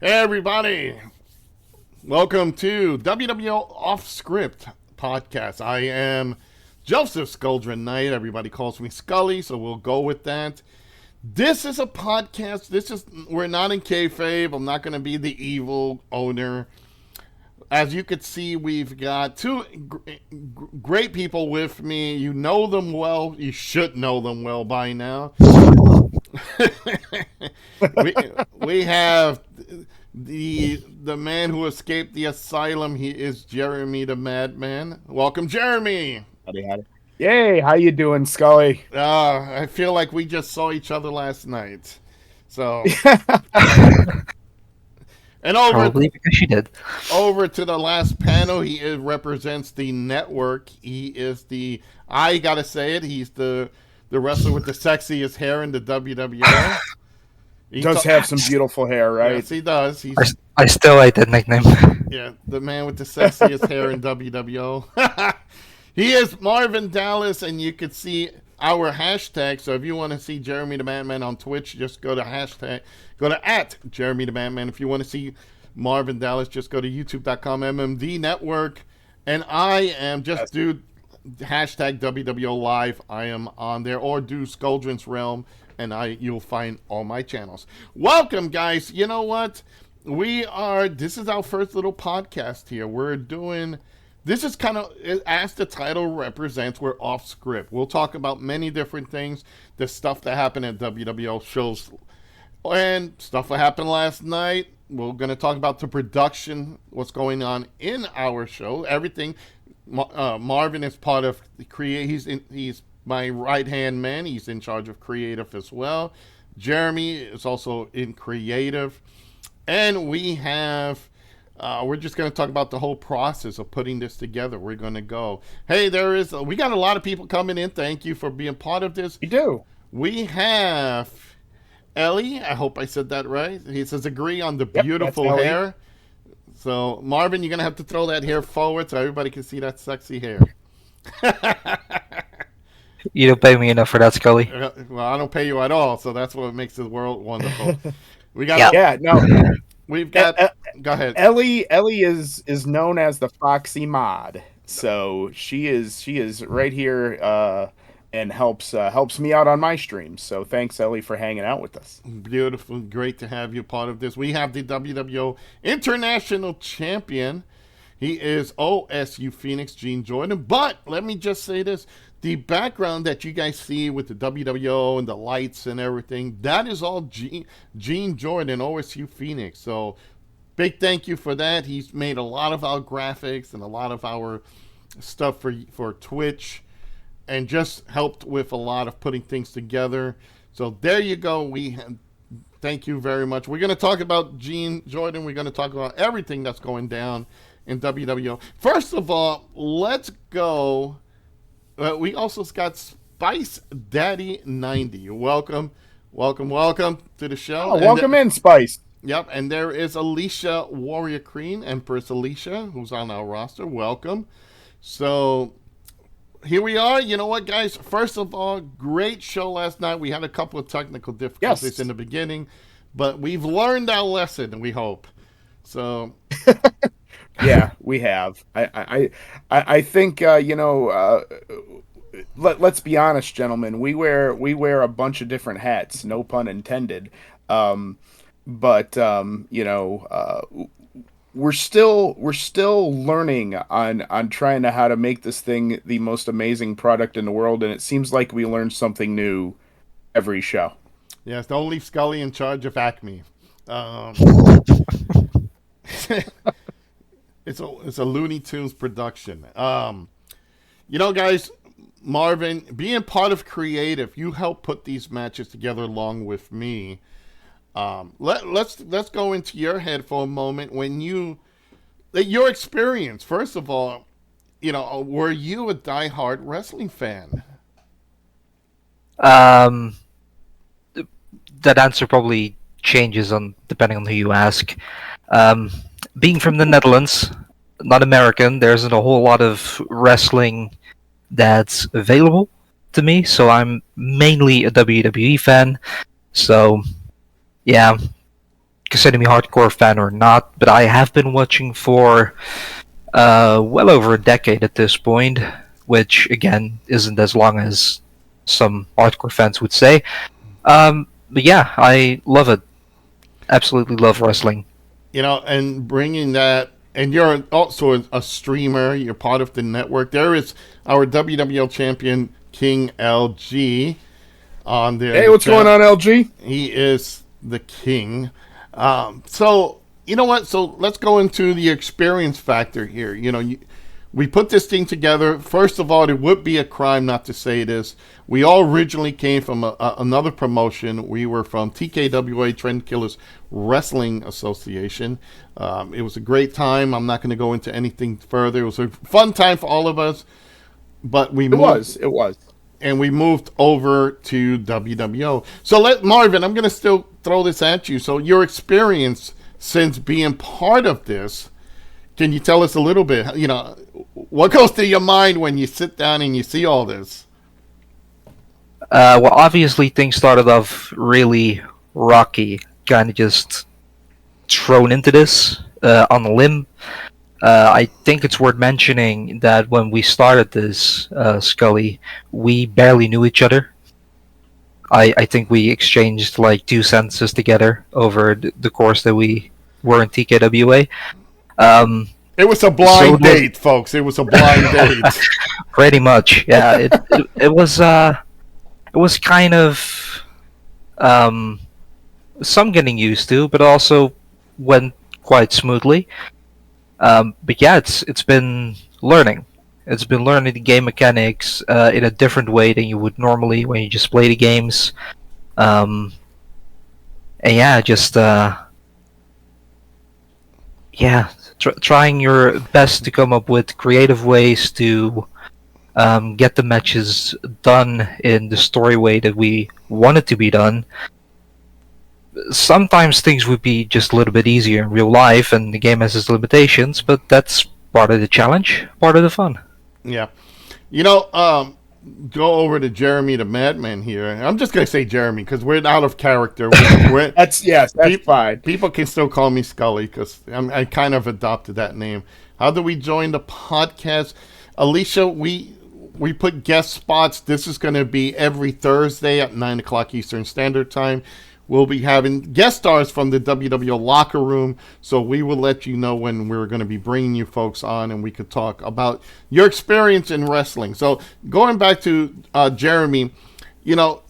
Hey everybody, welcome to WWO Off Script Podcast. I am Joseph Skulldron Knight. Everybody calls me Skully, so we'll go with that. This is a podcast. We're not in kayfabe. I'm not going to be the evil owner. As you could see, we've got two great people with me. You know them well. You should know them well by now. we, we have the man who escaped the asylum. He is Jeremy The Madman. Welcome, Jeremy. Howdy. Yay, how you doing, Skully? I feel like we just saw each other last night. So, and Probably because she did. over to the last panel, represents the network. He is I gotta say it, he's the wrestler with the sexiest hair in the WWO. He does have some beautiful hair, right? Yes, he does. I still like that nickname. Yeah, the man with the sexiest hair in WWO. He is Marvin Dallas, and you can see our hashtag. So if you want to see Jeremy the Madman on Twitch, just go to @Jeremy the Madman. If you want to see Marvin Dallas, just go to youtube.com MMD Network. And I am just do hashtag WWO Live. I am on there, or do Skulldron's Realm, and you'll find all my channels. Welcome, guys. You know what? This is our first little podcast here. This is kind of, as the title represents, we're off script. We'll talk about many different things, the stuff that happened at WWO shows, and stuff that happened last night. We're going to talk about the production, what's going on in our show, everything. Marvin is part of the he's my right-hand man. He's in charge of creative as well. Jeremy is also in creative. And we have, we're just going to talk about the whole process of putting this together. We're going to go. Hey, we got a lot of people coming in. Thank you for being part of this. We do. We have Ellie. I hope I said that right. He says agree on the beautiful hair. So, Marvin, you're going to have to throw that hair forward so everybody can see that sexy hair. You don't pay me enough for that, Skully. Well, I don't pay you at all, so that's what makes this world wonderful. We got We've got. Go ahead. Ellie is known as the Foxy Mod, so she is right here and helps me out on my streams. So thanks, Ellie, for hanging out with us. Beautiful, great to have you part of this. We have the WWO International Champion. He is OSU Phoenix, Gene Jordan. But let me just say this. The background that you guys see with the WWO and the lights and everything, that is all Gene Jordan, OSU Phoenix. So big thank you for that. He's made a lot of our graphics and a lot of our stuff for Twitch and just helped with a lot of putting things together. So there you go. Thank you very much. We're going to talk about Gene Jordan. We're going to talk about everything that's going down in WWO. First of all, let's go. We also got Spice Daddy 90. Welcome to the show. Oh, welcome in, Spice. Yep, and there is Alicia Warrior Queen, Empress Alicia, who's on our roster. Welcome. So here we are. You know what, guys? First of all, great show last night. We had a couple of technical difficulties in the beginning, but we've learned our lesson, we hope. So. Yeah, we have. I think let's be honest, gentlemen. We wear a bunch of different hats, no pun intended. But we're still learning on trying to how to make this thing the most amazing product in the world, and it seems like we learn something new every show. Yes, don't leave Skully in charge of Acme. It's a Looney Tunes production. Guys, Marvin, being part of creative, you help put these matches together along with me. Let's go into your head for a moment. When your experience, first of all, were you a diehard wrestling fan? That answer probably changes depending on who you ask. Being from the Netherlands, not American, there isn't a whole lot of wrestling that's available to me, so I'm mainly a WWE fan. So, yeah, consider me a hardcore fan or not, but I have been watching for well over a decade at this point, which again isn't as long as some hardcore fans would say. But yeah, I love it. Absolutely love wrestling. And bringing that, and you're also a streamer. You're part of the network. There is our WWO champion King LG on there. Hey, what's going on, LG? He is the king. So you know what? So let's go into the experience factor here. We put this thing together. First of all, it would be a crime not to say this. We all originally came from another promotion. We were from TKWA, Trend Killers Wrestling Association. It was a great time. I'm not going to go into anything further. It was a fun time for all of us. But it was. And we moved over to WWO. So Marvin, I'm going to still throw this at you. So your experience since being part of this, can you tell us a little bit, what goes through your mind when you sit down and you see all this? Well, obviously things started off really rocky, kind of just thrown into this on a limb. I think it's worth mentioning that when we started this, Skully, we barely knew each other. I think we exchanged like 2 sentences together over the course that we were in TKWA. It was a blind date, folks. It was a blind date. Pretty much, yeah. It was kind of some getting used to, but also went quite smoothly. But yeah, it's been learning. It's been learning the game mechanics in a different way than you would normally when you just play the games. And yeah, just trying your best to come up with creative ways to get the matches done in the story way that we want it to be done. Sometimes things would be just a little bit easier in real life, and the game has its limitations, but that's part of the challenge, part of the fun. Yeah. Go over to Jeremy the Madman here. I'm just going to say Jeremy because we're out of character. That's fine. People can still call me Skully because I kind of adopted that name. How do we join the podcast? Alicia, we put guest spots. This is going to be every Thursday at 9 o'clock Eastern Standard Time. We'll be having guest stars from the WWO locker room, so we will let you know when we're going to be bringing you folks on, and we could talk about your experience in wrestling. So going back to Jeremy,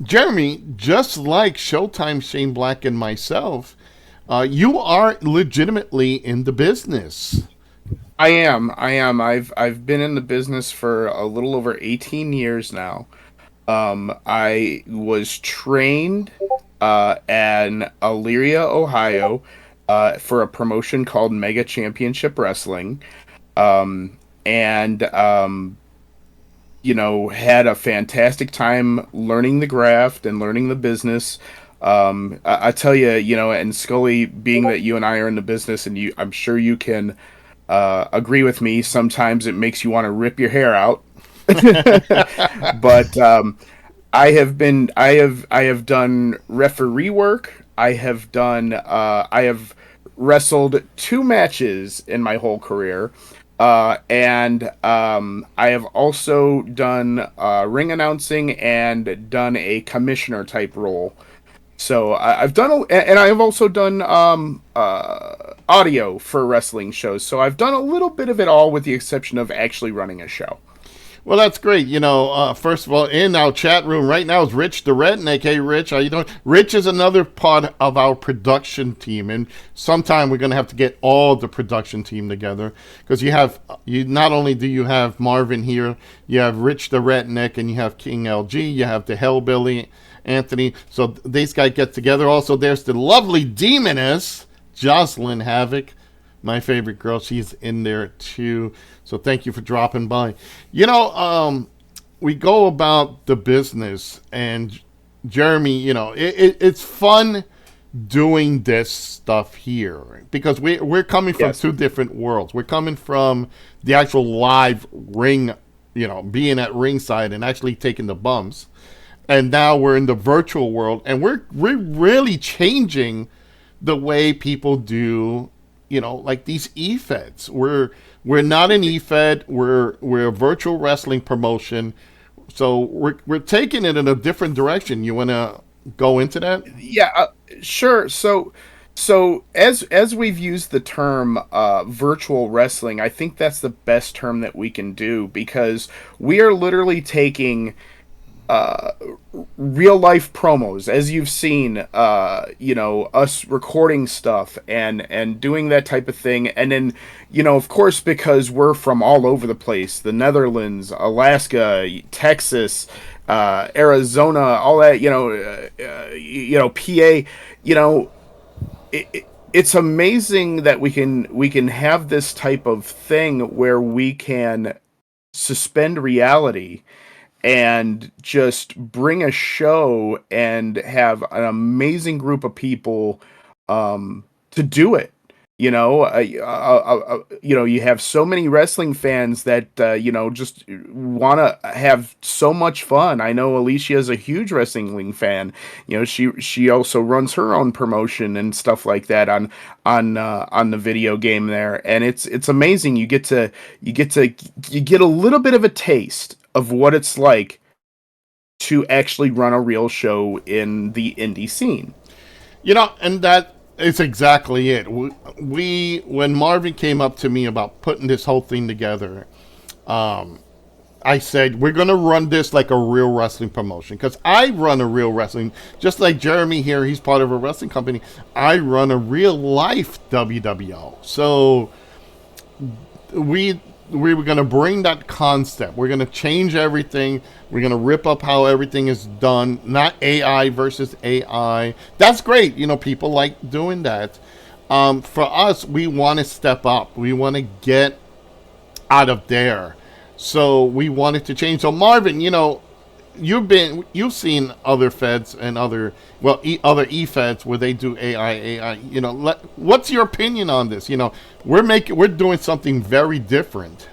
Jeremy, just like Showtime, Shane Black, and myself, you are legitimately in the business. I am. I've been in the business for a little over 18 years now. I was trained in Elyria, Ohio, for a promotion called Mega Championship Wrestling, and had a fantastic time learning the graft and learning the business. I tell you, and Skully, being that you and I are in the business, and I'm sure you can agree with me, sometimes it makes you want to rip your hair out. But I have done referee work. I have wrestled 2 matches in my whole career. And I have also done ring announcing and done a commissioner type role. So I've done, and I've also done audio for wrestling shows. So I've done a little bit of it all, with the exception of actually running a show. Well, that's great. First of all, in our chat room right now is Rich the Redneck. Hey, Rich, how you doing? Rich is another part of our production team, and sometime we're going to have to get all the production team together, because you not only do you have Marvin here, you have Rich the Redneck, and you have King LG, you have the Hellbilly Anthony. So these guys get together. Also, there's the lovely demoness Jocelyn Havoc, my favorite girl. She's in there too. So thank you for dropping by. We go about the business, and Jeremy, it's fun doing this stuff here, because we're coming from 2 different worlds. We're coming from the actual live ring, being at ringside and actually taking the bumps. And now we're in the virtual world, and we're really changing the way people do, like these e-feds. We're not an e-fed. We're a virtual wrestling promotion. So we're taking it in a different direction. You want to go into that? Yeah, sure. So as we've used the term virtual wrestling, I think that's the best term that we can do, because we are literally taking real life promos, as you've seen, us recording stuff and doing that type of thing, and then, of course, because we're from all over the place, the Netherlands, Alaska, Texas, Arizona, all that, PA, it's amazing that we can have this type of thing where we can suspend reality and just bring a show and have an amazing group of people to do it. You have so many wrestling fans that just want to have so much fun. I know Alicia is a huge wrestling fan. She also runs her own promotion and stuff like that on the video game there, and it's amazing. You get a little bit of a taste of what it's like to actually run a real show in the indie scene. And that is exactly it. We when Marvin came up to me about putting this whole thing together, I said, we're going to run this like a real wrestling promotion, because I run a real wrestling, just like Jeremy here, he's part of a wrestling company. I run a real life WWO. So we were going to bring that concept. We're going to change everything. We're going to rip up how everything is done, not AI versus AI. That's great. People like doing that. For us, we want to step up. We want to get out of there. So we wanted to change. So Marvin, you've seen other feds and other e-feds where they do AI. What's your opinion on this? We're doing something very different.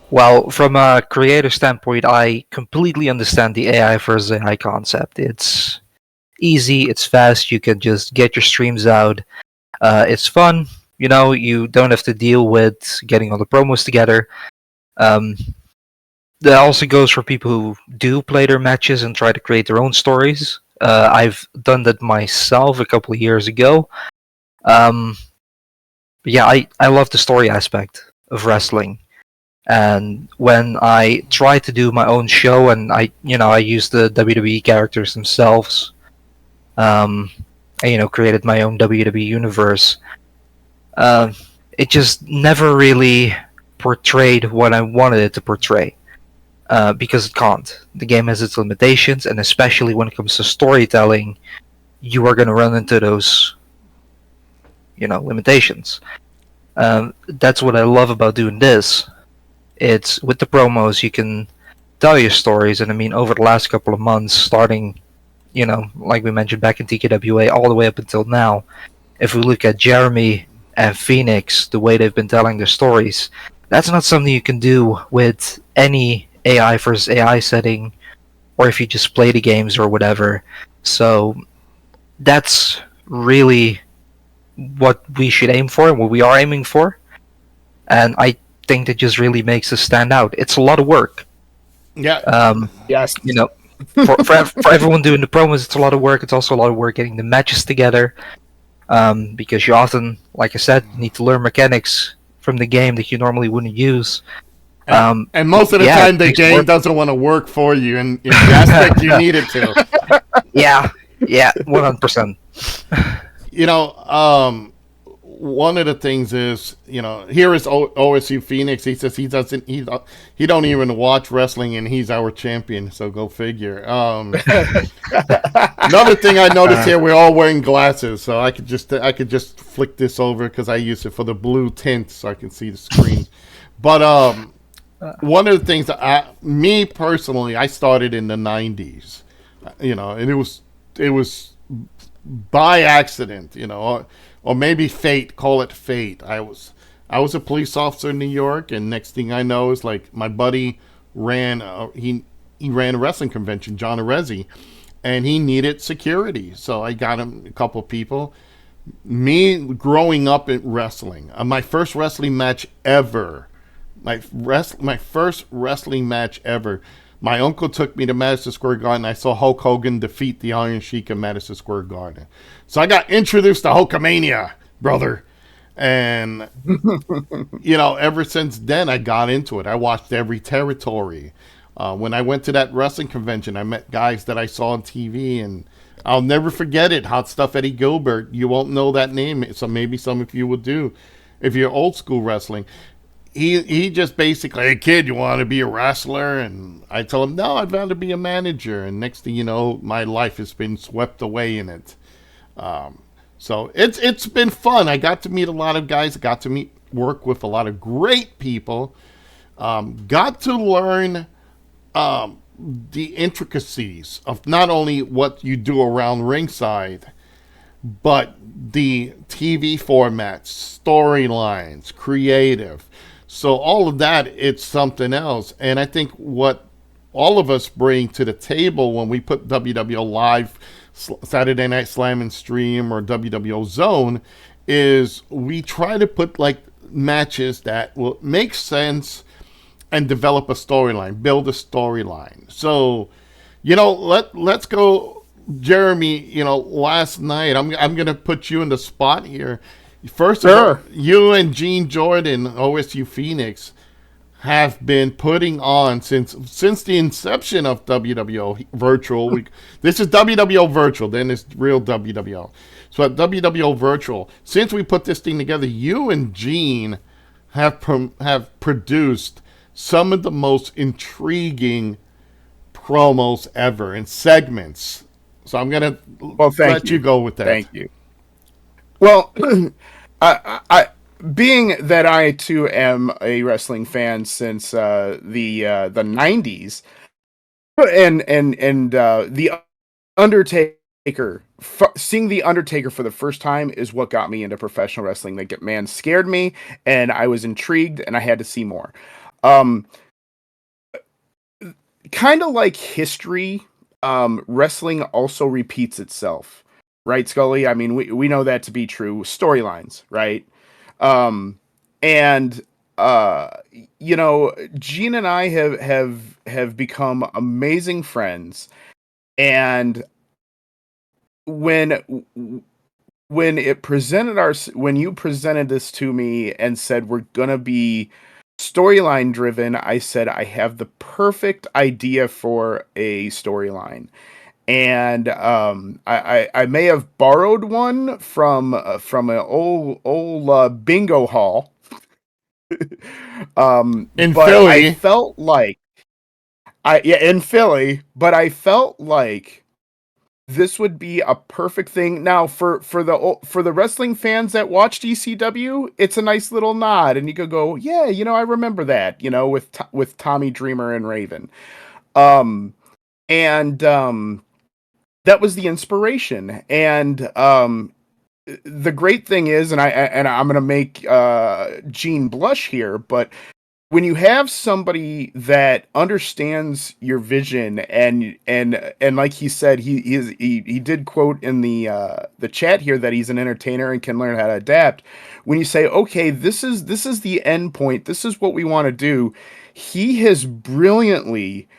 Well, from a creator standpoint, I completely understand the AI versus AI concept. It's easy, it's fast, you can just get your streams out. It's fun, you don't have to deal with getting all the promos together. That also goes for people who do play their matches and try to create their own stories. I've done that myself a couple of years ago. But yeah, I love the story aspect of wrestling. And when I try to do my own show, and I use the WWE characters themselves, I created my own WWE universe. It just never really portrayed what I wanted it to portray, because it can't. The game has its limitations, and especially when it comes to storytelling, you are going to run into those, limitations. That's what I love about doing this. It's with the promos, you can tell your stories, and I mean, over the last couple of months, starting, like we mentioned back in TKWA, all the way up until now, if we look at Jeremy and Phoenix, the way they've been telling their stories, that's not something you can do with any AI versus AI setting, or if you just play the games or whatever. So that's really what we should aim for, and what we are aiming for. And I think that just really makes us stand out. It's a lot of work. Yeah. Yes. For everyone doing the promos, it's a lot of work. It's also a lot of work getting the matches together, because you often, like I said, need to learn mechanics from the game that you normally wouldn't use. And most of the time, the game doesn't want to work for you in the aspect you need it to. Yeah, 100%. One of the things is, here is OSU Phoenix. He says he don't even watch wrestling, and he's our champion. So go figure. Another thing I noticed here, we're all wearing glasses, so I could just flick this over because I use it for the blue tint, so I can see the screen. But one of the things that me personally, I started in the '90s, and it was by accident, or maybe fate. Call it fate. I was a police officer in New York, and next thing I know is my buddy ran he ran a wrestling convention, John Arezzi, and he needed security. So I got him a couple people. Me growing up in wrestling, my first wrestling match ever, my first wrestling match ever. My uncle took me to Madison Square Garden. I saw Hulk Hogan defeat the Iron Sheik in Madison Square Garden. So I got introduced to Hulkamania, brother. And, ever since then, I got into it. I watched every territory. When I went to that wrestling convention, I met guys that I saw on TV, and I'll never forget it. Hot Stuff Eddie Gilbert. You won't know that name, so maybe some of you will do if you're old school wrestling. He just basically, hey kid, you want to be a wrestler? And I told him, no, I'd rather be a manager. And next thing you know, my life has been swept away in it. So it's been fun. I got to meet a lot of guys. Got to work with a lot of great people. Got to learn the intricacies of not only what you do around ringside, but the TV formats, storylines, creative. So all of that, it's something else. And I think what all of us bring to the table when we put WWO Live, Saturday Night Slam and Stream, or WWO Zone, is we try to put like matches that will make sense and develop a storyline, build a storyline. So, let's go, Jeremy. Last night, I'm gonna put you in the spot here. First of all, you and Gene Jordan, OSU Phoenix, have been putting on since the inception of WWO Virtual. This is WWO Virtual, then it's real WWO. So at WWO Virtual, since we put this thing together, you and Gene have produced some of the most intriguing promos ever and segments. So I'm going to let you go with that. Thank you. Well, I being that I too am a wrestling fan since the 90s, and the Undertaker, seeing the Undertaker for the first time is what got me into professional wrestling. That man scared me, and I was intrigued, and I had to see more. Kind of like history, wrestling also repeats itself. Right, Skully? I mean, we know that to be true. Storylines, right? Gene and I have become amazing friends. And when you presented this to me and said we're gonna be storyline driven, I said I have the perfect idea for a storyline. And I may have borrowed one from an old bingo hall. In but Philly. I felt like in Philly, but I felt like this would be a perfect thing. Now for the wrestling fans that watch ECW, it's a nice little nod, and you could go, yeah, I remember that, with Tommy Dreamer and Raven, that was the inspiration. And the great thing is, and I'm going to make Gene blush here, but when you have somebody that understands your vision, and like he said, he did quote in the chat here that he's an entertainer and can learn how to adapt. When you say, okay, this is the end point, this is what we want to do, he has brilliantly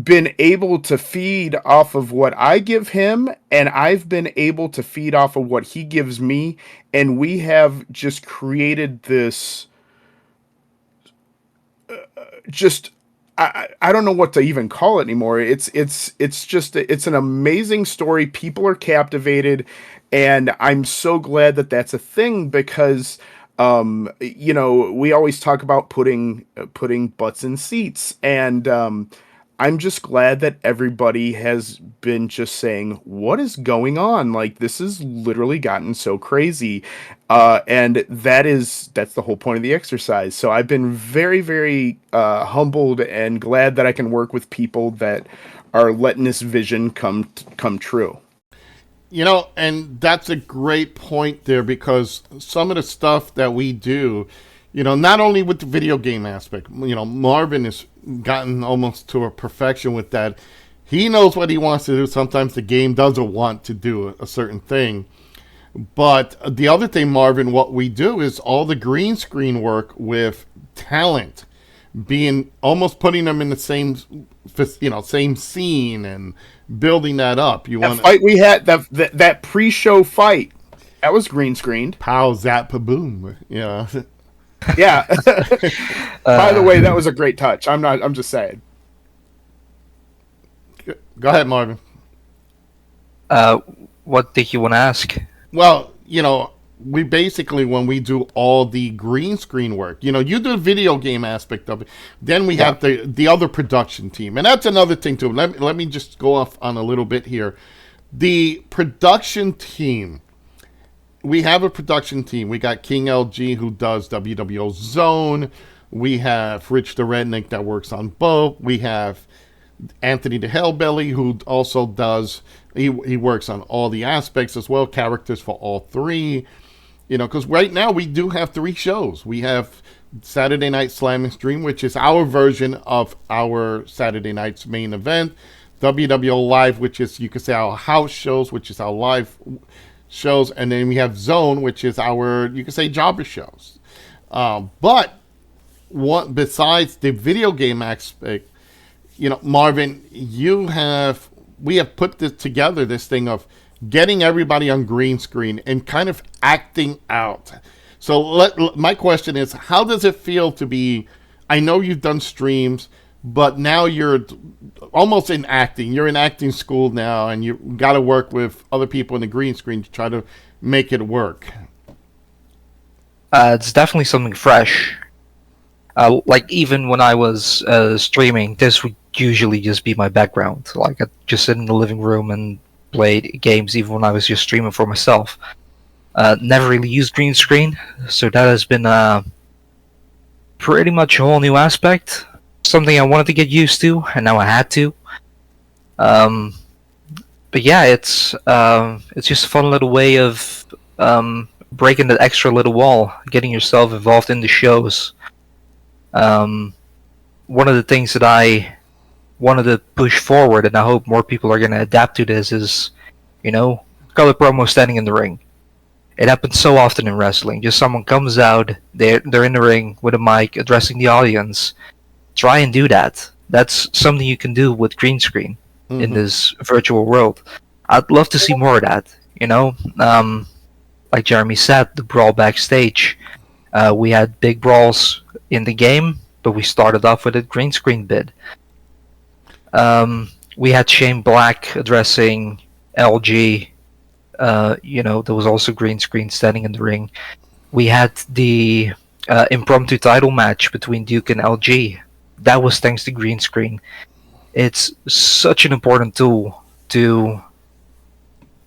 been able to feed off of what I give him, and I've been able to feed off of what he gives me, and we have just created this I don't know what to even call it anymore. It's an amazing story. People are captivated, and I'm so glad that that's a thing, because we always talk about putting butts in seats, and I'm just glad that everybody has been just saying, what is going on? Like, this has literally gotten so crazy. And that's the whole point of the exercise. So I've been very, very humbled and glad that I can work with people that are letting this vision come true. And that's a great point there, because some of the stuff that we do, not only with the video game aspect, Marvin has gotten almost to a perfection with that. He knows what he wants to do. Sometimes the game doesn't want to do a certain thing. But the other thing, Marvin, what we do is all the green screen work with talent, being almost putting them in the same, same scene and building that up. You want fight we had that pre-show fight that was green screened. Pow zap boom. Yeah. Yeah. By the way, that was a great touch. I'm just saying. Go ahead, Marvin. What did you want to ask? Well, we basically, when we do all the green screen work, you do the video game aspect of it. Then we have the other production team. And that's another thing, too. Let me just go off on a little bit here. The production team, we have a production team. We got King LG, who does WWO Zone. We have Rich the Redneck that works on both. We have Anthony the Hellbelly, who also does, he works on all the aspects as well, characters for all three. Because right now we do have 3 shows. We have Saturday Night Slam and Stream, which is our version of our Saturday night's main event. WWO Live, which is, you could say, our house shows, which is our live shows. And then we have Zone, which is our, you could say, jobber shows. But besides the video game aspect, Marvin, we have put this together, this thing of getting everybody on green screen and kind of acting out. So my question is, how does it feel to be, I know you've done streams, but now you're almost in acting. You're in acting school now, and you got to work with other people in the green screen to try to make it work. It's definitely something fresh. Like, even when I was streaming, this would usually just be my background. Like, I'd just sit in the living room and played games, even when I was just streaming for myself. Never really used green screen, so that has been pretty much a whole new aspect. Something I wanted to get used to, and now I had to. But yeah, it's just a fun little way of breaking that extra little wall, getting yourself involved in the shows. One of the things that I wanted to push forward, and I hope more people are going to adapt to this, is, color promo standing in the ring. It happens so often in wrestling. Just someone comes out, they're in the ring with a mic, addressing the audience. Try and do that. That's something you can do with green screen in this virtual world. I'd love to see more of that. Like Jeremy said, the brawl backstage. We had big brawls in the game, but we started off with a green screen bid. We had Shane Black addressing LG. There was also green screen standing in the ring. We had the impromptu title match between Duke and LG. That was thanks to green screen. It's such an important tool to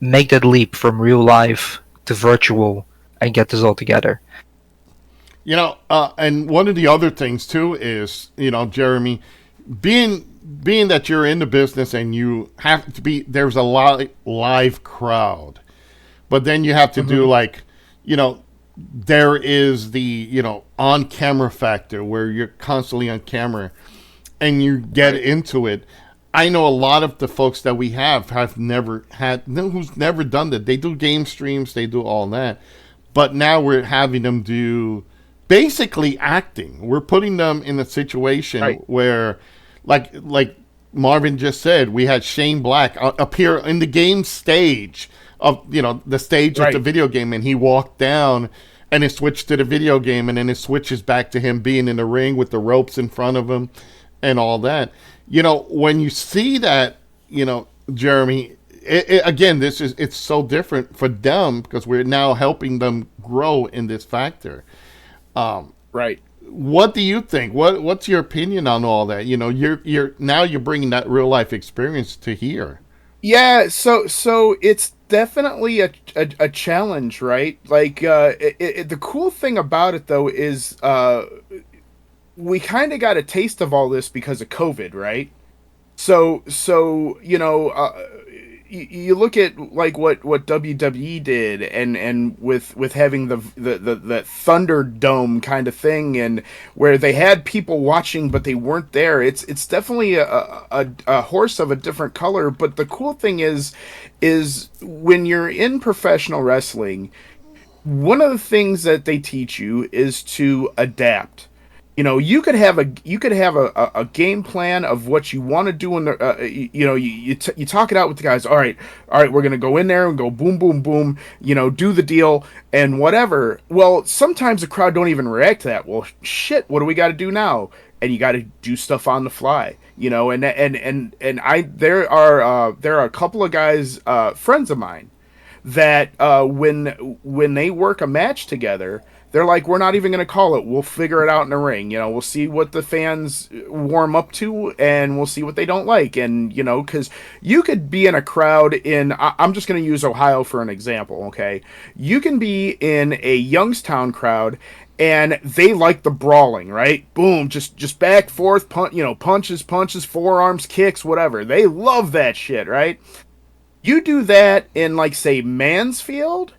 make that leap from real life to virtual and get this all together. And one of the other things too is, Jeremy, being that you're in the business and you have to be, there's a live crowd, but then you have to do there is the, on camera factor where you're constantly on camera and you get into it. I know a lot of the folks that we have never who's never done that. They do game streams, they do all that, but now we're having them do basically acting. We're putting them in a situation where, like Marvin just said, we had Shane Black appear in the game stage of, the stage of the video game, and he walked down and it switched to the video game, and then it switches back to him being in the ring with the ropes in front of him and all that. When you see that, Jeremy, again, it's so different for them because we're now helping them grow in this factor. Right. What do you think? What's your opinion on all that? You're bringing that real life experience to here. Yeah. So it's definitely a challenge, right? Like, the cool thing about it though is, we kind of got a taste of all this because of COVID, right? So you look at like what WWE did, and with having the Thunderdome kind of thing, and where they had people watching but they weren't there. It's definitely a horse of a different color. But the cool thing is when you're in professional wrestling, one of the things that they teach you is to adapt. You could have a game plan of what you want to do in the you talk it out with the guys. All right, we're gonna go in there and go boom boom boom, do the deal and whatever. Well, sometimes the crowd don't even react to that. Well, shit, what do we got to do now? And you got to do stuff on the fly, and I there are a couple of guys, friends of mine, that when they work a match together, they're like, we're not even going to call it. We'll figure it out in the ring. We'll see what the fans warm up to, and we'll see what they don't like. And, because you could be in a crowd I'm just going to use Ohio for an example, okay? You can be in a Youngstown crowd, and they like the brawling, right? Boom, just back, forth, punches, forearms, kicks, whatever. They love that shit, right? You do that in, like, say, Mansfield,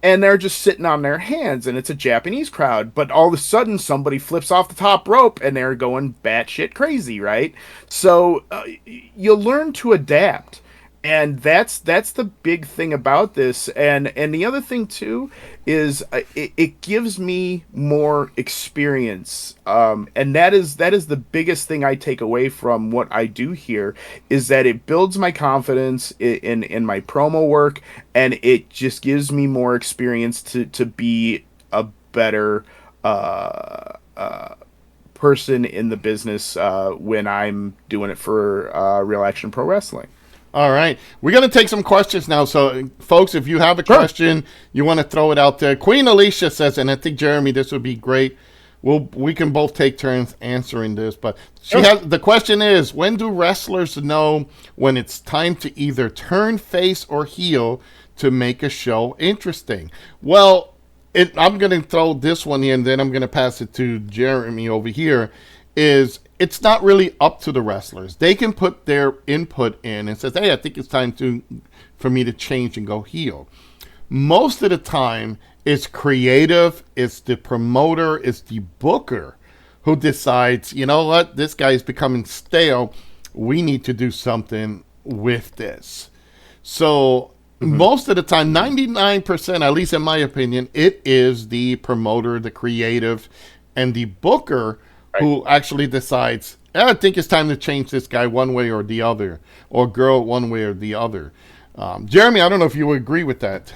and they're just sitting on their hands, and it's a Japanese crowd, but all of a sudden somebody flips off the top rope, and they're going batshit crazy, right? So you learn to adapt, and that's the big thing about this. And the other thing too is it gives me more experience, and that is the biggest thing I take away from what I do here, is that it builds my confidence in my promo work, and it just gives me more experience to be a better person in the business when I'm doing it for Real Action Pro Wrestling. All right. We're going to take some questions now. So, folks, if you have a question, you want to throw it out there. Queen Alicia says, and I think, Jeremy, this would be great. We can both take turns answering this. But the question is, when do wrestlers know when it's time to either turn face or heel to make a show interesting? Well, I'm going to throw this one in, and then I'm going to pass it to Jeremy over here, it's not really up to the wrestlers. They can put their input in and says, hey, I think it's time for me to change and go heel. Most of the time, it's creative, it's the promoter, it's the booker who decides, you know what, this guy's becoming stale. We need to do something with this. So most of the time, 99%, at least in my opinion, it is the promoter, the creative, and the booker who actually decides, I think it's time to change this guy one way or the other, or girl one way or the other. Jeremy, I don't know if you would agree with that.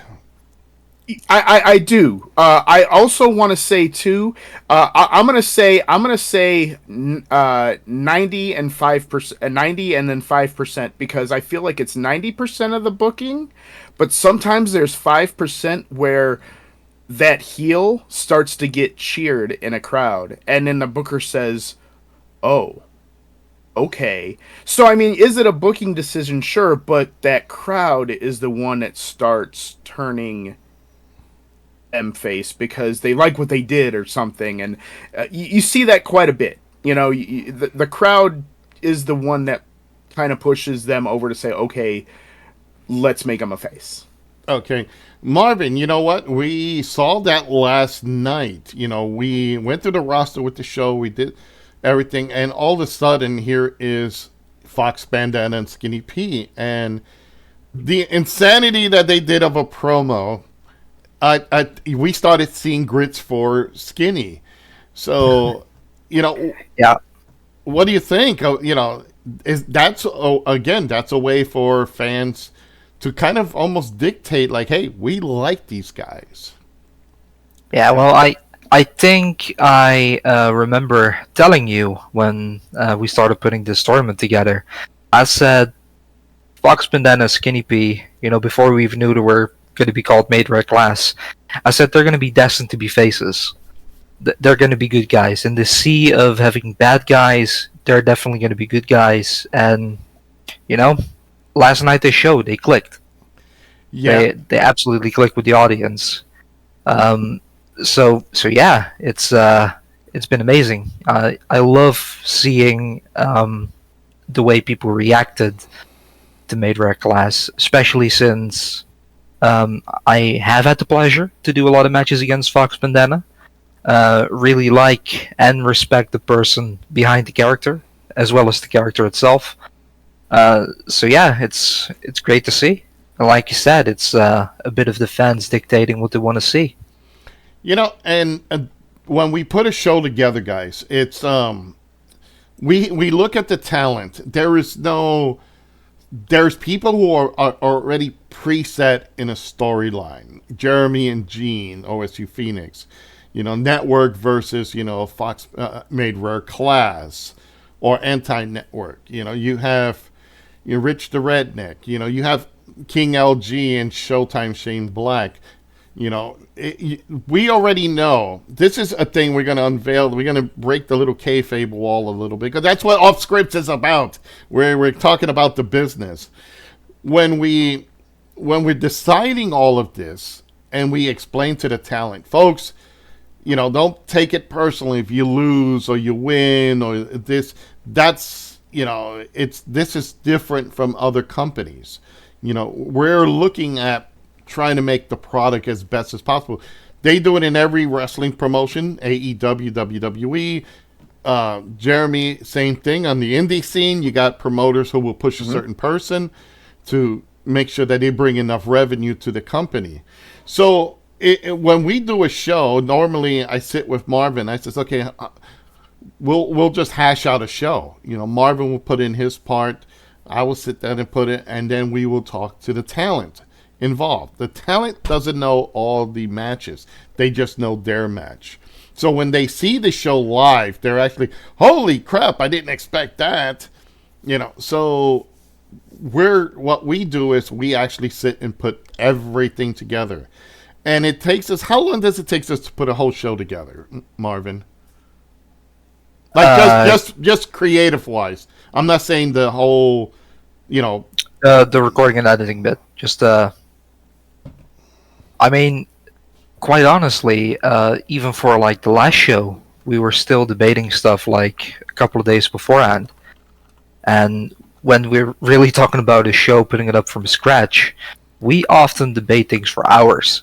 I do. I also want to say too. I'm gonna say 90 and 5%, 90 and then 5%, because I feel like it's 90% of the booking, but sometimes there's 5% where that heel starts to get cheered in a crowd, and then the booker says, oh, okay. So, I mean, is it a booking decision? Sure, but that crowd is the one that starts turning them face because they like what they did or something, and you see that quite a bit. The crowd is the one that kind of pushes them over to say, okay, let's make them a face. Okay. Marvin, you know what? We saw that last night. We went through the roster with the show. We did everything. And all of a sudden, here is Fox Bandana and Skinny P. And the insanity that they did of a promo, we started seeing grits for Skinny. So, Yeah. What do you think? That's a way for fans to kind of almost dictate, like, hey, we like these guys. Yeah, well, I think I remember telling you when we started putting this tournament together. I said, Fox Bandana, Skinny P, before we even knew they were going to be called Made Red Class, I said they're going to be destined to be faces. They're going to be good guys. In the sea of having bad guys, they're definitely going to be good guys. And, last night they showed, they clicked. Yeah. They absolutely clicked with the audience. So yeah, it's been amazing. I love seeing the way people reacted the main rec class, especially since I have had the pleasure to do a lot of matches against Fox Bandana. Really like and respect the person behind the character, as well as the character itself. So yeah, it's great to see. And like you said, it's a bit of the fans dictating what they want to see. You know, and when we put a show together, guys, it's we look at the talent. There's people who are already preset in a storyline. Jeremy and Gene, OSU Phoenix, network versus Fox made rare class or anti-network. You have Rich the Redneck. You have King LG and Showtime Shane Black. We already know this is a thing we're going to unveil. We're going to break the little kayfabe wall a little bit, because that's what Off Scripts is about. We're talking about the business. When we're deciding all of this and we explain to the talent, folks, don't take it personally if you lose or you win or this. That's this is different from other companies. We're looking at trying to make the product as best as possible. They do it in every wrestling promotion, AEW, WWE. Jeremy, same thing. On the indie scene, you got promoters who will push a certain person to make sure that they bring enough revenue to the company. So when we do a show, normally I sit with Marvin. I says, okay, we'll just hash out a show. Marvin will put in his part. I will sit down and put it, and then we will talk to the talent involved. The talent doesn't know all the matches. They just know their match. So when they see the show live, they're actually, holy crap, I didn't expect that. So what we do is we actually sit and put everything together. And it takes us, how long does it take us to put a whole show together, Marvin? Like just creative wise. I'm not saying the whole, the recording and editing bit. Just I mean, quite honestly, even for like the last show, we were still debating stuff like a couple of days beforehand. And when we're really talking about a show, putting it up from scratch, we often debate things for hours.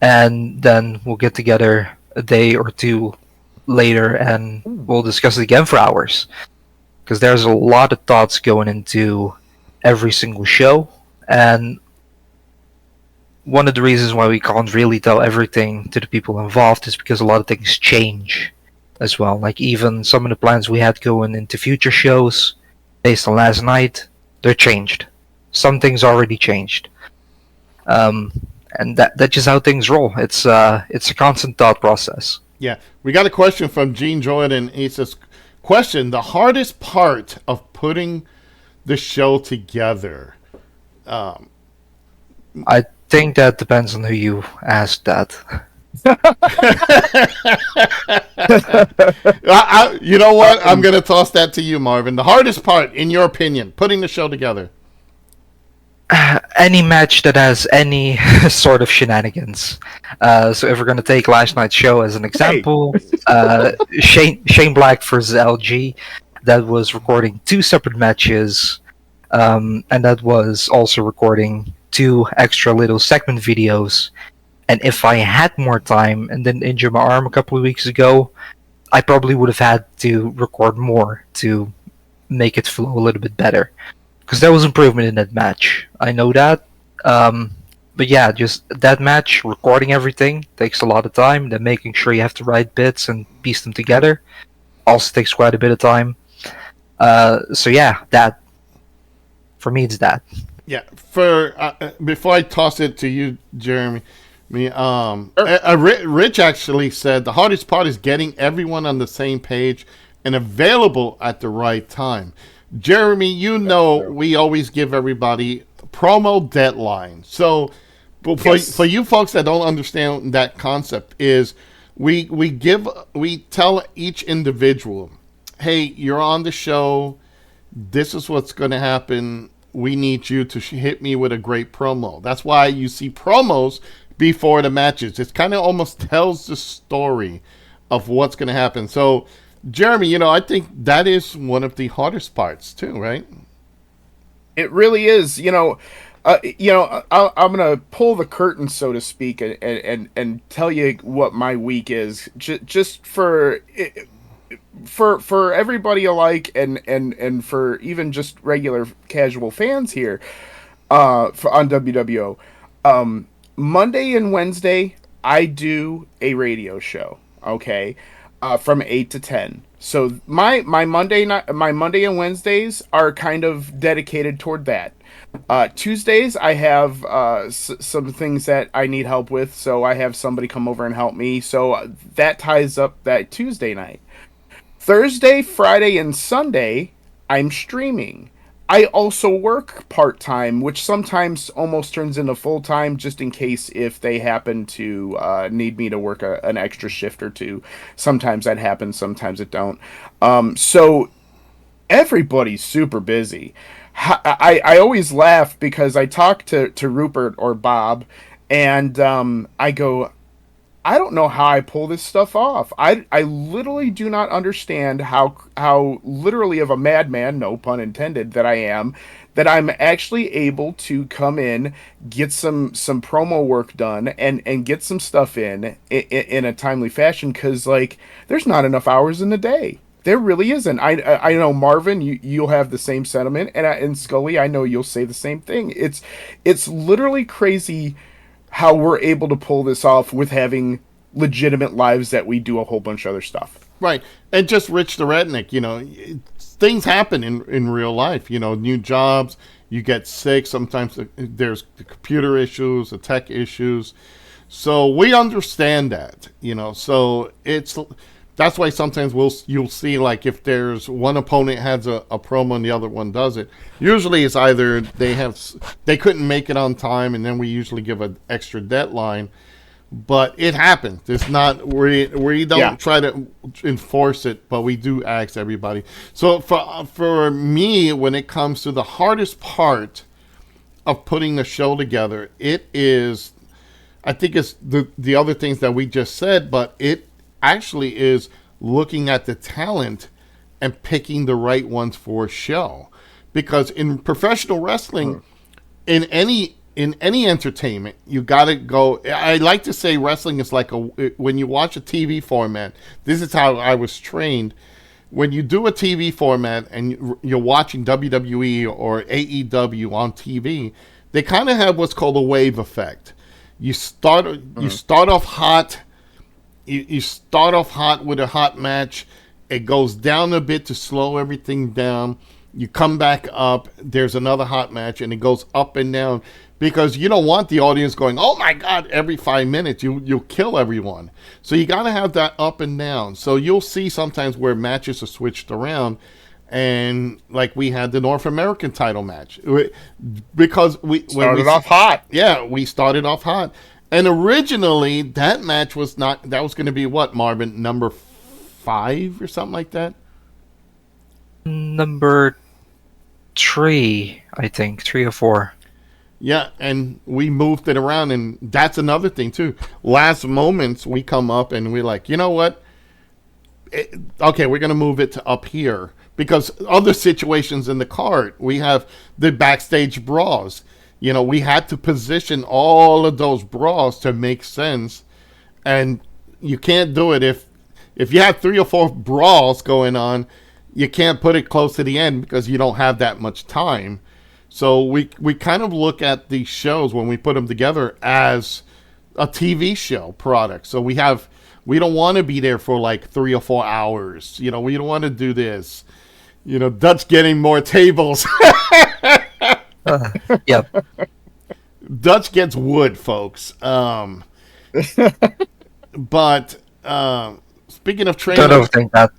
And then we'll get together a day or two later and we'll discuss it again for hours. Because there's a lot of thoughts going into every single show. And one of the reasons why we can't really tell everything to the people involved is because a lot of things change as well. Like even some of the plans we had going into future shows based on last night, they're changed. Some things already changed. And that's just how things roll. It's a constant thought process. Yeah. We got a question from Gene Jordan. He says, question, the hardest part of putting the show together? I think that depends on who you ask that. You know what? I'm going to toss that to you, Marvin. The hardest part, in your opinion, putting the show together? Any match that has any sort of shenanigans. So if we're going to take last night's show as an example, Shane Black versus LG, that was recording 2 separate matches, and that was also recording 2 extra little segment videos. And if I had more time and didn't injure my arm a couple of weeks ago, I probably would have had to record more to make it flow a little bit better. Because there was improvement in that match. I know that. But yeah, just that match, recording everything takes a lot of time. Then making sure you have the right bits and piece them together also takes quite a bit of time. So yeah, that. For me, it's that. Yeah. Before I toss it to you, Jeremy, Rich actually said the hardest part is getting everyone on the same page and available at the right time. Jeremy, we always give everybody promo deadline. So, for you folks that don't understand that concept, is we tell each individual, hey, you're on the show. This is what's going to happen. We need you to hit me with a great promo. That's why you see promos before the matches. It kind of almost tells the story of what's going to happen. So, Jeremy, I think that is one of the hardest parts too, right? It really is. I'm gonna pull the curtain, so to speak, and tell you what my week is, just for everybody alike, and for even just regular casual fans here, on WWO. Monday and Wednesday, I do a radio show. Okay, from 8 to 10. So my Monday and Wednesdays are kind of dedicated toward that. Tuesdays, I have some things that I need help with, so I have somebody come over and help me. So that ties up that Tuesday night. Thursday, Friday, and Sunday, I'm streaming. I also work part time, which sometimes almost turns into full time, just in case if they happen to need me to work an extra shift or two. Sometimes that happens, sometimes it don't. So everybody's super busy. I always laugh because I talk to Rupert or Bob, and I go, I don't know how I pull this stuff off. I literally do not understand how literally of a madman, no pun intended, that I am, that I'm actually able to come in, get some promo work done, and get some stuff in a timely fashion, because like there's not enough hours in the day. There really isn't. I know Marvin, you'll have the same sentiment, and Skully, I know you'll say the same thing. It's literally crazy how we're able to pull this off with having legitimate lives that we do a whole bunch of other stuff. Right. And just Rich the Redneck, things happen in real life, new jobs, you get sick. Sometimes there's the computer issues, the tech issues. So we understand that, so that's why sometimes you'll see, like, if there's one opponent has a promo and the other one doesn't. Usually it's either they couldn't make it on time, and then we usually give an extra deadline. But it happens. It's not we don't try to enforce it, but we do ask everybody. So for me, when it comes to the hardest part of putting the show together, it is, I think it's the other things that we just said, but it actually is looking at the talent and picking the right ones for a show. Because in professional wrestling, in any entertainment, you got to go. I like to say wrestling is like when you watch a TV format. This is how I was trained. When you do a TV format and you're watching WWE or AEW on TV, they kind of have what's called a wave effect. You start off hot. You start off hot with a hot match. It goes down a bit to slow everything down. You come back up. There's another hot match, and it goes up and down, because you don't want the audience going, "Oh my God!" every 5 minutes. You'll kill everyone. So you got to have that up and down. So you'll see sometimes where matches are switched around, and like we had the North American title match, because we started off hot. Yeah, we started off hot. And originally, that match was going to be what, Marvin? Number 5 or something like that? Number 3, I think. 3 or 4. Yeah, and we moved it around, and that's another thing, too. Last moments, we come up, and we're like, you know what? Okay, we're going to move it to up here. Because other situations in the card, we have the backstage brawls. We had to position all of those brawls to make sense, and you can't do it if you have 3 or 4 brawls going on. You can't put it close to the end because you don't have that much time. So we kind of look at these shows when we put them together as a TV show product. So we don't want to be there for like 3 or 4 hours. We don't want to do this. Dutch getting more tables. Yep. Dutch gets wood, folks. But speaking of training, Don't overthink that.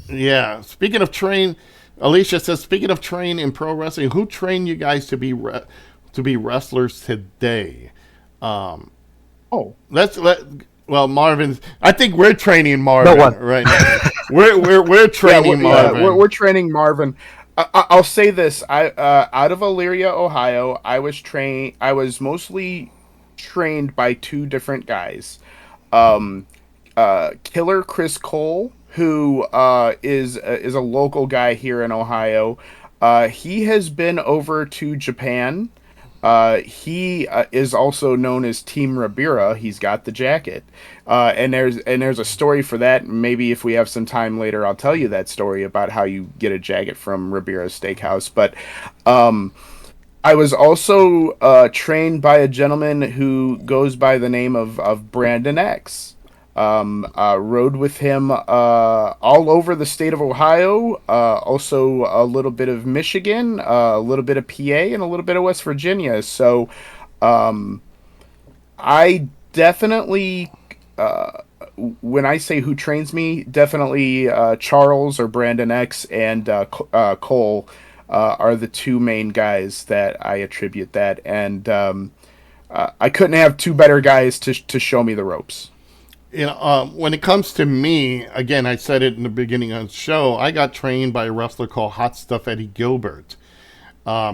Yeah, speaking of train, Alicia says, speaking of train in pro wrestling, who trained you guys to be wrestlers today? Well, Marvin, I think we're training Marvin right now. We're training Marvin. We're training Marvin. I'll say this: out of Elyria, Ohio, I was mostly trained by 2 different guys. Killer Chris Cole, who is a local guy here in Ohio. He has been over to Japan. He is also known as Team Ribera. He's got the jacket, and there's a story for that. Maybe if we have some time later, I'll tell you that story about how you get a jacket from Ribera's Steakhouse. But I was also trained by a gentleman who goes by the name of Brandon X. Rode with him all over the state of Ohio, also a little bit of Michigan, a little bit of PA, and a little bit of West Virginia. So I definitely, when I say who trains me, definitely Charles or Brandon X and Cole are the two main guys that I attribute that. And I couldn't have two better guys to show me the ropes. When it comes to me, again, I said it in the beginning of the show, I got trained by a wrestler called Hot Stuff Eddie Gilbert.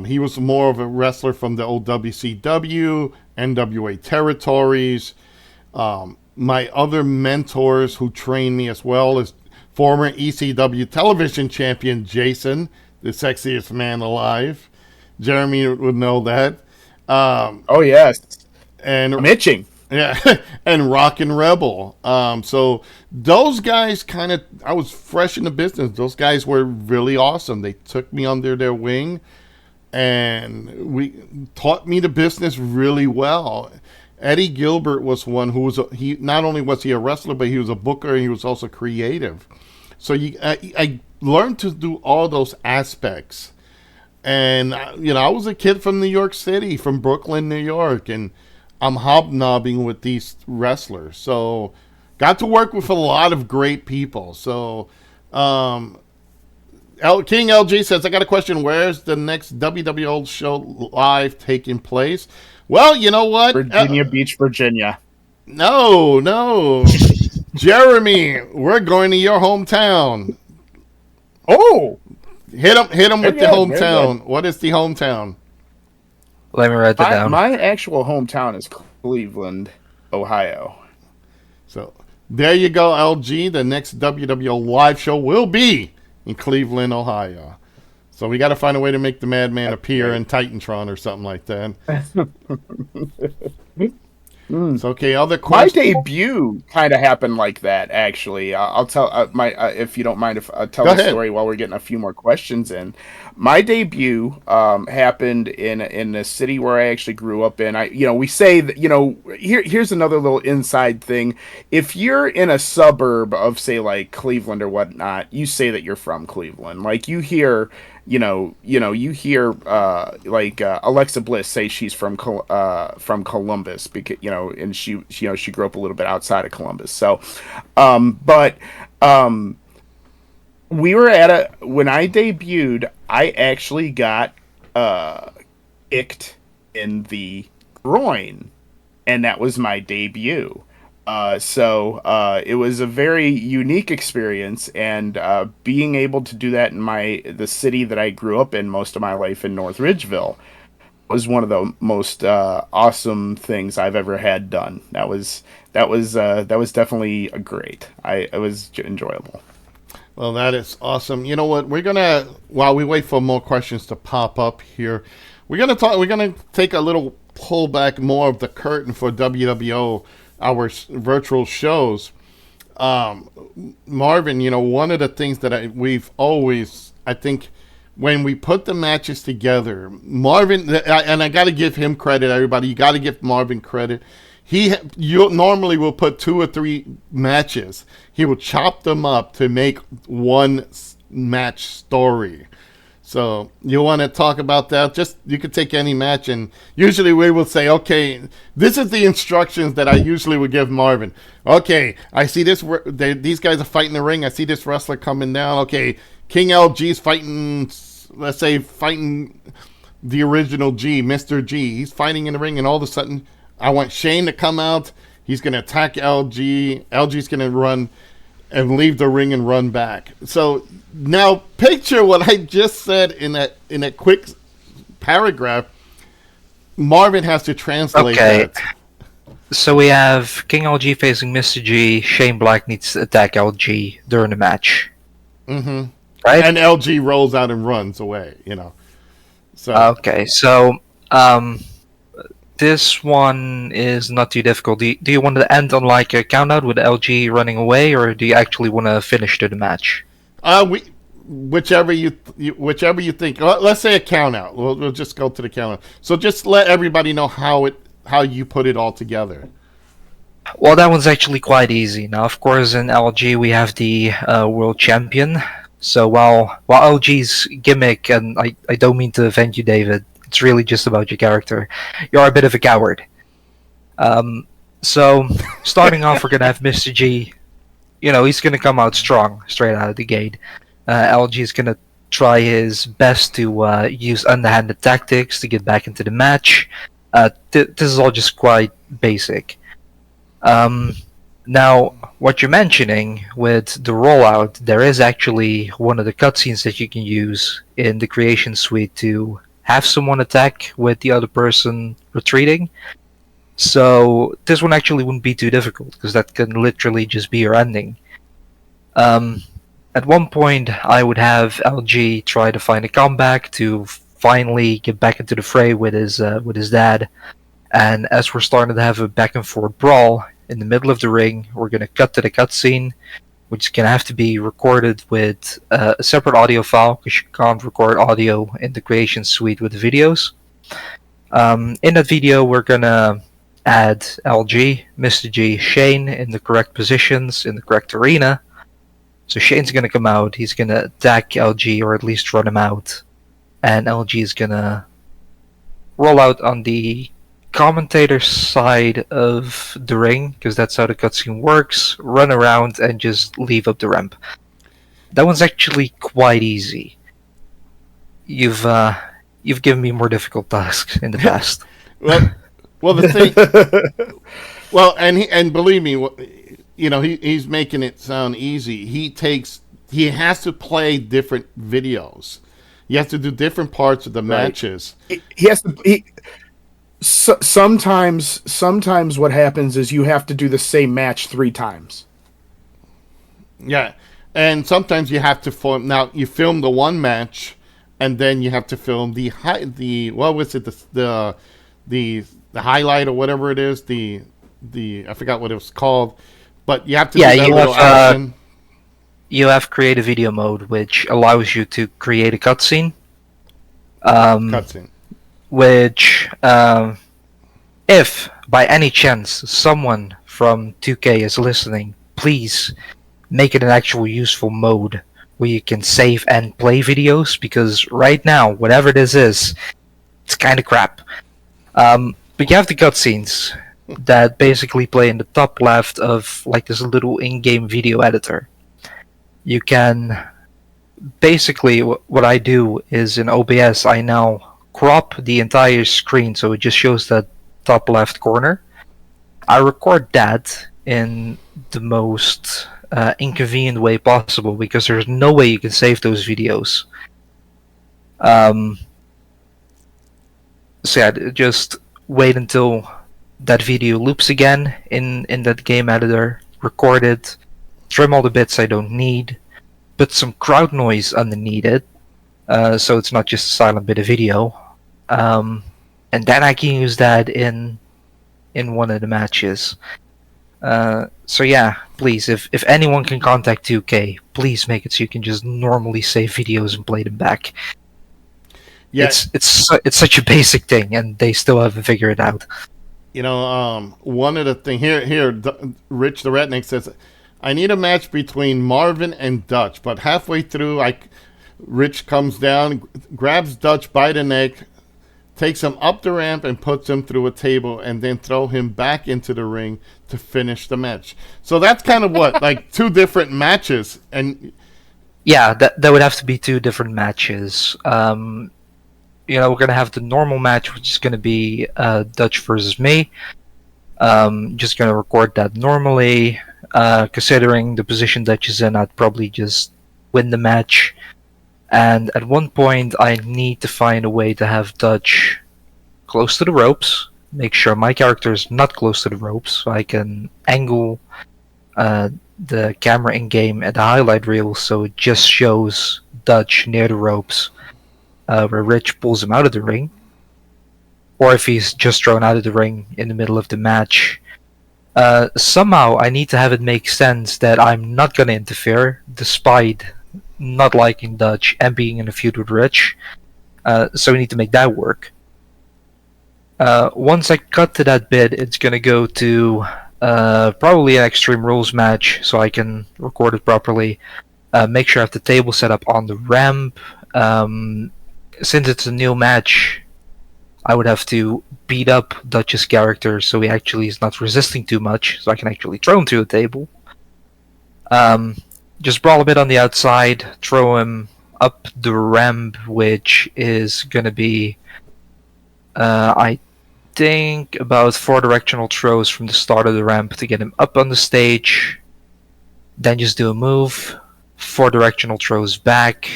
He was more of a wrestler from the old WCW, NWA territories. My other mentors who trained me as well is former ECW television champion Jason, the sexiest man alive. Jeremy would know that. Oh, yes. And I'm itching. Yeah, and Rock and Rebel. So those guys I was fresh in the business. Those guys were really awesome. They took me under their wing and we taught me the business really well. Eddie Gilbert was one who was, he not only was he a wrestler, but he was a booker and he was also creative. So I learned to do all those aspects. And, I was a kid from New York City, from Brooklyn, New York, and I'm hobnobbing with these wrestlers. So got to work with a lot of great people. So King LG says, I got a question. Where's the next WWO show live taking place? Well, you know what? Virginia Beach, Virginia. No. Jeremy, we're going to your hometown. Oh! Hit him with the hometown. What is the hometown? Let me write that down. My actual hometown is Cleveland, Ohio. So there you go, LG. The next WWO live show will be in Cleveland, Ohio. So we got to find a way to make the Madman appear in Titantron or something like that. It's okay. Other questions? My debut kind of happened like that, actually. I'll tell if you don't mind, if I tell the story while we're getting a few more questions in. My debut happened in the city where I actually grew up in. We say that, here's another little inside thing. If you're in a suburb of, say, like Cleveland or whatnot, you say that you're from Cleveland. Like you hear. You hear Alexa Bliss say she's from Columbus because and she grew up a little bit outside of Columbus. So, we were when I debuted, I actually got kicked in the groin, and that was my debut. So it was a very unique experience, and being able to do that in the city that I grew up in most of my life in North Ridgeville was one of the most awesome things I've ever had done. That was definitely great. It was enjoyable. Well, that is awesome. You know what? We're gonna, while we wait for more questions to pop up here, we're gonna take a little pull back more of the curtain for WWO. Our virtual shows. Marvin, one of the things that we've always, I think, when we put the matches together, Marvin, and I got to give him credit, everybody, you got to give Marvin credit. You normally will put 2 or 3 matches. He will chop them up to make one match story. So you want to talk about that? Just, you could take any match, and usually we will say, okay, this is the instructions that I usually would give Marvin. Okay, I see this. These guys are fighting the ring. I see this wrestler coming down. Okay, King LG's fighting. Let's say fighting the original G, Mr. G. He's fighting in the ring, and all of a sudden, I want Shane to come out. He's going to attack LG. LG's going to run and leave the ring and run back. So now picture what I just said in a quick paragraph. Marvin has to translate that. So we have King LG facing Mr. G. Shane Black needs to attack LG during the match. Mm-hmm. right? And LG rolls out and runs away. So Okay, so um, this one is not too difficult. Do you want to end on like a countdown with LG running away, or do you actually want to finish to the match? we whichever whichever you think. Let's say a count out. We'll just go to the count out. So just let everybody know how you put it all together. Well, that one's actually quite easy. Now, of course, in LG we have the world champion. So while LG's gimmick, and I don't mean to offend you, David, it's really just about your character. You're a bit of a coward. So starting off, we're gonna have Mr. G. He's gonna come out strong straight out of the gate. LG is gonna try his best to use underhanded tactics to get back into the match. This is all just quite basic. Now, what you're mentioning with the rollout, there is actually one of the cutscenes that you can use in the creation suite to have someone attack with the other person retreating. So this one actually wouldn't be too difficult, because that can literally just be your ending. At one point, I would have LG try to find a comeback to finally get back into the fray with his dad. And as we're starting to have a back and forth brawl in the middle of the ring, we're going to cut to the cutscene, which is going to have to be recorded with a separate audio file, because you can't record audio in the creation suite with the videos. In that video, we're going to add LG, Mr. G, Shane in the correct positions, in the correct arena. So Shane's going to come out, he's going to attack LG, or at least run him out. And LG is going to roll out on the commentator side of the ring, because that's how the cutscene works, run around and just leave up the ramp. That one's actually quite easy. You've given me more difficult tasks in the past. well, the thing, well, and believe me, he's making it sound easy. He has to play different videos. He has to do different parts of the matches. He has to. Sometimes what happens is you have to do the same match 3 times. Yeah, and sometimes you have to film. Now you film the one match, and then you have to film the what was it, the highlight or whatever it is, the I forgot what it was called, but you have to do that little action. You have create a video mode, which allows you to create a cutscene. Which, if by any chance someone from 2K is listening, please make it an actual useful mode where you can save and play videos, because right now, whatever this is, it's kind of crap. But you have the cutscenes that basically play in the top left of like this little in-game video editor. You can basically, what I do is in OBS, I now crop the entire screen so it just shows that top left corner. I record that in the most inconvenient way possible, because there's no way you can save those videos. So yeah, just wait until that video loops again in that game editor, record it, trim all the bits I don't need, put some crowd noise underneath it, so it's not just a silent bit of video, and then I can use that in one of the matches. So yeah, please, if anyone can contact 2K, please make it so you can just normally save videos and play them back. Yeah, it's such a basic thing, and they still haven't figured it out. One of the things here, Rich the Redneck says, I need a match between Marvin and Dutch, but halfway through, Rich comes down, grabs Dutch by the neck, takes him up the ramp, and puts him through a table, and then throw him back into the ring to finish the match. So that's kind of what, like 2 different matches, and yeah, that would have to be 2 different matches. We're gonna have the normal match, which is gonna be Dutch versus me. Just gonna record that normally. Considering the position Dutch is in, I'd probably just win the match. And at one point, I need to find a way to have Dutch close to the ropes. Make sure my character is not close to the ropes, so I can angle the camera in game at the highlight reel so it just shows Dutch near the ropes, where Rich pulls him out of the ring, or if he's just thrown out of the ring in the middle of the match. Somehow I need to have it make sense that I'm not going to interfere, despite not liking Dutch and being in a feud with Rich. So we need to make that work. Once I cut to that bit, it's going to go to probably an Extreme Rules match, so I can record it properly. Make sure I have the table set up on the ramp. Since it's a new match, I would have to beat up Dutch's character so he actually is not resisting too much, so I can actually throw him through the table. Just brawl a bit on the outside, throw him up the ramp, which is gonna be, I think, about 4 directional throws from the start of the ramp to get him up on the stage. Then just do a move, 4 directional throws back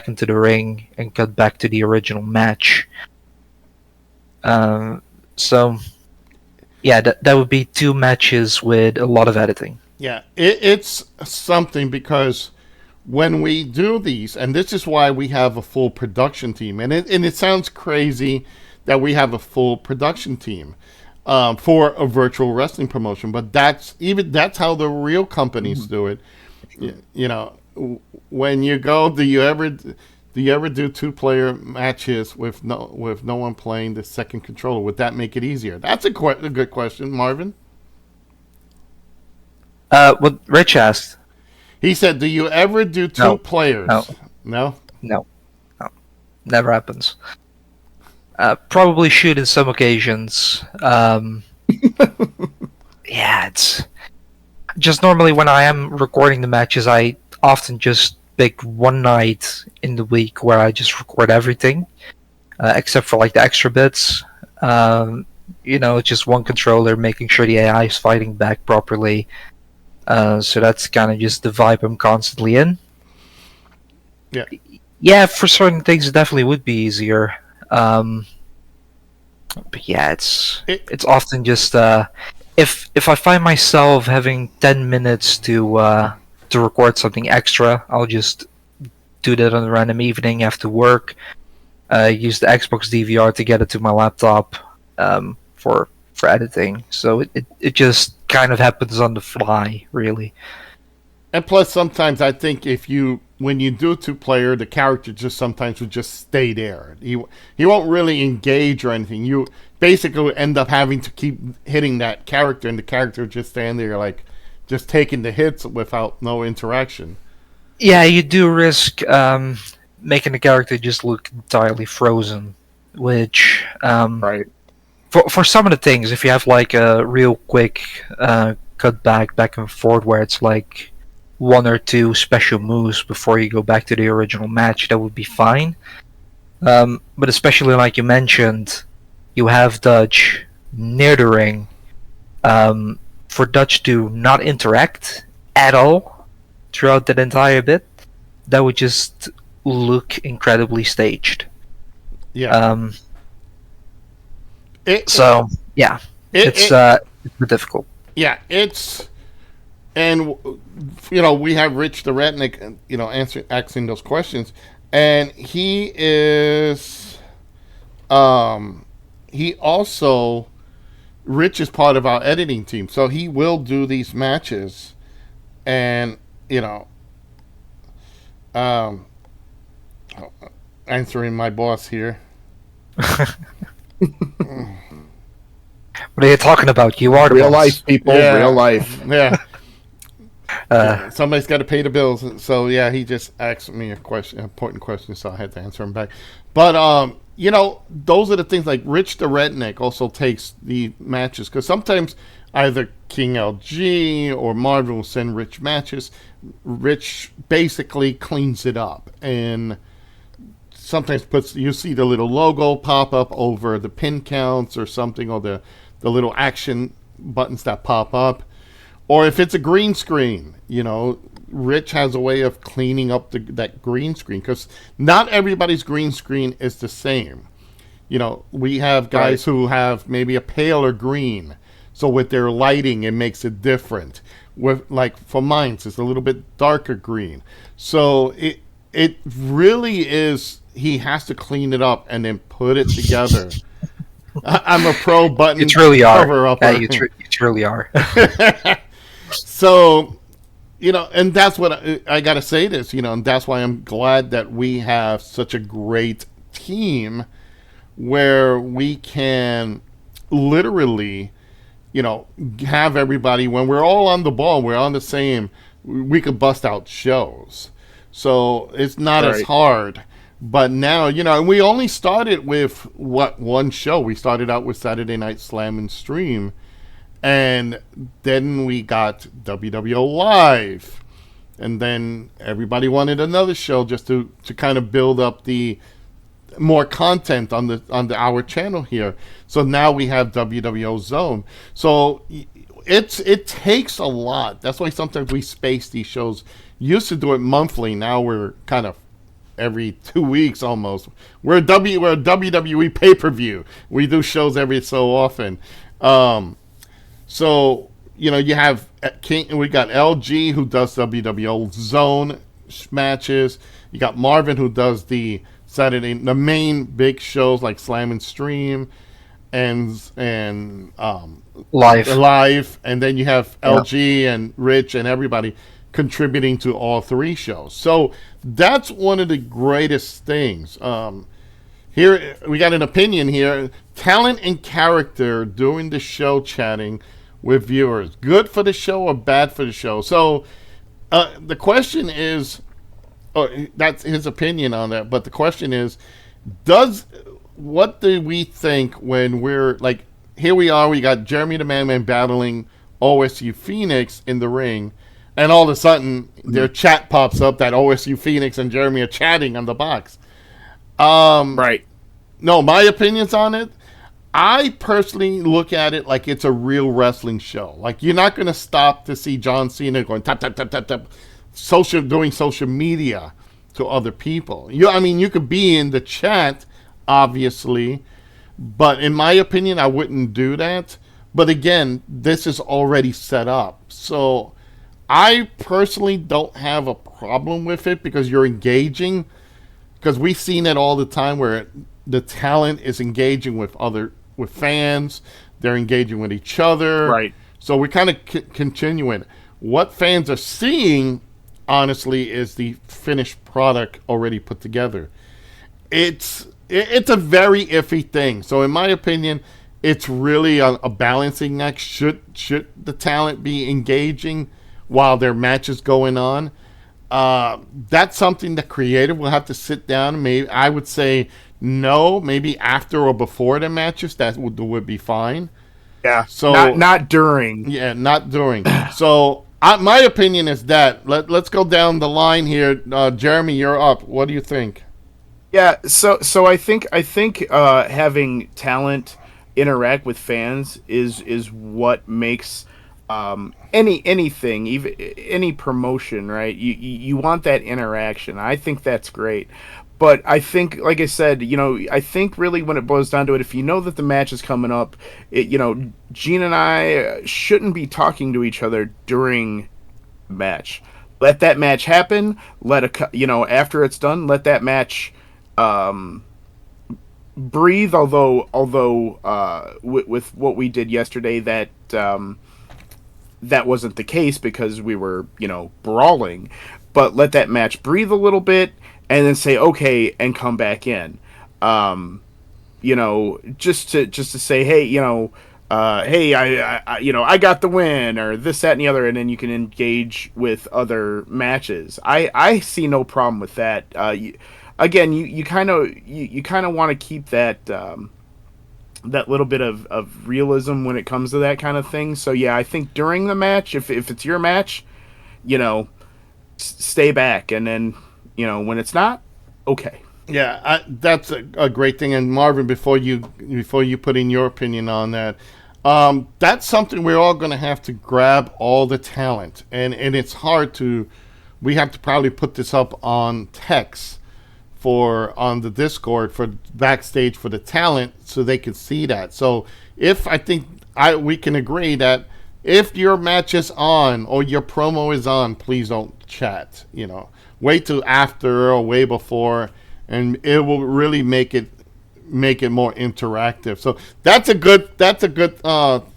into the ring, and cut back to the original match. So, yeah, that would be 2 matches with a lot of editing. Yeah, it's something because when we do these, and this is why we have a full production team, and it sounds crazy that we have a full production team for a virtual wrestling promotion, but that's how the real companies do it. You know, when you go, do you ever do 2-player matches with no one playing the second controller? Would that make it easier? That's a good question, Marvin. What Rich asked. He said, "Do you ever do 2 players?" No. Never happens. Probably should in some occasions. Yeah, it's just normally when I am recording the matches, I often just pick one night in the week where I just record everything, except for like the extra bits. Just one controller, making sure the AI is fighting back properly. So that's kind of just the vibe I'm constantly in. Yeah. Yeah, for certain things it definitely would be easier. But yeah, it's often just if I find myself having 10 minutes to record something extra, I'll just do that on a random evening after work. Use the Xbox DVR to get it to my laptop for editing. So it just kind of happens on the fly, really. And plus, sometimes I think when you do 2-player, the character just sometimes would just stay there. He won't really engage or anything. You basically end up having to keep hitting that character, and the character just stand there like just taking the hits without no interaction. Yeah, you do risk making the character just look entirely frozen, which Right. For some of the things, if you have like a real quick cut back and forth where it's like 1 or 2 special moves before you go back to the original match, that would be fine. But especially like you mentioned, you have Dutch near the ring. For Dutch to not interact at all throughout that entire bit, that would just look incredibly staged. Yeah. It's a bit difficult. Yeah, and we have Rich the Redneck, asking those questions, and he is, he also, Rich is part of our editing team, so he will do these matches, and answering my boss here. What are you talking about? You are the Real boss. life, people. Yeah. Real life. Yeah. Somebody's got to pay the bills, so yeah, he just asked me important question, so I had to answer him back. But those are the things. Like Rich the Redneck also takes the matches, because sometimes either King LG or Marvin will send Rich matches. Rich basically cleans it up and sometimes you see the little logo pop up over the pin counts or something, or the little action buttons that pop up. Or if it's a green screen, Rich has a way of cleaning up that green screen, because not everybody's green screen is the same. We have guys who have maybe a paler green, so with their lighting it makes it different. For mine, it's a little bit darker green. So it really is. He has to clean it up and then put it together. I'm a pro button You truly are. cover upper. You truly are. So, and that's what I got to say this, and that's why I'm glad that we have such a great team where we can literally, have everybody, when we're all on the ball, we're on the same, we could bust out shows. So it's not as hard. But now, and we only started with one show. We started out with Saturday Night Slam and Stream. And then we got WWO Live. And then everybody wanted another show just to kind of build up the more content on our channel here. So now we have WWO Zone. So it takes a lot. That's why sometimes we space these shows. Used to do it monthly. Now we're kind of every 2 weeks almost. We're a WWE pay-per-view. We do shows every so often. So, you have we got LG who does WWO Zone matches. You got Marvin who does the main big shows like Slam and Stream and Live. And then you have LG and Rich and everybody contributing to all three shows. So that's one of the greatest things. Here we got an opinion here. Talent and character during the show chatting with viewers. Good for the show or bad for the show? So the question is, that's his opinion on that. But the question is, what do we think when we're like, here we are, we got Jeremy the Madman battling OSU Phoenix in the ring, and all of a sudden their chat pops up that OSU Phoenix and Jeremy are chatting on the box. Right. No, my opinions on it, I personally look at it like it's a real wrestling show. Like, you're not going to stop to see John Cena going tap, tap, tap, tap, tap, doing social media to other people. You could be in the chat, obviously, but in my opinion, I wouldn't do that. But again, this is already set up. So I personally don't have a problem with it because you're engaging. Because we've seen it all the time where the talent is engaging with fans. They're engaging with each other. Right. So we're kind of continuing. What fans are seeing, honestly, is the finished product already put together. It's a very iffy thing. So in my opinion, it's really a balancing act. Should the talent be engaging while their match is going on? That's something the creative will have to sit down. Maybe I would say no, maybe after or before the matches, that would be fine. Yeah. So not during. Yeah, not during. So my opinion is that let's go down the line here. Jeremy, you're up. What do you think? Yeah. So I think having talent interact with fans is what makes anything, even any promotion, right? You want that interaction. I think that's great. But I think, like I said, I think really when it boils down to it, if you know that the match is coming up, Gene and I shouldn't be talking to each other during the match. Let that match happen. After it's done, let that match breathe. Although with what we did yesterday, that wasn't the case because we were, brawling. But let that match breathe a little bit. And then say okay and come back in, just to say hey, hey I got the win or this that and the other, and then you can engage with other matches. I see no problem with that. Again, you kind of want to keep that that little bit of realism when it comes to that kind of thing. So yeah, I think during the match, if it's your match, stay back, and then. When it's not, okay. Yeah, that's a great thing. And Marvin, before you put in your opinion on that, that's something we're all going to have to grab all the talent, and it's hard to. We have to probably put this up on text on the Discord for backstage for the talent so they can see that. So we can agree that if your match is on or your promo is on, please don't chat. wait till after or way before, and it will really make it more interactive. So that's a good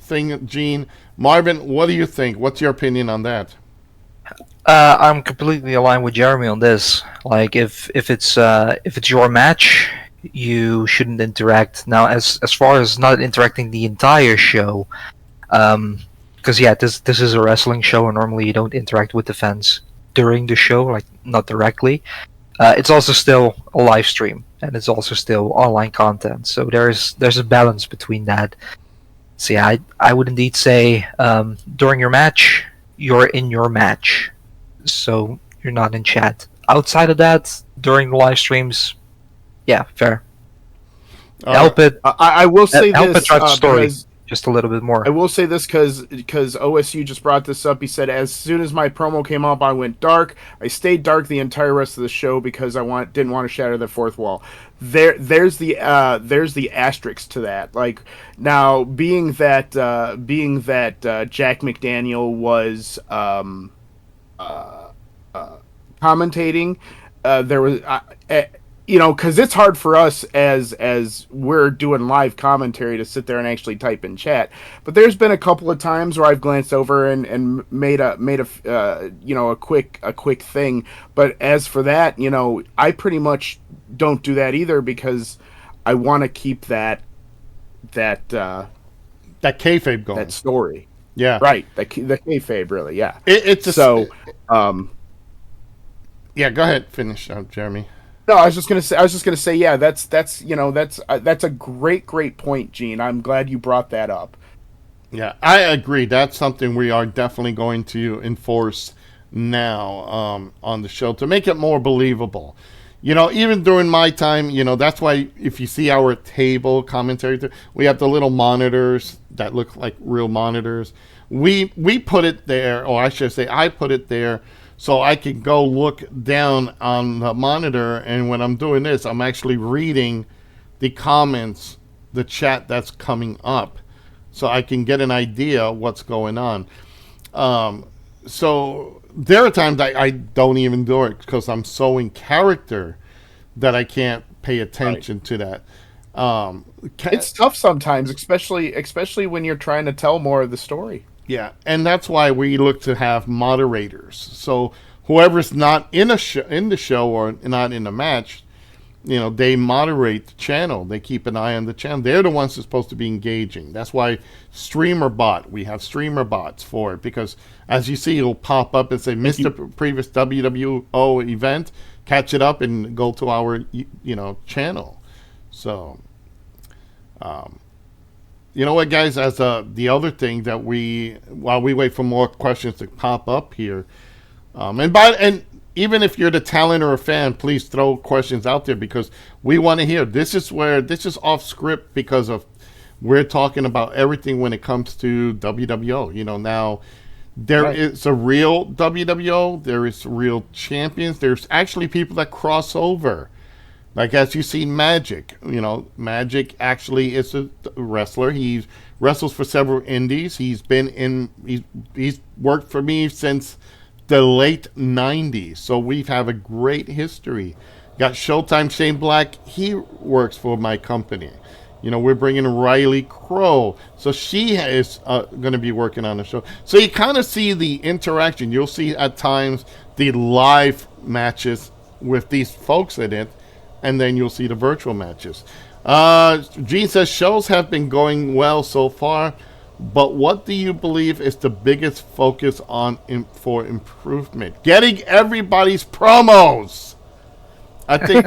thing, Gene. Marvin, what do you think? What's your opinion on that? I'm completely aligned with Jeremy on this. Like, if it's your match, you shouldn't interact. Now, as far as not interacting the entire show, because this is a wrestling show, and normally you don't interact with the fans during the show, like not directly. It's also still a live stream, and it's also still online content. So there's a balance between that. So yeah, I would indeed say during your match, you're in your match, so you're not in chat. Outside of that, during the live streams, yeah, fair. Help it. I will say help this. It drive the story Because just a little bit more. I will say this because OSU just brought this up. He said, as soon as my promo came up, I went dark. I stayed dark the entire rest of the show because I didn't want to shatter the fourth wall. There's the asterisk to that. Like, now, being that Jack McDaniel was commentating, there was because it's hard for us as we're doing live commentary to sit there and actually type in chat. But there's been a couple of times where I've glanced over and made a quick thing. But as for that, I pretty much don't do that either because I want to keep that kayfabe going. That story. Yeah. Right. The kayfabe, really. Yeah. Yeah. Go ahead. Finish, Jeremy. No, I was just gonna say, yeah, that's a great point, Gene. I'm glad you brought that up. Yeah, I agree. That's something we are definitely going to enforce now on the show to make it more believable. Even during my time, that's why if you see our table commentary, we have the little monitors that look like real monitors. We put it there, or I should say, I put it there. So I can go look down on the monitor, and when I'm doing this, I'm actually reading the comments, the chat that's coming up, so I can get an idea what's going on. So there are times I don't even do it because I'm so in character that I can't pay attention to that. It's tough sometimes, especially when you're trying to tell more of the story. Yeah, and that's why we look to have moderators. So whoever's not in the show or not in the match, they moderate the channel. They keep an eye on the channel. They're the ones that's supposed to be engaging. That's why we have streamer bots for it, because as you see, it'll pop up and say, "Missed the previous WWO event. Catch it up and go to our channel." So. You know what, guys? As the other thing that while we wait for more questions to pop up here, and even if you're the talent or a fan, please throw questions out there because we want to hear. This is off script because we're talking about everything when it comes to WWO. Now there is a real WWO. There is real champions. There's actually people that cross over. Like, as you see, Magic. Magic actually is a wrestler. He wrestles for several indies. He's worked for me since the late 90s. So we have a great history. Got Showtime Shane Black. He works for my company. We're bringing Riley Crow. So she is going to be working on the show. So you kind of see the interaction. You'll see at times the live matches with these folks in it. And then you'll see the virtual matches. Gene says, shows have been going well so far, but what do you believe is the biggest focus for improvement? Getting everybody's promos. I think.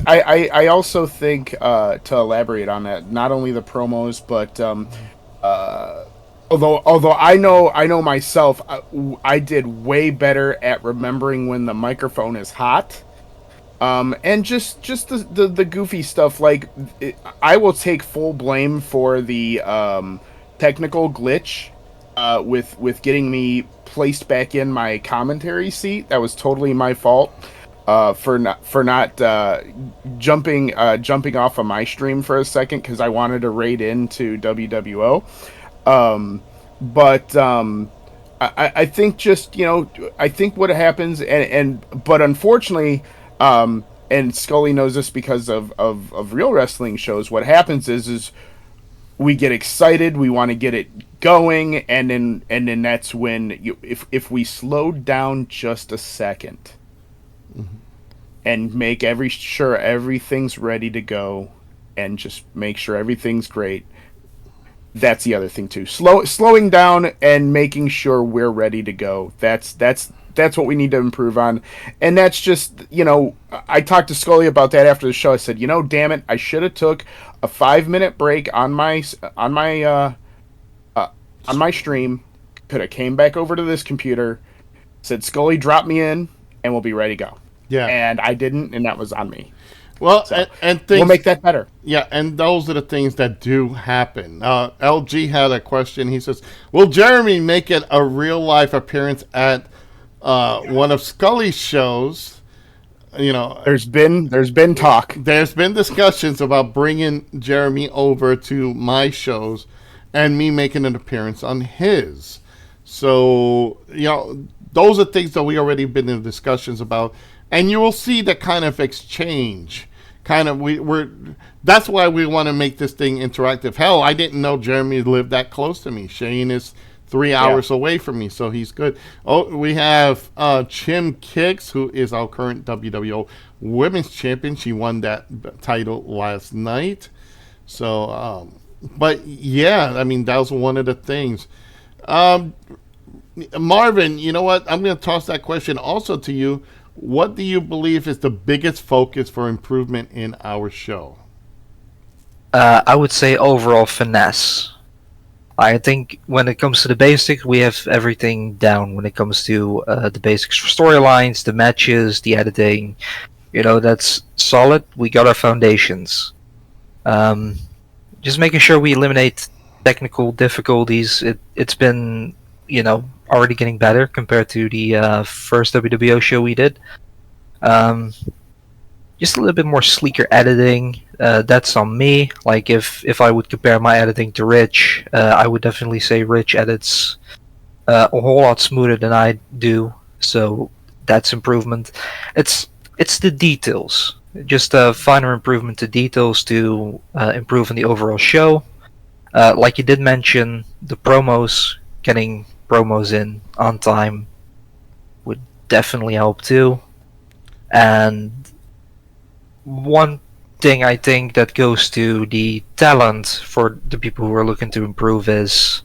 I also think to elaborate on that, not only the promos, but although I know myself, I did way better at remembering when the microphone is hot, and just the goofy stuff. Like, I will take full blame for the technical glitch with getting me placed back in my commentary seat. That was totally my fault for not jumping off of my stream for a second because I wanted to raid into WWO. But I think just, I think what happens, but unfortunately, and Skully knows this because of real wrestling shows. What happens is we get excited, we want to get it going, and then that's when if we slow down just a second and make sure everything's ready to go, and just make sure everything's great. That's the other thing too. Slowing down and making sure we're ready to go. That's what we need to improve on. And that's just, I talked to Skully about that after the show. I said, damn it, I should have took a 5-minute break on my stream. Could have came back over to this computer, said, Skully, drop me in, and we'll be ready to go. Yeah. And I didn't, and that was on me. Well, So, and things, we'll make that better. Yeah, and those are the things that do happen. LG had a question. He says, "Will Jeremy make it a real life appearance at one of Skully's shows?" There's been talk. There's been discussions about bringing Jeremy over to my shows, and me making an appearance on his. So those are things that we already been in discussions about, and you will see the kind of exchange. That's why we want to make this thing interactive. Hell, I didn't know Jeremy lived that close to me. Shane is 3 hours away from me, so he's good. Oh, we have Chim Kicks, who is our current WWO Women's Champion. She won that title last night. So, but yeah, I mean, that was one of the things. Marvin, you know what? I'm going to toss that question also to you. What do you believe is the biggest focus for improvement in our show? I would say overall finesse. I think when it comes to the basics, we have everything down when it comes to the basics for storylines, the matches, the editing. That's solid. We got our foundations. Just making sure we eliminate technical difficulties. It's been, already getting better compared to the first WWO show we did. Just a little bit more sleeker editing. That's on me. Like if I would compare my editing to Rich, I would definitely say Rich edits a whole lot smoother than I do. So that's improvement. It's the details. Just a finer improvement to details to improve on the overall show. Like you did mention, the promos, getting promos in on time would definitely help too. And one thing I think that goes to the talent for the people who are looking to improve is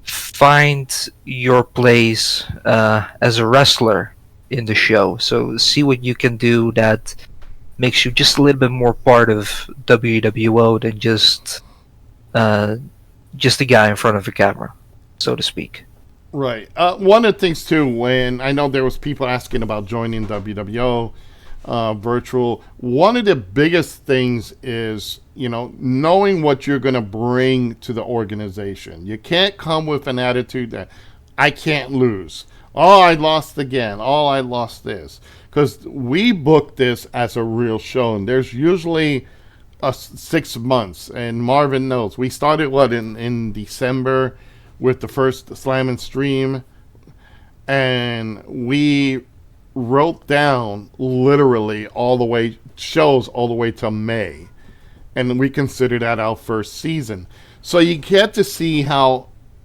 find your place as a wrestler in the show. So see what you can do that makes you just a little bit more part of WWO than just a guy in front of a camera, so to speak. Right. One of the things too, when I know there was people asking about joining WWO virtual, one of the biggest things is knowing what you're going to bring to the organization. You can't come with an attitude that I can't lose. Oh, I lost again. Oh, I lost this. Because we booked this as a real show, and there's usually 6 months. And Marvin knows we started in December with the first Slam and Stream, and we wrote down literally all the way to May, and we consider that our first season. So you get to see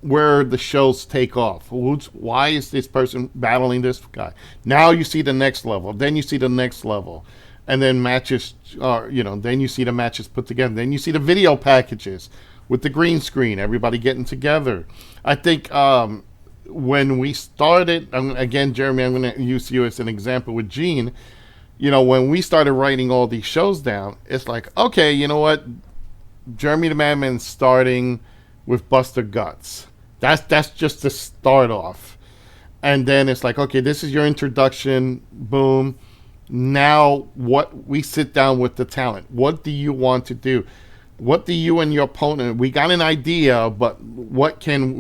where the shows take off. Why is this person battling this guy? Now you see the next level, then you see the next level, and then matches are then you see the matches put together, then you see the video packages with the green screen, everybody getting together. I think when we started, again, Jeremy, I'm going to use you as an example with Gene. When we started writing all these shows down, it's like, okay, you know what? Jeremy the Madman starting with Buster Guts. That's just to start off. And then it's like, okay, this is your introduction. Boom. Now we sit down with the talent. What do you want to do? What do you and your opponent? We got an idea, but what can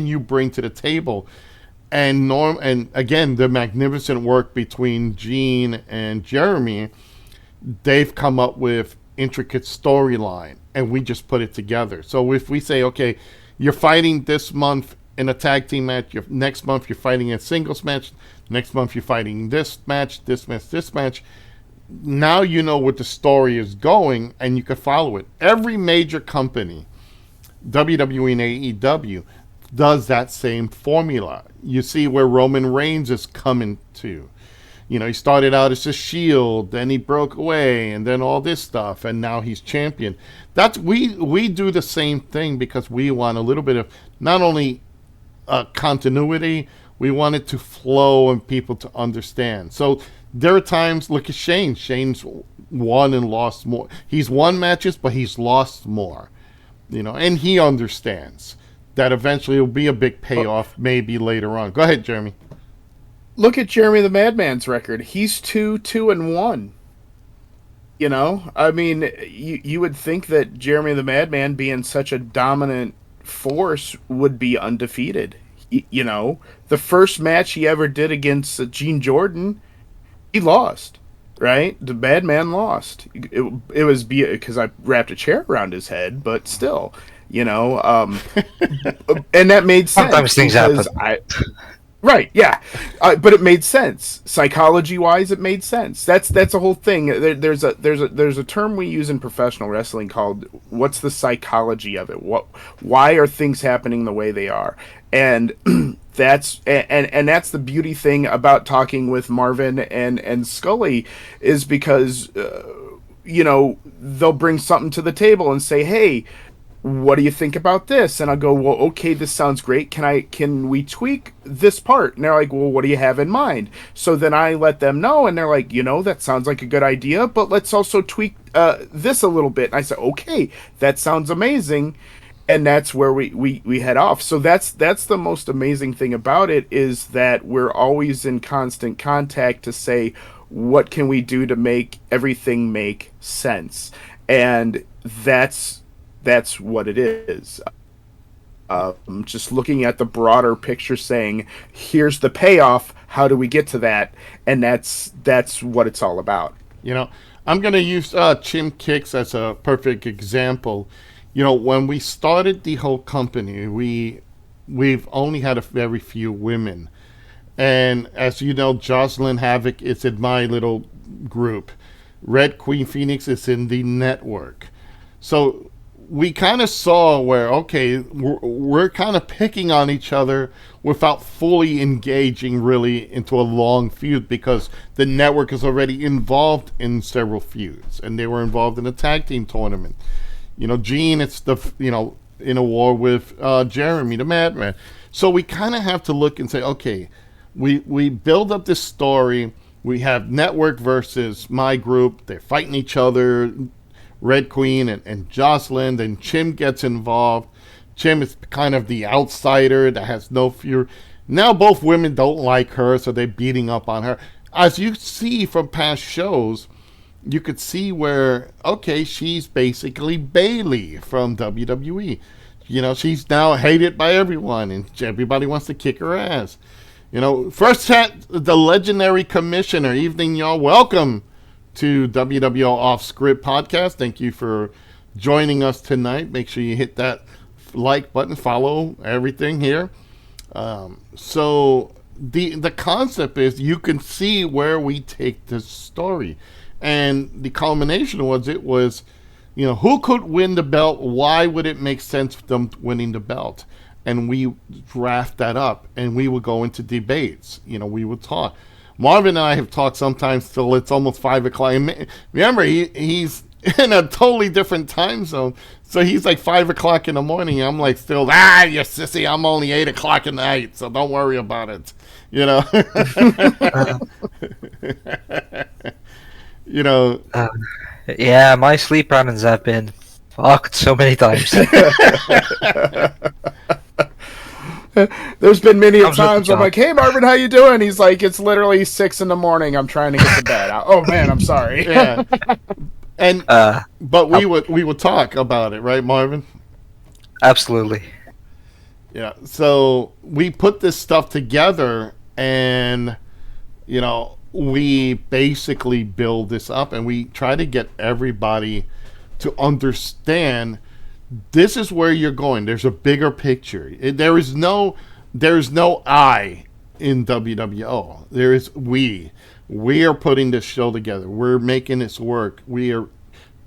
you bring to the table? And again, the magnificent work between Gene and Jeremy, they've come up with intricate storyline, and we just put it together. So if we say, okay, you're fighting this month in a tag team match. Next month you're fighting a singles match. Next month you're fighting this match, this match, this match. Now you know what the story is going, and you can follow it. Every major company, WWE and AEW, does that same formula. You see where Roman Reigns is coming to. You know, he started out as a Shield, then he broke away, and then all this stuff, and now he's champion. That's we do the same thing because we want a little bit of not only continuity, we want it to flow and people to understand. So there are times, look at Shane. Shane's won and lost more. He's won matches, but he's lost more. You know, and he understands that eventually it'll be a big payoff maybe later on. Go ahead, Jeremy. Look at Jeremy the Madman's record. He's 2-2-1. You know, I mean, you would think that Jeremy the Madman, being such a dominant force, would be undefeated. You know, the first match he ever did against Gene Jordan, he lost, right? The Madman lost. It was because I wrapped a chair around his head, but still, you know, and that made sense. Sometimes things happen. Right, yeah, but it made sense psychology-wise. It made sense. That's a whole thing. There's a term we use in professional wrestling called "what's the psychology of it?" Why are things happening the way they are? And that's the beauty thing about talking with Marvin and Skully is because you know, they'll bring something to the table and say, "Hey, what do you think about this?" And I'll go, "Well, okay, this sounds great. Can we tweak this part?" And they're like, "Well, what do you have in mind?" So then I let them know, and they're like, "You know, that sounds like a good idea, but let's also tweak this a little bit." And I said, "Okay, that sounds amazing." And that's where we head off. So that's the most amazing thing about it, is that we're always in constant contact to say, what can we do to make everything make sense? And that's what it is. Just looking at the broader picture, saying, here's the payoff, how do we get to that? And that's what it's all about. You know, I'm going to use Chim Kicks as a perfect example. You know, when we started the whole company, we've only had a very few women. And as you know, Jocelyn Havoc is in my little group. Red Queen Phoenix is in the network. So we kind of saw where, okay, we're kind of picking on each other without fully engaging really into a long feud, because the network is already involved in several feuds, and they were involved in a tag team tournament. You know, Gene, it's in a war with Jeremy the Madman. So we kind of have to look and say, okay, we build up this story. We have network versus my group. They're fighting each other. Red Queen and Jocelyn, then Chim gets involved. Chim is kind of the outsider that has no fear. Now both women don't like her, so they're beating up on her. As you see from past shows, you could see where, okay, she's basically Bayley from WWE. You know, she's now hated by everyone, and everybody wants to kick her ass. You know, first chat, the legendary commissioner. Evening, y'all. Welcome to WWO Off Script Podcast. Thank you for joining us tonight. Make sure you hit that like button, follow everything here. So the concept is you can see where we take this story. And the culmination was, you know, who could win the belt? Why would it make sense for them winning the belt? And we draft that up, and we would go into debates. You know, we would talk. Marvin and I have talked sometimes till it's almost 5 o'clock. And remember, he's in a totally different time zone. So he's like 5 o'clock in the morning. I'm like still, you sissy, I'm only 8 o'clock at night, so don't worry about it. You know? You know. Yeah, my sleep patterns have been fucked so many times. There's been many times I'm like, "Hey Marvin, how you doing?" He's like, "It's literally 6 a.m. I'm trying to get to bed." Oh man, I'm sorry. Yeah. And but we would talk about it, right, Marvin? Absolutely. Yeah. So we put this stuff together, and you know, we basically build this up, and we try to get everybody to understand This is where you're going. There's a bigger picture. There's no I in WWO. There is we. We are putting this show together. We're making this work. We are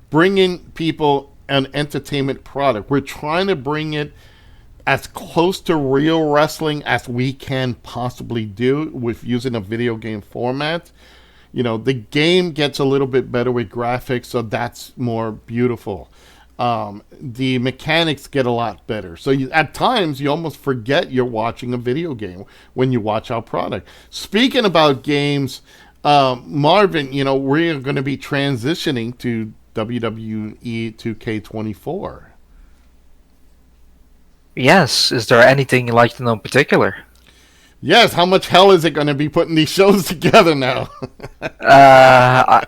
bringing people an entertainment product. We're trying to bring it as close to real wrestling as we can possibly do with using a video game format. The game gets a little bit better with graphics, so that's more beautiful. The mechanics get a lot better. So at times, you almost forget you're watching a video game when you watch our product. Speaking about games, Marvin, we're going to be transitioning to WWE 2K24. Yes. Is there anything you'd like to know in particular? Yes, how much hell is it going to be putting these shows together now? I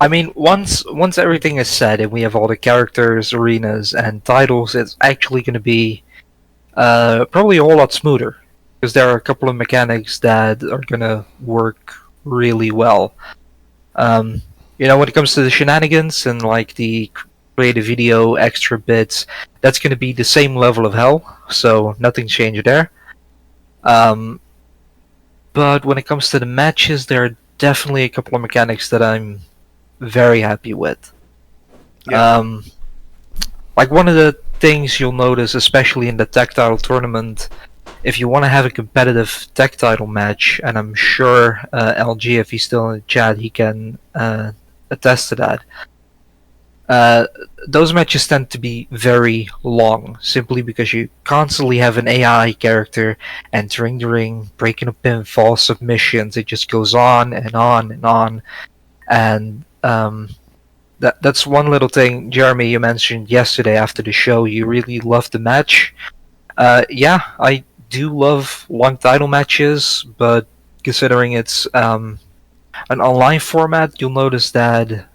mean, once everything is said and we have all the characters, arenas, and titles, it's actually going to be probably a whole lot smoother, because there are a couple of mechanics that are going to work really well. When it comes to the shenanigans and like the creative video extra bits, that's going to be the same level of hell, so nothing changed there. But when it comes to the matches, there are definitely a couple of mechanics that I'm very happy with. Yeah. Like one of the things you'll notice, especially in the tag title tournament, if you want to have a competitive tag title match, and I'm sure LG, if he's still in the chat, he can attest to that. Those matches tend to be very long, simply because you constantly have an AI character entering the ring, breaking a pinfall, submissions. It just goes on and on and on. And that's one little thing, Jeremy, you mentioned yesterday after the show. You really loved the match. Yeah, I do love long title matches, but considering it's an online format, you'll notice that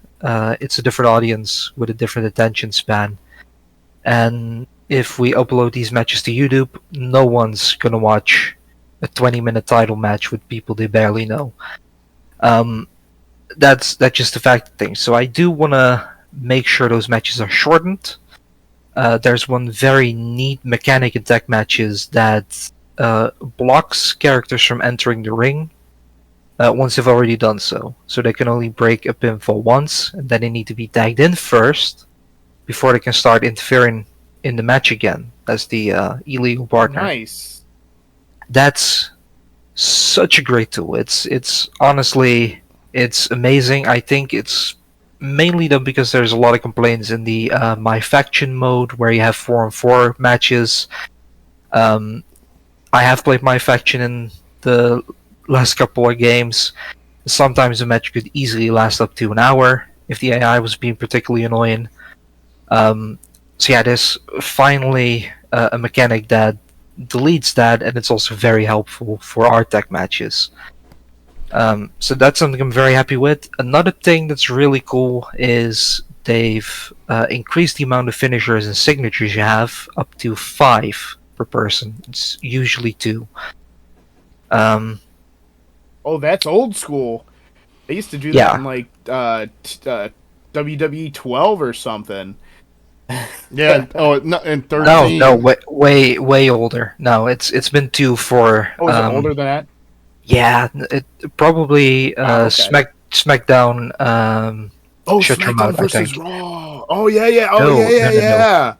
it's a different audience with a different attention span. And if we upload these matches to YouTube, no one's gonna watch a 20-minute title match with people they barely know. That's just a fact of things. So I do want to make sure those matches are shortened. There's one very neat mechanic in tag matches that blocks characters from entering the ring once they've already done so. So they can only break a pinfall once, and then they need to be tagged in first before they can start interfering in the match again as the illegal partner. Nice. That's such a great tool. It's honestly, it's amazing. I think it's mainly done because there's a lot of complaints in the My Faction mode where you have 4-on-4 matches. I have played My Faction in the last couple of games. Sometimes a match could easily last up to an hour if the AI was being particularly annoying. So yeah, there's finally a mechanic that deletes that, and it's also very helpful for our tech matches. So that's something I'm very happy with. Another thing that's really cool is they've increased the amount of finishers and signatures you have up to 5 per person. It's usually 2. Oh, that's old school. They used to do that in like WWE 12 or something. Yeah. Oh, no, and 13. No, way older. No, it's been 2 for. Oh, is it older than that? Yeah, it probably okay. SmackDown. Shut your SmackDown mouth, I versus think. Raw. Oh yeah. Oh No, yeah.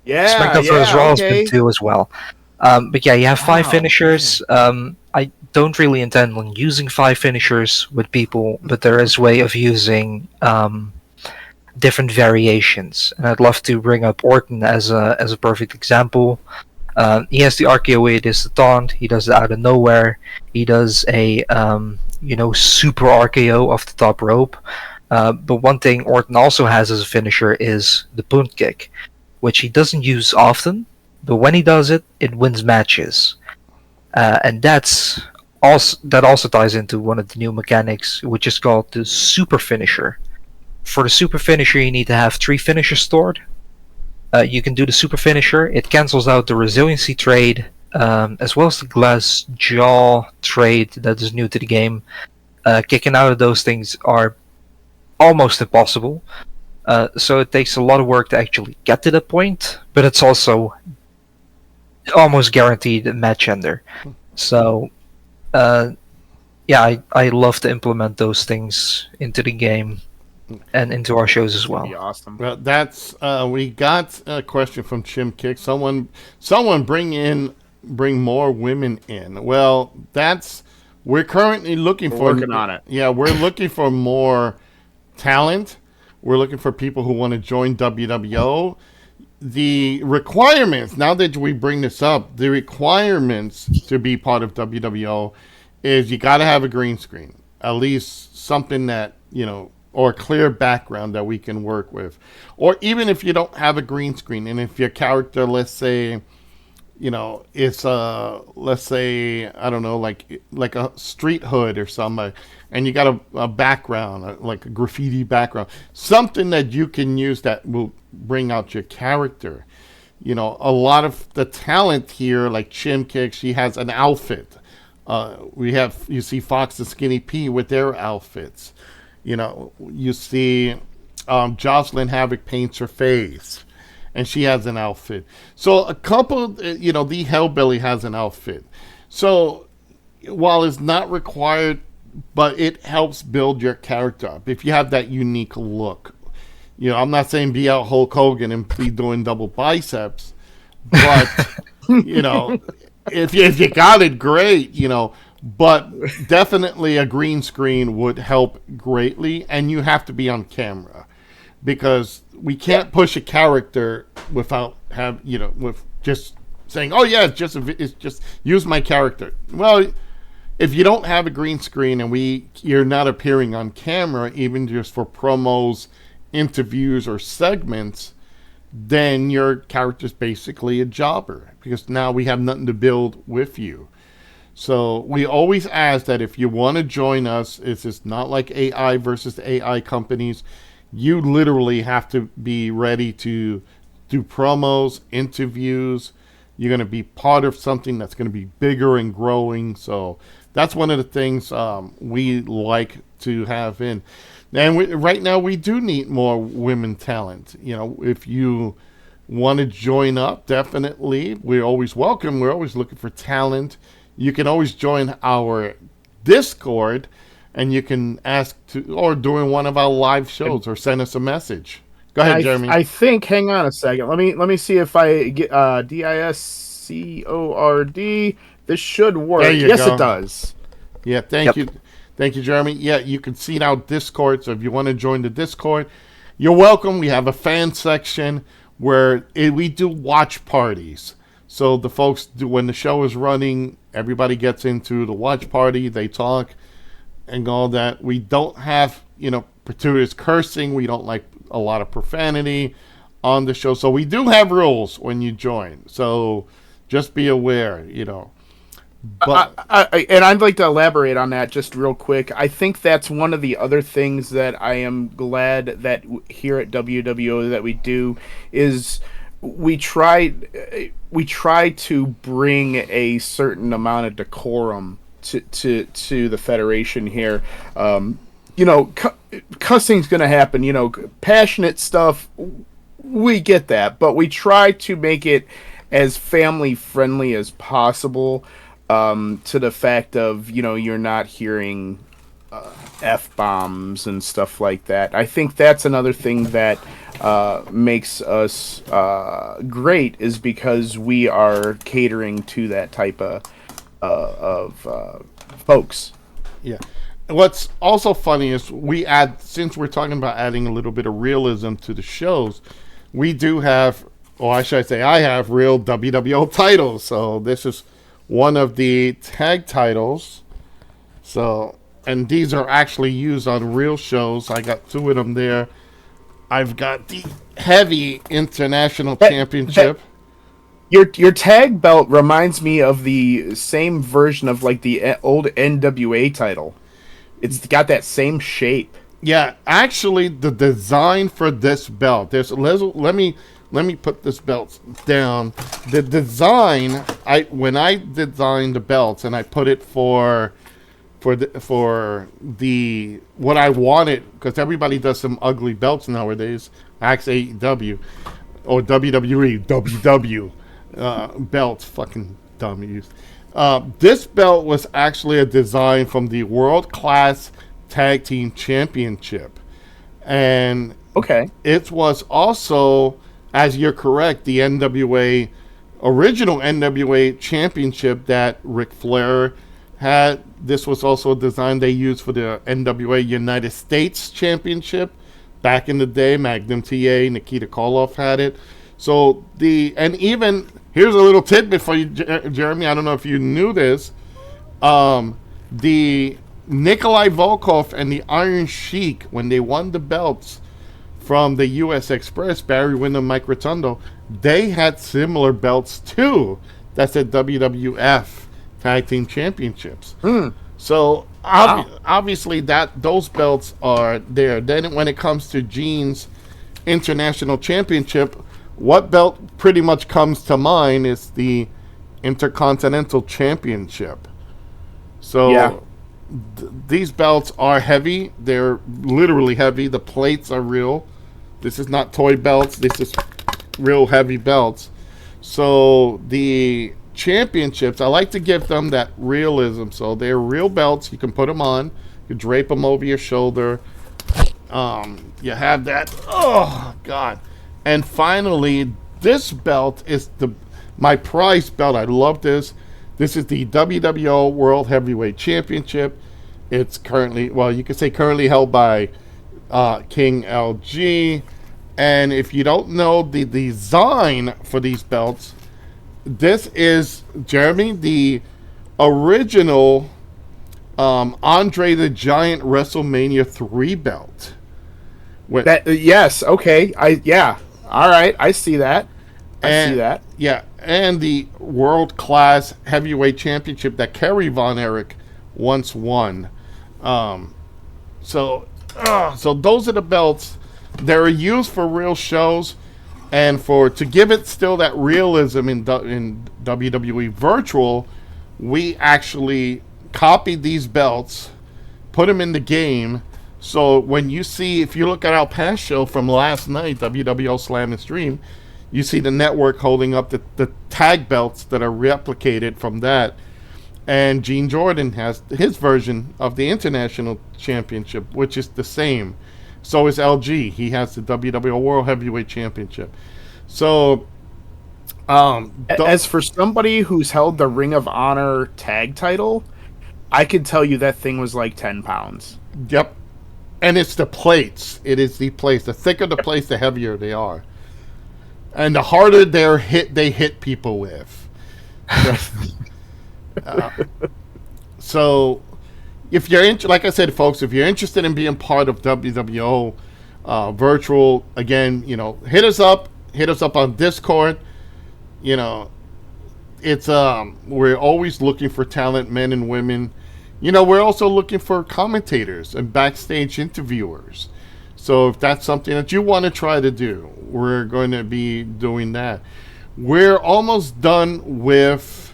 Yeah. SmackDown vs. Raw has been 2 as well. But yeah, you have 5 finishers. I don't really intend on using 5 finishers with people, but there is a way of using different variations, and I'd love to bring up Orton as a perfect example. He has the RKO, it is the taunt. He does it out of nowhere. He does a super RKO off the top rope. But one thing Orton also has as a finisher is the punt kick, which he doesn't use often, but when he does it, it wins matches. And that also ties into one of the new mechanics, which is called the super finisher. For the super finisher, you need to have 3 finishers stored. You can do the super finisher. It cancels out the resiliency trade, as well as the glass jaw trade that is new to the game. Kicking out of those things are almost impossible. So it takes a lot of work to actually get to that point, but it's also almost guaranteed match ender. So, yeah, I love to implement those things into the game and into our shows as That'd be well. awesome. Well, that's we got a question from Chim Kick. Someone bring more women in. Well, we're currently looking for Working on it. Yeah, we're looking for more talent. We're looking for people who want to join WWO. The requirements, now that we bring this up, the requirements to be part of WWO is you got to have a green screen, at least something that, or a clear background that we can work with. Or even if you don't have a green screen, and if your character, let's say, it's let's say, I don't know, like a street hood or something, and you got a background, like a graffiti background, something that you can use that will bring out your character. A lot of the talent here, like Chim Kick, she has an outfit. You see Fox and Skinny P with their outfits. You see Jocelyn Havoc paints her face, and she has an outfit. So a couple, the Hellbilly has an outfit. So while it's not required, but it helps build your character up if you have that unique look. I'm not saying be out Hulk Hogan and be doing double biceps, but if you got it, great. But definitely a green screen would help greatly, and you have to be on camera, because we can't push a character without with just saying, oh yeah, it's just use my character. Well, if you don't have a green screen and you're not appearing on camera, even just for promos, interviews, or segments, then your character's basically a jobber, because now we have nothing to build with you. So we always ask that if you want to join us, it's not like AI versus AI companies. You literally have to be ready to do promos, interviews. You're going to be part of something that's going to be bigger and growing. So that's one of the things we like to have in. And right now we do need more women talent. If you want to join up, definitely. We're always welcome. We're always looking for talent. You can always join our Discord, and you can ask or during one of our live shows, or send us a message. Go ahead, Jeremy. I think. Hang on a second. Let me see if I get Discord. This should work. Yes, go. It does. Yeah, thank you, Jeremy. Yeah, you can see now Discord. So if you want to join the Discord, you're welcome. We have a fan section where we do watch parties. So the folks when the show is running, everybody gets into the watch party. They talk and all that. We don't have gratuitous cursing. We don't like a lot of profanity on the show. So we do have rules when you join. So just be aware. But and I'd like to elaborate on that just real quick. I think that's one of the other things that I am glad that here at WWO that we do is we try to bring a certain amount of decorum to the Federation here. Cussing's going to happen. Passionate stuff, we get that, but we try to make it as family friendly as possible. To the fact of you're not hearing F-bombs and stuff like that. I think that's another thing that makes us great, is because we are catering to that type of folks. Yeah. What's also funny is since we're talking about adding a little bit of realism to the shows, we do have, or I should say I have, real WWO titles. So this is one of the tag titles. So, and these are actually used on real shows. I got two of them there. I've got the Heavy International Championship. Your tag belt reminds me of the same version of like the old NWA title. It's got that same shape. Yeah, actually, the design for this belt. Let me put this belt down. The design, when I designed the belts and I put it for for the what I wanted, because everybody does some ugly belts nowadays. Axe AEW or WWE WW belts, fucking dumb use. This belt was actually a design from the World Class Tag Team Championship, and Okay. it was also, as you're correct, the original NWA Championship that Ric Flair had. This was also a design they used for the NWA United States Championship back in the day. Magnum TA, Nikita Koloff had it. So even here's a little tidbit for you, Jeremy. I don't know if you knew this. The Nikolai Volkov and the Iron Sheik, when they won the belts from the U.S. Express, Barry Windham, Mike Rotundo, they had similar belts too. That's at WWF Tag Team Championships. So obviously those belts are there. Then when it comes to Gene's International Championship, what belt pretty much comes to mind is the Intercontinental Championship. So these belts are heavy. They're literally heavy. The plates are real. This is not toy belts. This is real heavy belts. So the championships, I like to give them that realism. So they're real belts. You can put them on. You drape them over your shoulder. You have that. Oh, God. And finally, this belt is my prize belt. I love this. This is the WWO World Heavyweight Championship. It's currently, well, you could say currently held by King LG. And if you don't know the design for these belts, this is, Jeremy, the original Andre the Giant WrestleMania 3 belt. Yes, okay. All right, I see that. I see that. Yeah, and the World Class Heavyweight Championship that Kerry Von Erich once won. So those are the belts. They're used for real shows, and to give it still that realism in WWE Virtual, we actually copied these belts, put them in the game. So when if you look at our past show from last night, WWO Slam and Stream, you see the network holding up the tag belts that are replicated from that. And Gene Jordan has his version of the International Championship, which is the same. So is LG. He has the WWO World Heavyweight Championship. So, as for somebody who's held the Ring of Honor tag title, I can tell you that thing was like 10 pounds. Yep. And it's the plates. It is the plates. The thicker the plates, the heavier they are. And the harder they hit people with. So, if you're like I said, folks, if you're interested in being part of WWO Virtual, again, hit us up. Hit us up on Discord. It's we're always looking for talent, men and women. We're also looking for commentators and backstage interviewers. So if that's something that you want to try to do, we're going to be doing that. We're almost done with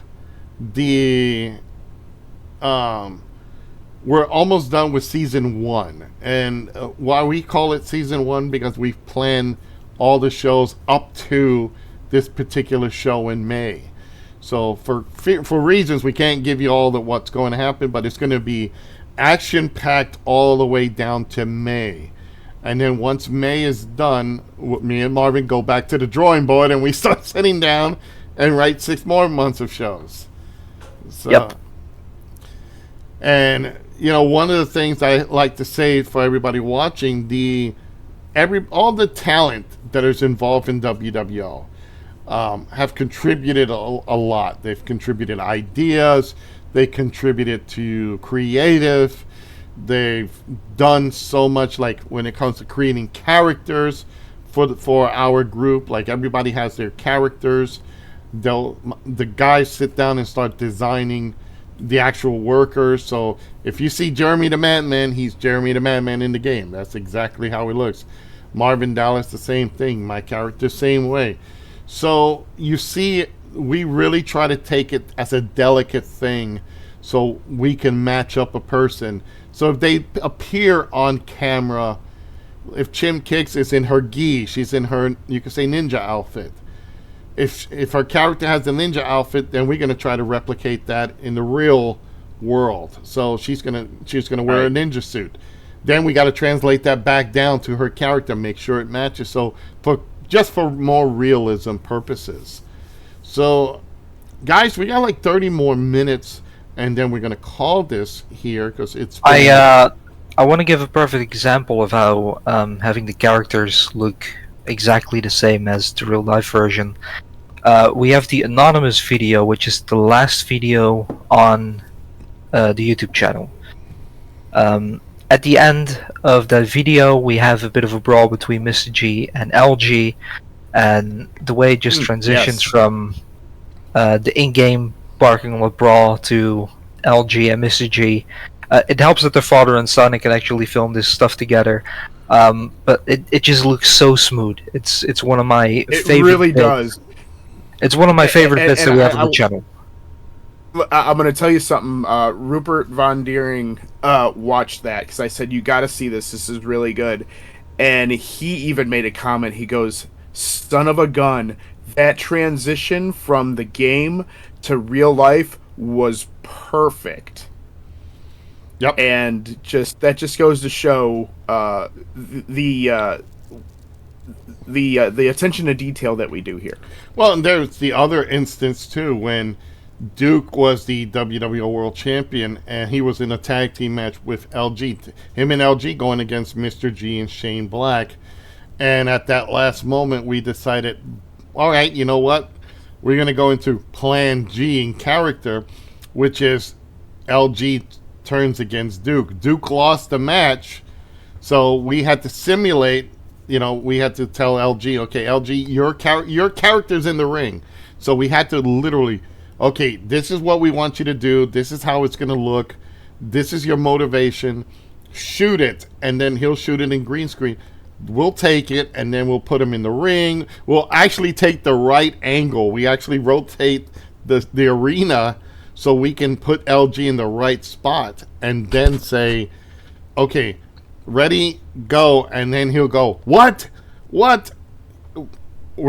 season 1. And why we call it season 1, because we've planned all the shows up to this particular show in May. So for reasons, we can't give you all what's going to happen, but it's going to be action-packed all the way down to May. And then once May is done, me and Marvin go back to the drawing board and we start sitting down and write 6 more months of shows. So, yep. And, one of the things I like to say for everybody watching, all the talent that is involved in WWO have contributed a lot. They've contributed ideas. They contributed to creative. They've done so much, like when it comes to creating characters for our group. Like everybody has their characters. The guys sit down and start designing the actual workers. So if you see Jeremy the Madman, he's Jeremy the Madman in the game. That's exactly how he looks. Marvin Dallas, the same thing. My character, same way. So you see, we really try to take it as a delicate thing so we can match up a person. So if they appear on camera, if Chim Kicks is in her gi, she's in her, you could say, ninja outfit. If our character has the ninja outfit, then we're gonna try to replicate that in the real world. So she's gonna wear a ninja suit. Then we got to translate that back down to her character, make sure it matches. So for more realism purposes. So, guys, we got like 30 more minutes, and then we're gonna call this here because it's. I want to give a perfect example of how having the characters look exactly the same as the real life version. We have the anonymous video, which is the last video on the YouTube channel. At the end of that video, we have a bit of a brawl between Mr. G and LG, and the way it just transitions from the in-game barking lot brawl to LG and Mr. G. It helps that the father and son can actually film this stuff together, but it just looks so smooth. It's one of my favorite. It really does. It's one of my favorite bits that we have on the channel. I'm going to tell you something. Rupert Von Deering watched that because I said, you got to see this. This is really good. And he even made a comment. He goes, son of a gun, that transition from the game to real life was perfect. Yep. And that just goes to show the attention to detail that we do here. Well, and there's the other instance too when Duke was the WWO World Champion, and he was in a tag team match with LG. Him and LG going against Mr. G and Shane Black. And at that last moment, we decided, all right, you know what? We're going to go into Plan G in character, which is LG turns against Duke. Duke lost the match, so we had to simulate, we had to tell LG, okay, LG, your character's in the ring. So we had to literally, okay, this is what we want you to do. This is how it's going to look. This is your motivation. Shoot it. And then he'll shoot it in green screen. We'll take it, and then we'll put him in the ring. We'll actually take the right angle. We actually rotate the arena so we can put LG in the right spot and then say, okay, ready, go. And then he'll go, what? We're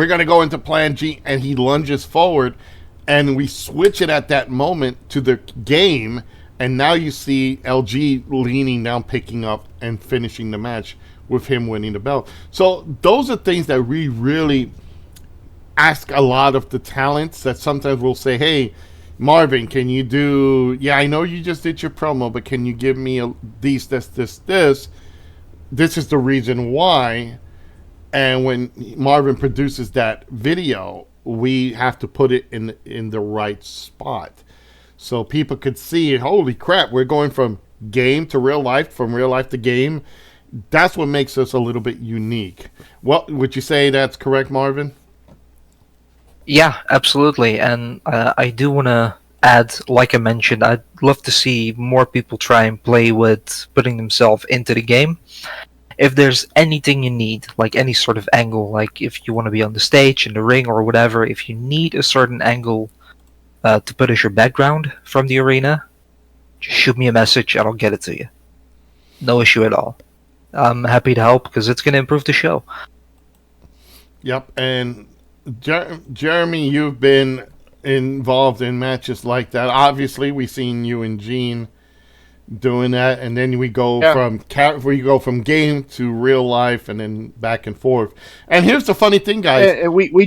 going to go into Plan G. And he lunges forward. And we switch it at that moment to the game, and now you see LG leaning down, picking up, and finishing the match with him winning the belt. So those are things that we really ask a lot of the talents that sometimes we'll say, hey, Marvin, can you do, I know you just did your promo, but can you give me this? This is the reason why. And when Marvin produces that video, we have to put it in the right spot so people could see, holy crap, we're going from game to real life, from real life to game. That's what makes us a little bit unique. Well, would you say that's correct, Marvin? Yeah, absolutely. And I do want to add, like I mentioned, I'd love to see more people try and play with putting themselves into the game. If there's anything you need, like any sort of angle, like if you want to be on the stage, in the ring, or whatever, if you need a certain angle to put as your background from the arena, just shoot me a message and I'll get it to you. No issue at all. I'm happy to help because it's going to improve the show. Yep, and Jeremy, you've been involved in matches like that. Obviously, we've seen you and Gene doing that, and then we go from game to real life, and then back and forth. And here's the funny thing, guys. We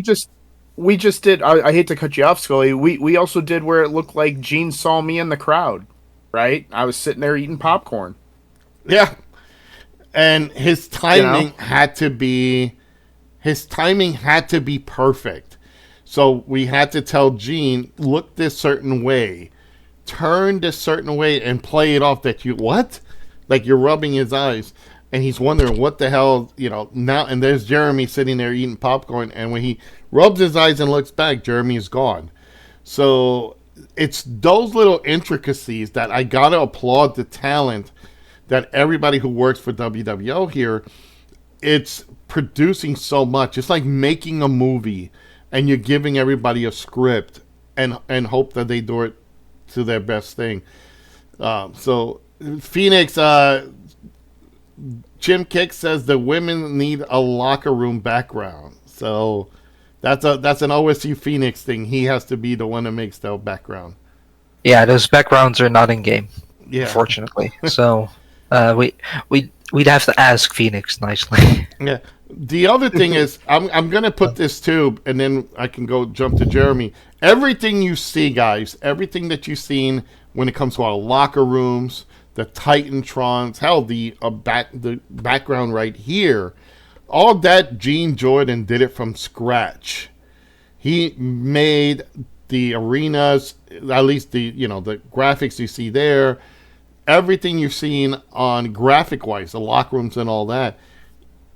just did. I hate to cut you off, Skully. We also did where it looked like Gene saw me in the crowd. Right, I was sitting there eating popcorn. Yeah, and his timing had to be perfect. So we had to tell Gene, look this certain way, turn this certain way, and play it off that like you're rubbing his eyes, and he's wondering what the hell, now. And there's Jeremy sitting there eating popcorn, and when he rubs his eyes and looks back, Jeremy is gone. So it's those little intricacies that I gotta applaud the talent that everybody who works for WWO here. It's producing so much. It's like making a movie, and you're giving everybody a script and hope that they do it to their best thing. So Phoenix, Jim Kick says the women need a locker room background. So that's an OSU Phoenix thing. He has to be the one that makes the background. Yeah, those backgrounds are not in game, Yeah. unfortunately. So we'd have to ask Phoenix nicely. Yeah. The other thing is, I'm gonna put this too, and then I can go jump to Jeremy. Everything you see, guys, everything that you've seen when it comes to our locker rooms, the Titantrons, hell, the background right here, all that Gene Jordan did it from scratch. He made the arenas, at least the graphics you see there, everything you've seen on graphic wise, the locker rooms and all that.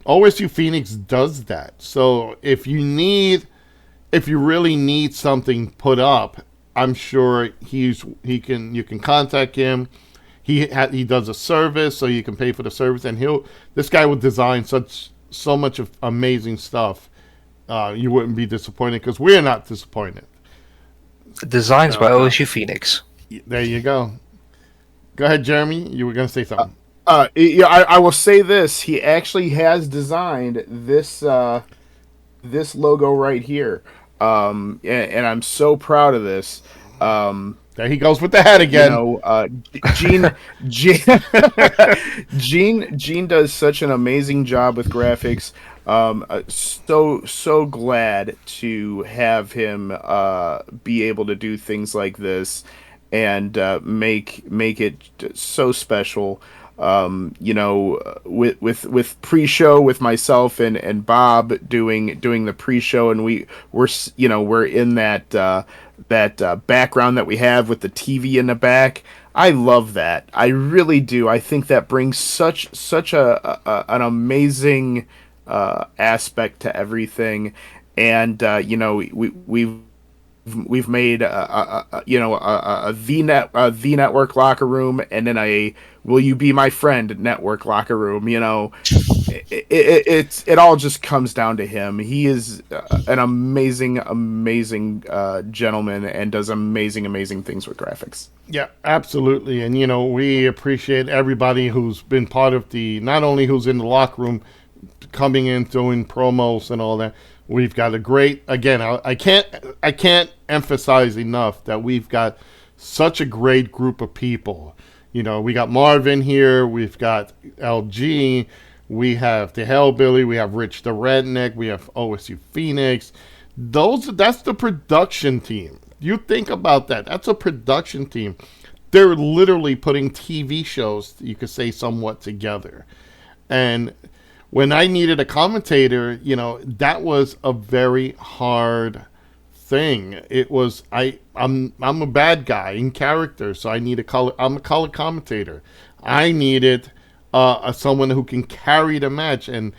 OSU Phoenix does that. So if you really need something put up, I'm sure you can contact him. He does a service, so you can pay for the service, and this guy will design so much of amazing stuff. You wouldn't be disappointed, because we're not disappointed. Designs by OSU Phoenix. There you go. Go ahead, Jeremy. You were going to say something. Yeah, I will say this. He actually has designed this logo right here, and I'm so proud of this. There he goes with the hat again. Gene does such an amazing job with graphics. So glad to have him be able to do things like this and make it so special. With pre-show with myself and Bob doing the pre-show, and we're in that background that we have with the TV in the back. I love that. I really do. I think that brings such an amazing aspect to everything, and we've made a V Network locker room, and then a Will You Be My Friend network locker room. It all just comes down to him. He is an amazing gentleman, and does amazing things with graphics. Yeah, absolutely. And we appreciate everybody who's been part of not only who's in the locker room, coming in, doing promos and all that. We've got a great, again, I can't emphasize enough that we've got such a great group of people. We got Marvin here, we've got LG, we have the Hellbilly, we have Rich the Redneck, we have OSU Phoenix. That's the production team. You think about that. That's a production team. They're literally putting TV shows, you could say, somewhat together. And when I needed a commentator, that was a very hard thing. It was I'm a bad guy in character, so I'm a color commentator. I needed someone who can carry the match, and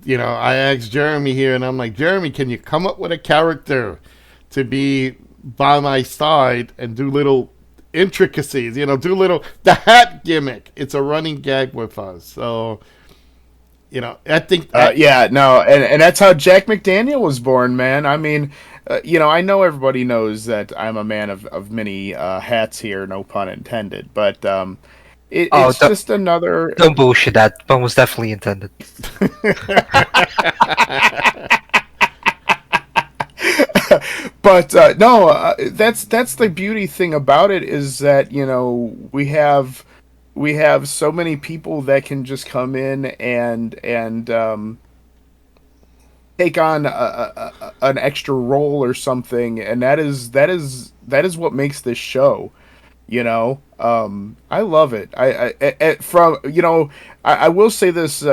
I asked Jeremy here, and I'm like, Jeremy, can you come up with a character to be by my side and do little intricacies? The hat gimmick. It's a running gag with us, so. I think. And that's how Jack McDaniel was born, man. I mean, I know everybody knows that I'm a man of many hats here, no pun intended. But it's just another. Don't bullshit that. Pun was definitely intended. But no, that's the beauty thing about it, is that we have so many people that can just come in and take on an extra role or something, and that is what makes this show. I love it. I will say this.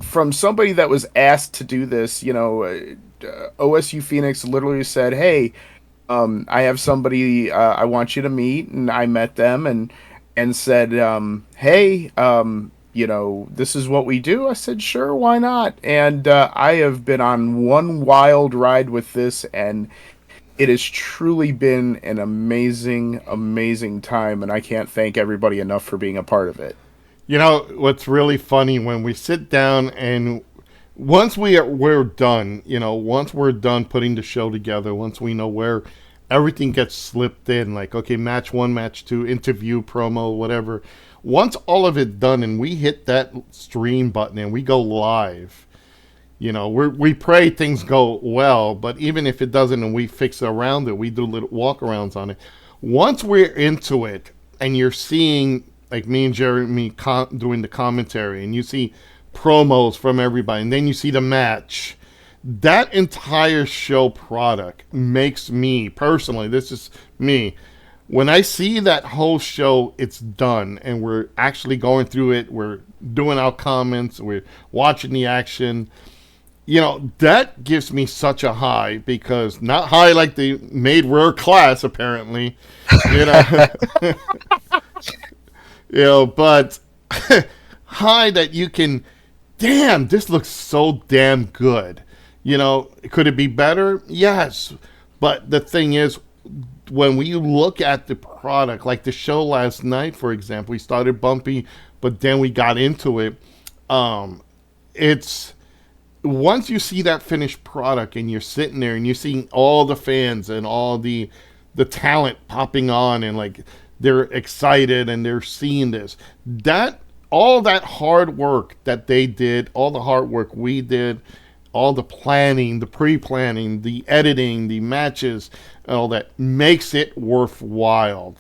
From somebody that was asked to do this, OSU Phoenix literally said, "Hey, I have somebody I want you to meet," and I met them and said, "Hey, this is what we do." I said, "Sure, why not?" And I have been on one wild ride with this, and it has truly been an amazing time, and I can't thank everybody enough for being a part of it. What's really funny, when we sit down and once we're done, once we're done putting the show together, once we know where everything gets slipped in. Like, okay, match 1, match 2, interview, promo, whatever. Once all of it done and we hit that stream button and we go live, we pray things go well, but even if it doesn't and we fix around it, we do little walkarounds on it. Once we're into it and you're seeing, like me and Jeremy doing the commentary, and you see promos from everybody, and then you see the match, that entire show product makes me, personally, this is me, when I see that whole show, it's done, and we're actually going through it, we're doing our comments, we're watching the action, that gives me such a high, because not high like the made world class, apparently, but high that you can, damn, this looks so damn good. Could it be better? Yes. But the thing is, when we look at the product, like the show last night, for example, we started bumpy, but then we got into it. It's, once you see that finished product and you're sitting there and you're seeing all the fans and all the talent popping on, and like they're excited and they're seeing this, all that hard work that they did, all the hard work we did, all the planning, the pre-planning, the editing, the matches, all that makes it worthwhile.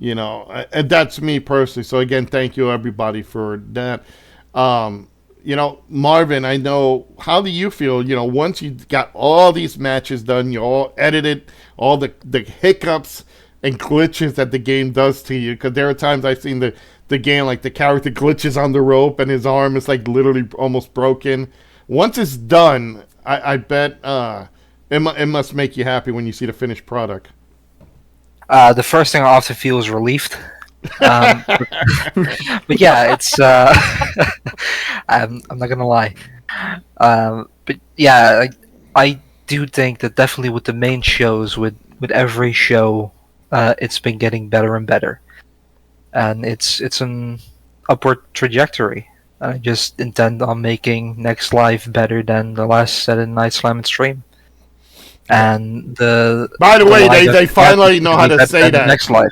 And that's me personally. So again, thank you everybody for that. Marvin, I know, how do you feel, once you got all these matches done, you all edited, all the hiccups and glitches that the game does to you? Because there are times I've seen the game, like the character glitches on the rope and his arm is like literally almost broken. Once it's done, I bet it must make you happy when you see the finished product. The first thing I often feel is relieved. But yeah, it's I'm not gonna lie. But yeah, I do think that definitely with the main shows, with every show, it's been getting better and better, and it's an upward trajectory. I just intend on making next live better than the last Saturday Night Slam and stream. And by the way, they finally know how to say that. Next live.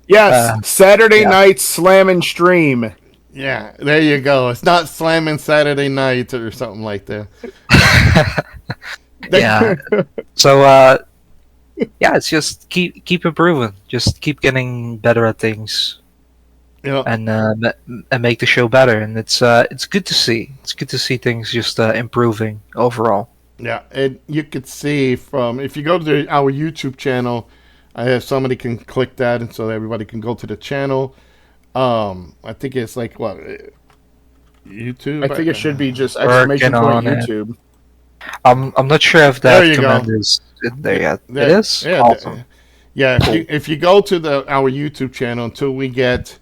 Yes, Saturday night slam and stream. Yeah, there you go. It's not slamming Saturday night or something like that. Yeah. So yeah, it's just keep improving. Just keep getting better at things. And make the show better, and it's good to see. It's good to see things just improving overall. Yeah, and you could see from, if you go to our YouTube channel, I have somebody can click that, and so everybody can go to the channel. I think it's like what, YouTube. I think it should be just exclamation point YouTube. I'm not sure if that command is in there yet. It is. Yeah, awesome. Yeah. If you go to our YouTube channel until we get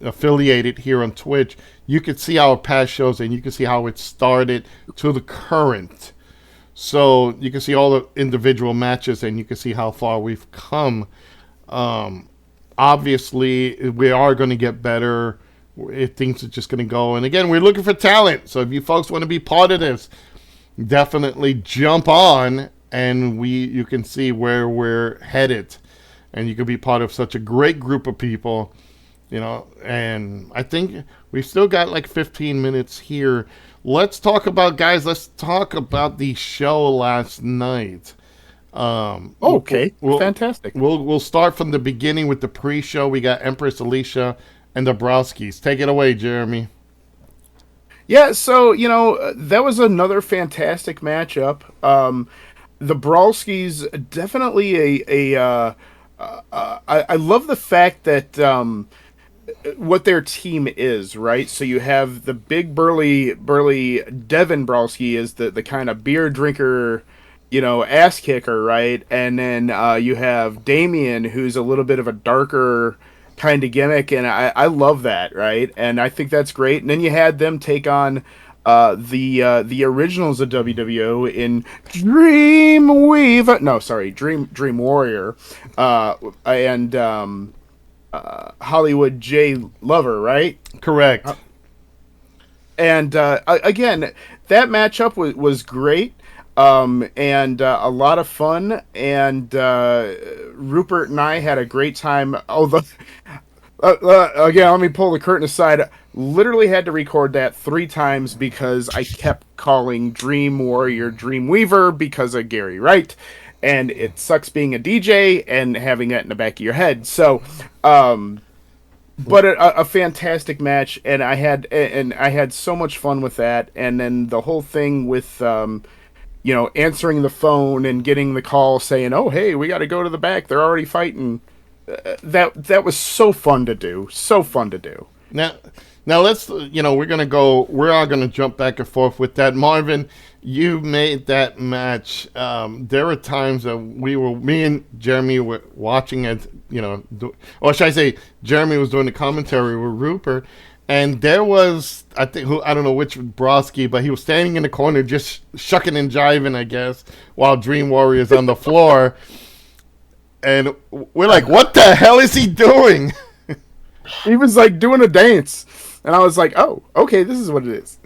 affiliated here on Twitch, you can see our past shows and you can see how it started to the current. So you can see all the individual matches and you can see how far we've come. Obviously, we are going to get better. Things are just going to go. And again, we're looking for talent. So if you folks want to be part of this, definitely jump on, and you can see where we're headed. And you can be part of such a great group of people, and I think we've still got like 15 minutes here. Let's talk about the show last night. Okay, fantastic. We'll start from the beginning with the pre-show. We got Empress Alicia and the Browskis. Take it away, Jeremy. Yeah, so, that was another fantastic matchup. The Browskis, definitely I love the fact that what their team is, right? So you have the big burly Devin Browski is the kind of beer drinker, ass kicker, right? And then you have Damien, who's a little bit of a darker kind of gimmick, and I love that, right? And I think that's great. And then you had them take on the originals of WWO in Dream Warrior, and Hollywood J Lover, right? Correct. And again, that matchup was great. and a lot of fun. And Rupert and I had a great time. Although, again, let me pull the curtain aside. Literally had to record that 3 times because I kept calling Dream Warrior Dreamweaver because of Gary Wright, and it sucks being a DJ and having that in the back of your head. So, but a fantastic match, and I had so much fun with that. And then the whole thing with answering the phone and getting the call saying, "Oh, hey, we got to go to the back. They're already fighting." That was so fun to do. So fun to do. Now let's, we're all gonna jump back and forth with that. Marvin, you made that match. There were times that me and Jeremy were watching it, or should I say, Jeremy was doing the commentary with Rupert, and there was, I don't know which Broski, but he was standing in the corner just shucking and jiving, I guess, while Dream Warrior's on the floor, and we're like, what the hell is he doing? He was like doing a dance. And I was like, oh, okay, this is what it is.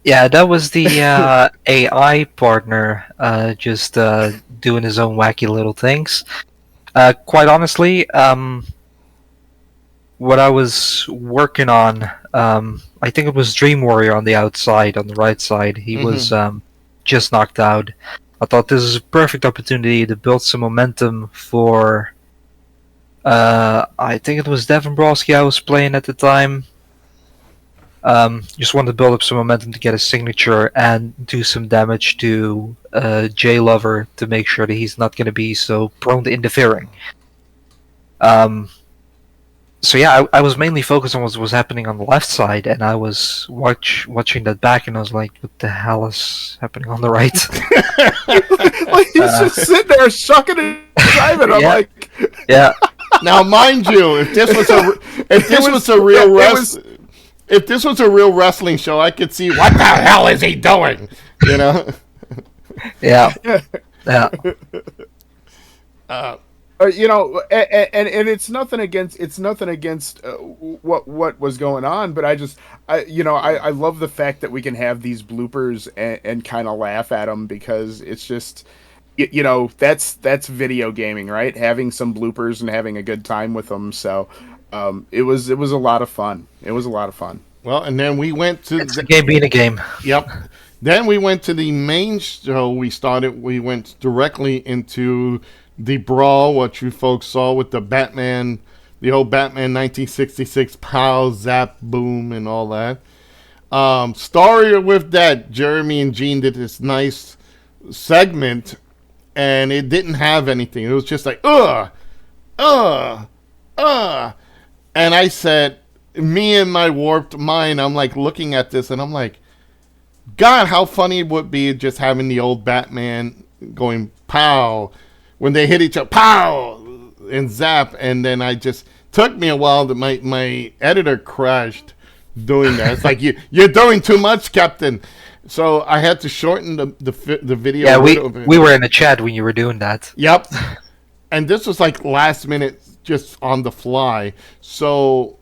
Yeah, that was the AI partner just doing his own wacky little things. Quite honestly, what I was working on, I think it was Dream Warrior on the outside, on the right side. He was just knocked out. I thought this was a perfect opportunity to build some momentum for... I think it was Devin Broski I was playing at the time. Just wanted to build up some momentum to get a signature and do some damage to Jay Lover to make sure that he's not going to be so prone to interfering. So yeah, I was mainly focused on what was happening on the left side, and I was watching that back, and I was like, what the hell is happening on the right? Like, he's just sitting there shucking and driving. I'm like... Yeah. Now, mind you, if this was a real wrestling show, I could see what the hell is he doing, Yeah. Yeah. And it's nothing against what was going on, but I love the fact that we can have these bloopers and kind of laugh at them, because it's just, that's video gaming, right? Having some bloopers and having a good time with them. So it was a lot of fun. It was a lot of fun. Well, and then we went to the game being a game. Yep. Then we went to the main show. We went directly into the brawl, what you folks saw with the Batman, the old Batman 1966 pow, zap, boom, and all that. Story with that, Jeremy and Gene did this nice segment, and it didn't have anything. It was just like, and I said, me and my warped mind, I'm like looking at this, and I'm like, God, how funny it would be just having the old Batman going pow when they hit each other, pow, and zap. And then I just took me a while that my editor crashed doing that. It's like, you're doing too much, Captain. So I had to shorten the video. Yeah, we were in the chat when you were doing that. Yep. And this was like last minute, just on the fly. So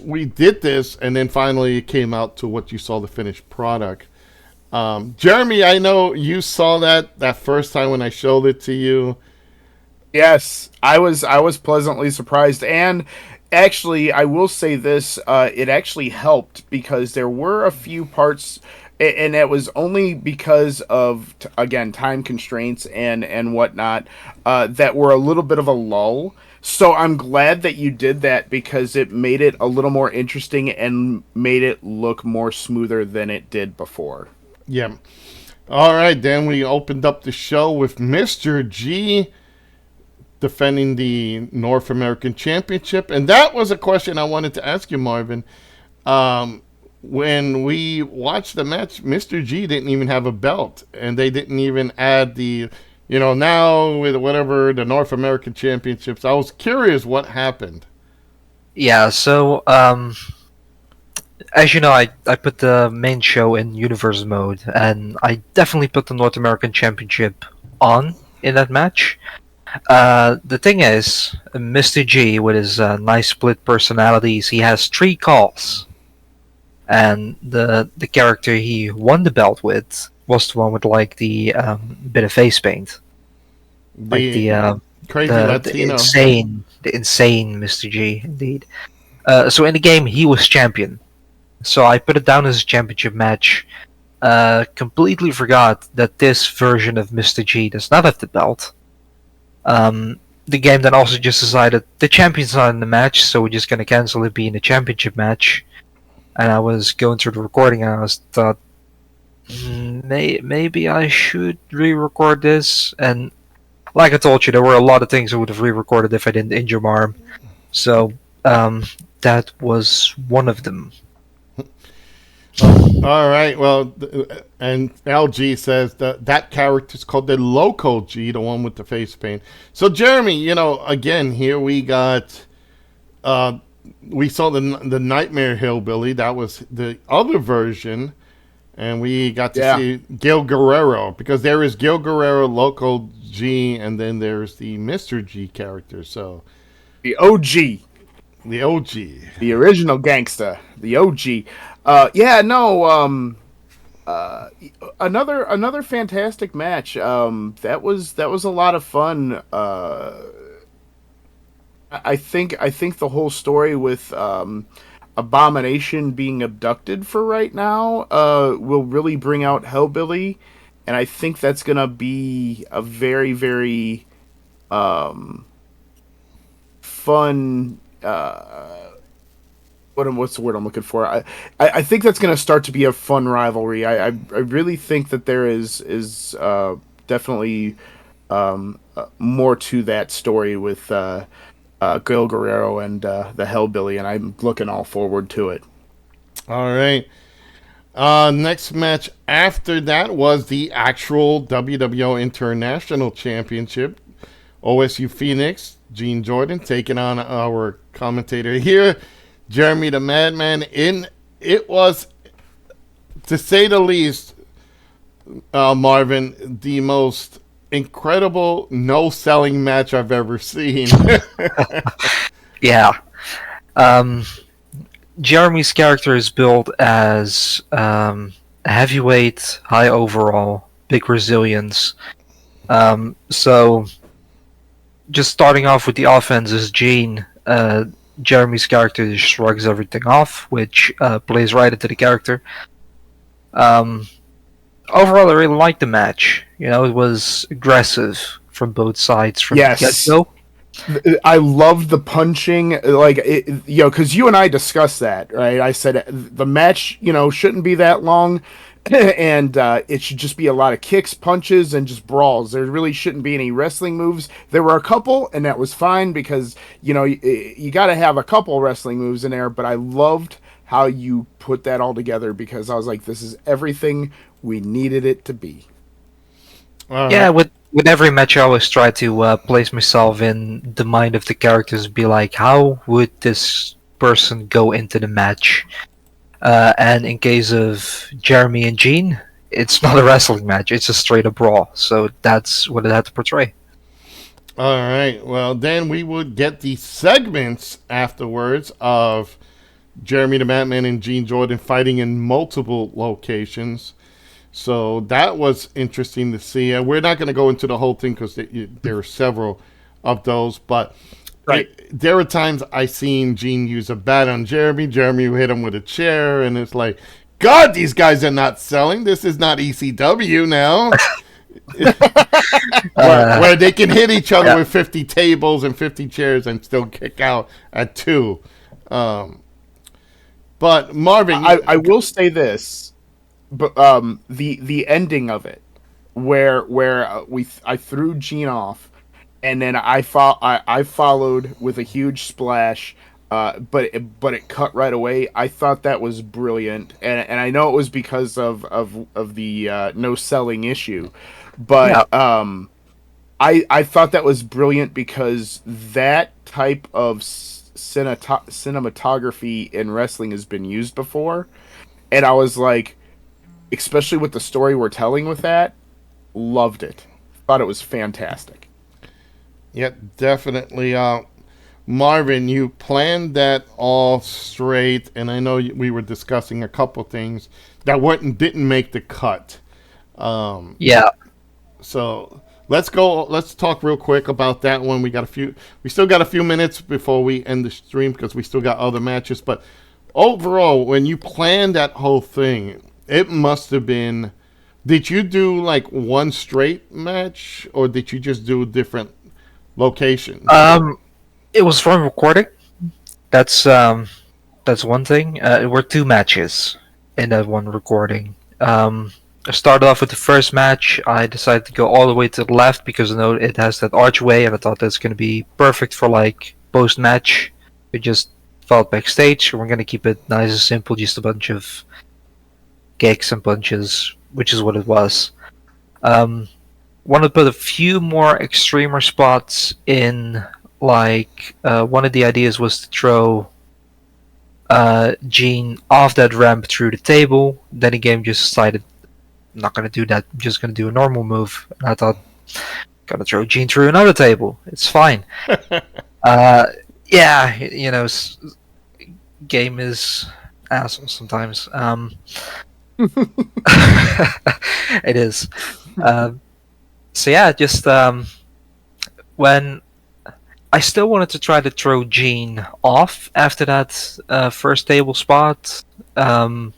we did this, and then finally it came out to what you saw, the finished product. Jeremy, I know you saw that first time when I showed it to you. Yes, I was pleasantly surprised, and actually, I will say this: it actually helped, because there were a few parts, and that was only because of again time constraints and whatnot, that were a little bit of a lull. So I'm glad that you did that, because it made it a little more interesting and made it look more smoother than it did before. Yeah. All right, then we opened up the show with Mr. G defending the North American Championship. And that was a question I wanted to ask you, Marvin. When we watched the match, Mr. G didn't even have a belt, and they didn't even add the, now with whatever, the North American Championships. I was curious what happened. Yeah, so, as you know, I put the main show in universe mode, and I definitely put the North American Championship on in that match. The thing is, Mr. G, with his nice split personalities, he has 3 calls. And the character he won the belt with was the one with like the bit of face paint, like The crazy the Latino. insane Mr. G, indeed. So in the game, he was champion. So I put it down as a championship match. Completely forgot that this version of Mr. G does not have the belt. The game then also just decided the champion's not in the match, so we're just gonna cancel it being a championship match. And I was going through the recording, and I thought, maybe I should re-record this. And like I told you, there were a lot of things I would have re-recorded if I didn't injure my arm. So that was one of them. All right. Well, and LG says that character's called the Loco G, the one with the face paint. So, Jeremy, again, here we got, we saw the Nightmare Hillbilly. That was the other version. And we got to see Gil Guerrero, because there is Gil Guerrero, Loco G, and then there's the Mr. G character. So, The OG. the OG. The original gangsta. The OG. Another fantastic match. That was a lot of fun. I think the whole story with Abomination being abducted for right now will really bring out Hellbilly, and I think that's gonna be a very, very fun. What's the word I'm looking for? I think that's going to start to be a fun rivalry. I really think that there is definitely more to that story with Gil Guerrero and the Hellbilly, and I'm looking all forward to it. All right. Next match after that was the actual WWO International Championship. OSU Phoenix, Gene Jordan, taking on our commentator here, Jeremy the Madman. It was, to say the least, Marvin, the most incredible no-selling match I've ever seen. Yeah. Jeremy's character is built as heavyweight, high overall, big resilience. So, just starting off with the offense is Gene. Jeremy's character just shrugs everything off, which plays right into the character. Overall, I really liked the match. It was aggressive from both sides from the get-go. I loved the punching, because you and I discussed that, right? I said the match, shouldn't be that long, and it should just be a lot of kicks, punches, and just brawls. There really shouldn't be any wrestling moves. There were a couple, and that was fine because, you got to have a couple wrestling moves in there, but I loved how you put that all together because I was like, this is everything we needed it to be. Yeah, with every match, I always try to place myself in the mind of the characters and be like, how would this person go into the match? And in case of Jeremy and Gene, it's not a wrestling match; it's a straight up brawl. So that's what it had to portray. All right. Well, then we would get the segments afterwards of Jeremy the Madman and Gene Jordan fighting in multiple locations. So that was interesting to see. And we're not going to go into the whole thing because there are several of those. But there were times I seen Gene use a bat on Jeremy. Jeremy would hit him with a chair. And it's like, God, these guys are not selling. This is not ECW now. where they can hit each other with 50 tables and 50 chairs and still kick out at 2. But Marvin, I will say this, but the ending of it, where I threw Gene off, and then I followed with a huge splash, but it cut right away. I thought that was brilliant, and I know it was because of the no selling issue, but I thought that was brilliant because that type of cinematography in wrestling has been used before, and I was like, especially with the story we're telling with that, loved it. Thought it was fantastic. Yeah, definitely. Marvin, you planned that all straight, and I know we were discussing a couple things that didn't make the cut. Yeah. So let's go. Let's talk real quick about that one. We still got a few minutes before we end the stream because we still got other matches. But overall, when you planned that whole thing, it must have been. Did you do like one straight match, or did you just do different locations? It was from recording. That's one thing. It were two matches in that one recording. I started off with the first match. I decided to go all the way to the left because I know it has that archway, and I thought that's going to be perfect for like post match. We just felt backstage. We're going to keep it nice and simple, just a bunch of kicks and punches, which is what it was. Want to put a few more extremer spots in. Like one of the ideas was to throw Gene off that ramp through the table. Then the game just decided, I'm not going to do that. I'm just going to do a normal move. And I thought, gotta throw Gene through another table. It's fine. Yeah, game is asshole sometimes. It is. So yeah, just when I still wanted to try to throw Gene off after that first table spot. Then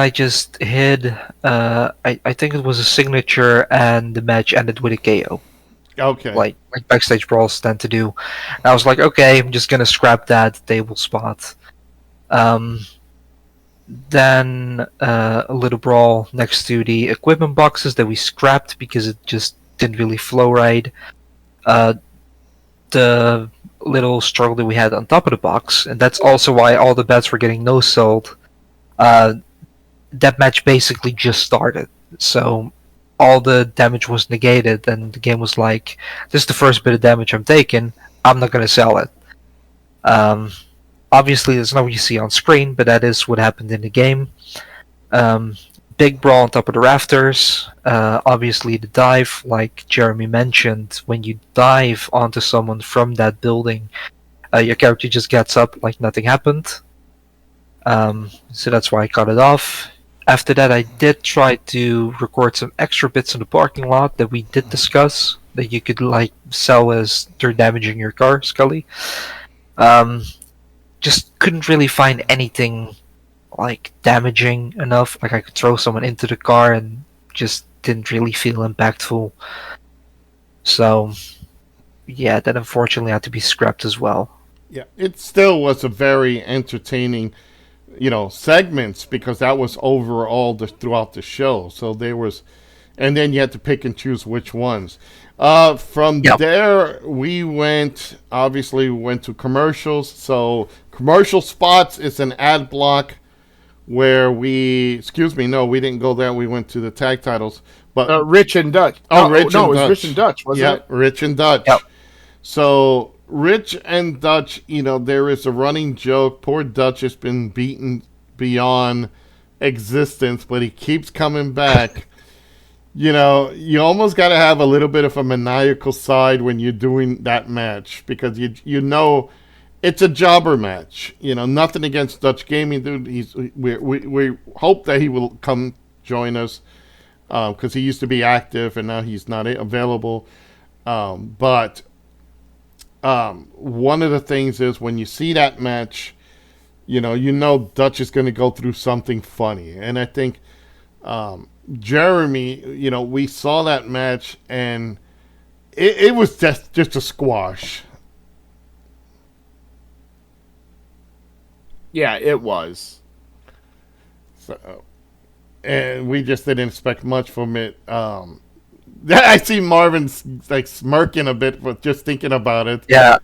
I just hid. I think it was a signature, and the match ended with a KO. Okay. Like backstage brawls tend to do. And I was like, okay, I'm just gonna scrap that table spot. Then a little brawl next to the equipment boxes that we scrapped because it just didn't really flow right. The little struggle that we had on top of the box, and that's also why all the bets were getting no-sold. That match basically just started, so all the damage was negated, and the game was like, this is the first bit of damage I'm taking, I'm not going to sell it. Obviously, there's not what you see on screen, but that is what happened in the game. Big brawl on top of the rafters. Obviously, the dive, like Jeremy mentioned, when you dive onto someone from that building, your character just gets up like nothing happened. So that's why I cut it off. After that, I did try to record some extra bits in the parking lot that we did discuss that you could like sell as they're damaging your car, Skully. Just couldn't really find anything like damaging enough. Like I could throw someone into the car and just didn't really feel impactful. So yeah, that unfortunately had to be scrapped as well. Yeah, it still was a very entertaining, segments because that was overall throughout the show. So there was, and then you had to pick and choose which ones. From there, we went to commercials. So commercial spots is an ad block where we didn't go there. We went to the tag titles, but Rich and Dutch. Rich and Dutch, wasn't it? Rich and Dutch. Yep. So Rich and Dutch, there is a running joke. Poor Dutch has been beaten beyond existence, but he keeps coming back. You almost got to have a little bit of a maniacal side when you're doing that match because it's a jobber match. Nothing against Dutch Gaming, dude. We hope that he will come join us because he used to be active and now he's not available. But one of the things is when you see that match, Dutch is going to go through something funny, and I think Jeremy, we saw that match and it was just a squash. Yeah, it was. So, and we just didn't expect much from it. I see Marvin like smirking a bit for just thinking about it. Yeah.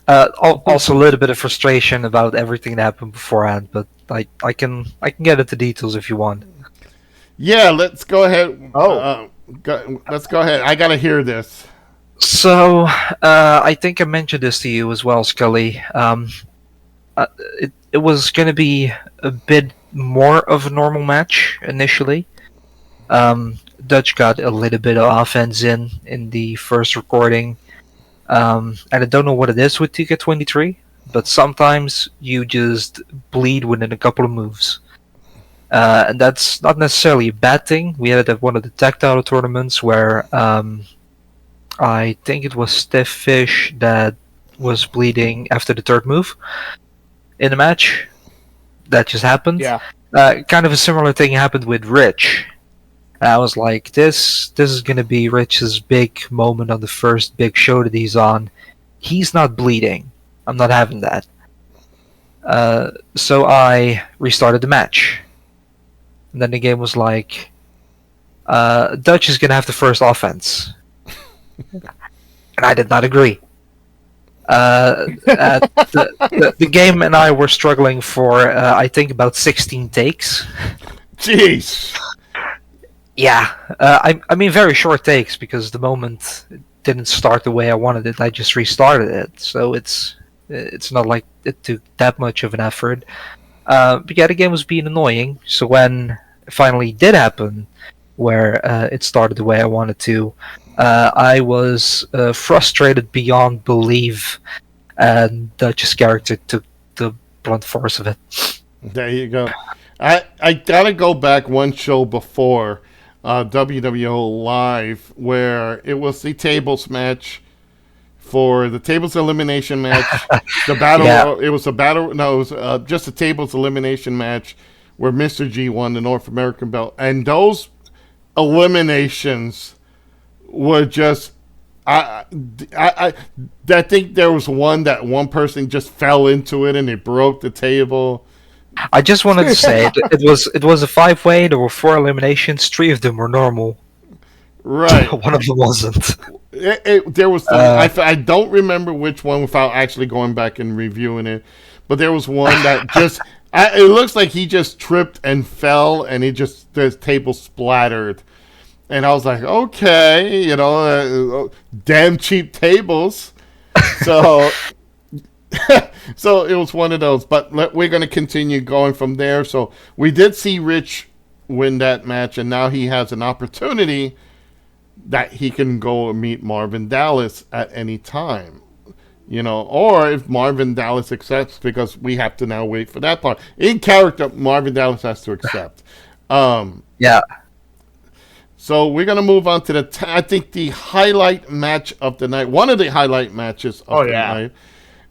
Also a little bit of frustration about everything that happened beforehand, but I can get into details if you want. Yeah, let's go ahead. Let's go ahead. I gotta hear this. So, I think I mentioned this to you as well, Skully. It was going to be a bit more of a normal match initially. Dutch got a little bit of offense in the first recording. And I don't know what it is with TK23, but sometimes you just bleed within a couple of moves. And that's not necessarily a bad thing. We had it at one of the tag title tournaments where I think it was Steph Fish that was bleeding after the third move in the match. That just happened. Yeah. Kind of a similar thing happened with Rich. And I was like, this is gonna be Rich's big moment on the first big show that he's on. He's not bleeding. I'm not having that. So I restarted the match. And then the game was like, Dutch is gonna have the first offense. And I did not agree. The game and I were struggling for, I think, about 16 takes. Jeez. Yeah, I mean very short takes because the moment it didn't start the way I wanted it, I just restarted it. So it's not like it took that much of an effort. But yeah, the game was being annoying. So when it finally did happen, where it started the way I wanted to, I was frustrated beyond belief, and Dutch's character took the blunt force of it. There you go. I gotta go back one show before WWO Live where it was the tables match for the tables elimination match. The battle. Yeah. It was a battle. No, it was just a tables elimination match where Mr. G won the North American belt, and those eliminations were just. I think there was one that one person just fell into it and it broke the table. I just wanted to say it was a 5-way. There were 4 eliminations. 3 of them were normal. Right. One of them wasn't. There was I don't remember which one without actually going back and reviewing it, but there was one that just it looks like he just tripped and fell and the table splattered, and I was like, okay, damn cheap tables. So. So it was one of those, but we're going to continue going from there. So we did see Rich win that match, and now he has an opportunity that he can go and meet Marvin Dallas at any time, or if Marvin Dallas accepts, because we have to now wait for that part. In character, Marvin Dallas has to accept. Yeah. So we're going to move on to I think the highlight match of the night, one of the highlight matches of the night.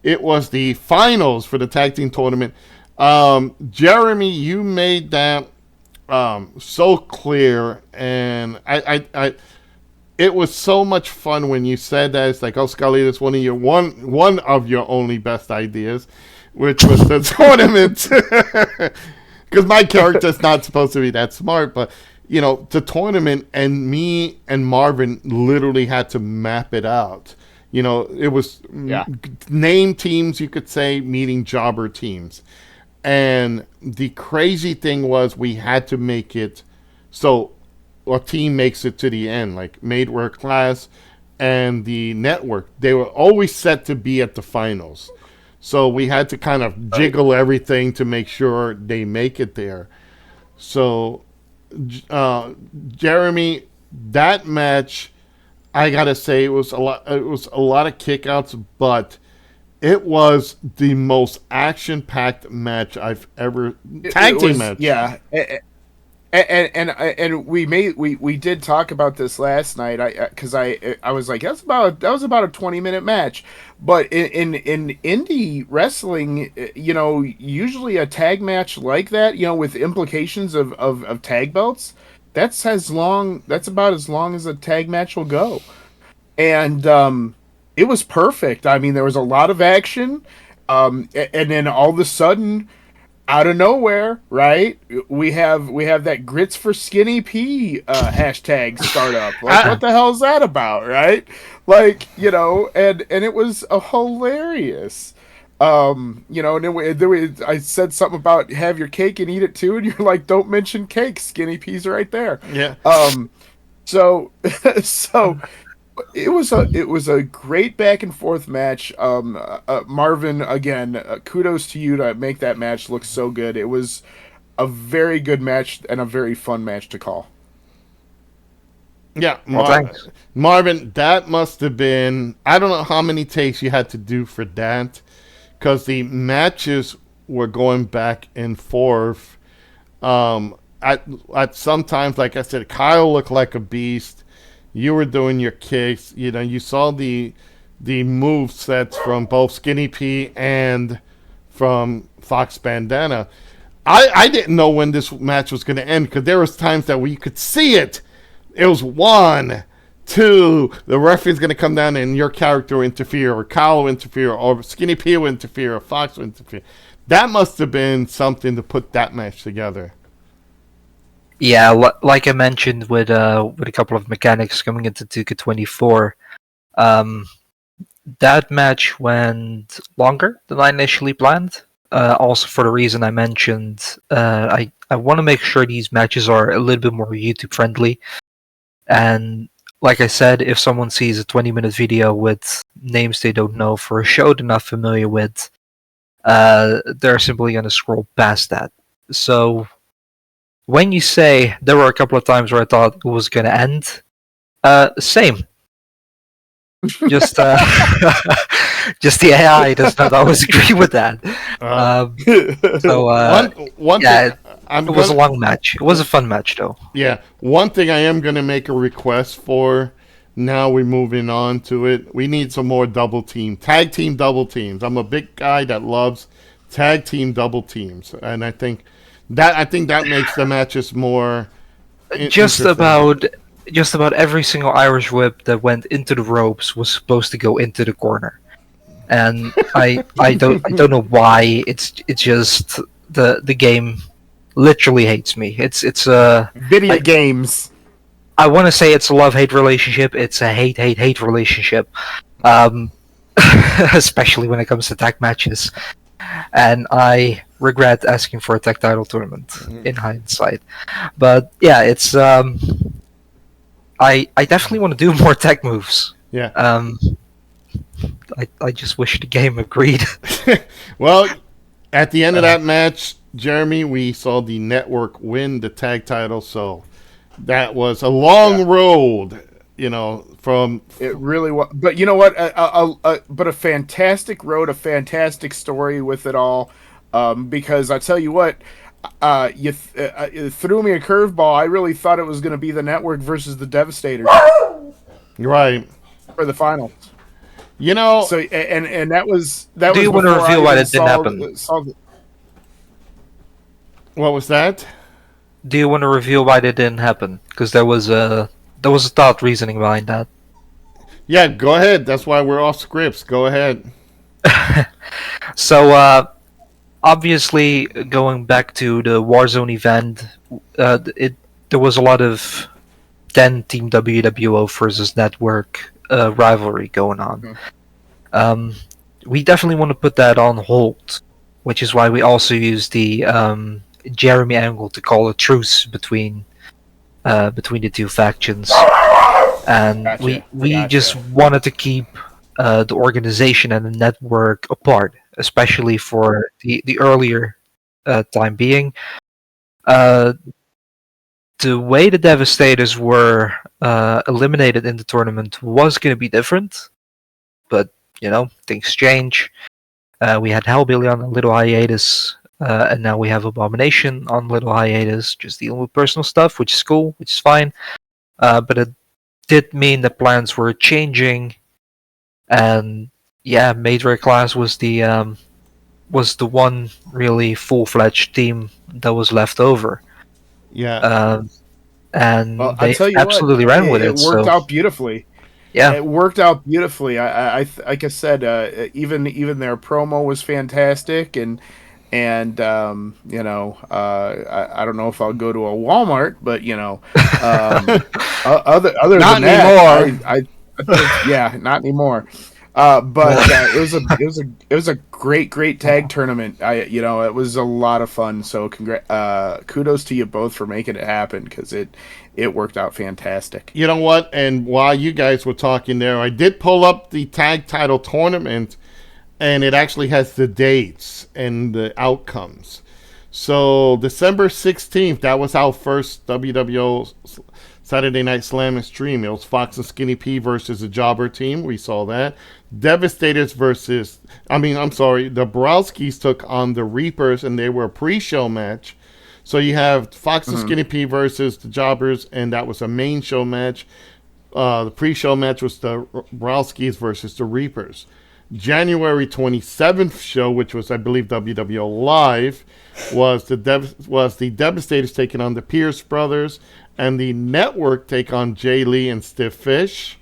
It was the finals for the tag team tournament. Jeremy, you made that so clear, and it was so much fun when you said that. It's like, oh, Skully, that's one of your only best ideas, which was the tournament. Because my character's not supposed to be that smart, but the tournament, and me and Marvin literally had to map it out. It was name teams, you could say, meeting jobber teams. And the crazy thing was we had to make it so a team makes it to the end, like Made Work Class and the network. They were always set to be at the finals. So we had to kind of jiggle everything to make sure they make it there. So, Jeremy, that match... I gotta say it was a lot of kickouts, but it was the most action-packed match I've ever tag team match. Yeah, and we did talk about this last night. I was like, that was about a 20-minute match, but in indie wrestling, usually a tag match like that, with implications of tag belts. That's about as long as a tag match will go. And it was perfect. I mean, there was a lot of action. And then all of a sudden, out of nowhere, right? We have that grits for skinny P hashtag start up. Like, what the hell is that about, right? Like, and it was hilarious. And then I said something about have your cake and eat it too, and you're like, don't mention cake, skinny peas right there. Yeah. So it was a great back and forth match. Marvin, again, kudos to you to make that match look so good. It was a very good match and a very fun match to call. Yeah, thanks. Marvin, that must have been, I don't know how many takes you had to do for that, because the matches were going back and forth. At sometimes, like I said, Kyle looked like a beast. You were doing your kicks. You know, you saw the move sets from both Skinny P and from Fox Bandana. I didn't know when this match was going to end because there was times that we could see it. It was 1, 2. The referee's going to come down and your character will interfere, or Kyle will interfere, or Skinny P will interfere, or Fox will interfere. That must have been something to put that match together. Yeah, like I mentioned with a couple of mechanics coming into 2K24, that match went longer than I initially planned. Also, for the reason I mentioned, I want to make sure these matches are a little bit more YouTube friendly. And like I said, if someone sees a 20-minute video with names they don't know for a show they're not familiar with, they're simply going to scroll past that. So when you say there were a couple of times where I thought it was going to end, same. Just just the AI does not always agree with that. One yeah, thing it was a long match. It was a fun match, though. Yeah, one thing I am going to make a request for. Now we're moving on to it. We need some more tag team double teams. I'm a big guy that loves tag team double teams, and I think that makes the matches more. Just about every single Irish whip that went into the ropes was supposed to go into the corner, and I don't know why. It's just the game literally hates me. It's video games. I want to say it's a love-hate relationship. It's a hate relationship, especially when it comes to tag matches. And I regret asking for a tag title tournament in hindsight. But yeah, it's I definitely want to do more tag moves. Yeah. I just wish the game agreed. Well, at the end of that match, Jeremy, we saw the network win the tag title, so that was a long road, from... It really was. But you know what? But a fantastic road, a fantastic story with it all. Because I tell you what, you threw me a curveball. I really thought it was going to be the network versus the Devastators. Right. For the finals. So and that was Do you want to reveal why that didn't happen? What was that? Do you want to reveal why that didn't happen? Because there was a thought reasoning behind that. Yeah, go ahead. That's why we're off scripts. Go ahead. So, obviously, going back to the Warzone event, there was a lot of then Team WWO versus Network rivalry going on. We definitely want to put that on hold, which is why we also use the Jeremy angle to call a truce between the two factions, and we just wanted to keep the organization and the network apart, especially for the earlier time being. The way the Devastators were eliminated in the tournament was going to be different, but things change. We had Hellbilly on a little hiatus. And now we have Abomination on little hiatus, just dealing with personal stuff, which is cool, which is fine. But it did mean that plans were changing, and yeah, Matrix Class was the one really full-fledged team that was left over. Yeah. And they absolutely ran with it. It worked out beautifully. Yeah, it worked out beautifully. I like I said, even their promo was fantastic, and I don't know if I'll go to a Walmart, but other not than that, anymore. I think, yeah, not anymore. But it was a great tag tournament. It was a lot of fun. So kudos to you both for making it happen, because it worked out fantastic. You know what? And while you guys were talking there, I did pull up the tag title tournament, and it actually has the dates and the outcomes. So December 16th, that was our first WWO Saturday Night Slam stream. It was Fox and Skinny P versus the Jobber team. We saw that. Devastators the Borowskis took on the Reapers, and they were a pre-show match. So you have Fox and Skinny P versus the Jobbers, and that was a main show match. The pre-show match was the Browskis versus the Reapers. January 27th show, which was, I believe, WWO Live, was the Devastators taking on the Pierce Brothers, and the Network take on Jay Lee and Stiff Fish.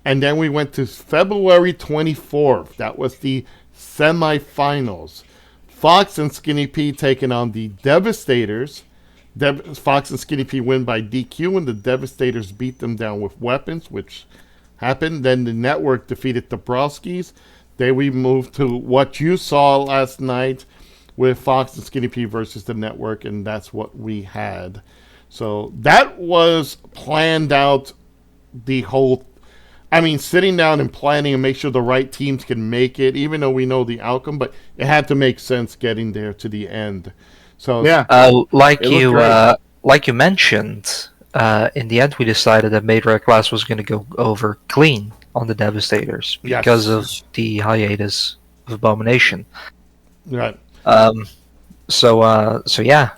And then we went to February 24th. That was the semifinals. Fox and Skinny P taking on the Devastators. Fox and Skinny P win by DQ, and the Devastators beat them down with weapons, which happened. Then the Network defeated the Browskis. Then we moved to what you saw last night with Fox and Skinny P versus the Network, and that's what we had. So that was planned out the whole. I mean, sitting down and planning and make sure the right teams can make it, even though we know the outcome, but it had to make sense getting there to the end. So Yeah. Like you mentioned, in the end we decided that Matriarch Class was going to go over clean on the Devastators because of the hiatus of Abomination. Right. So yeah,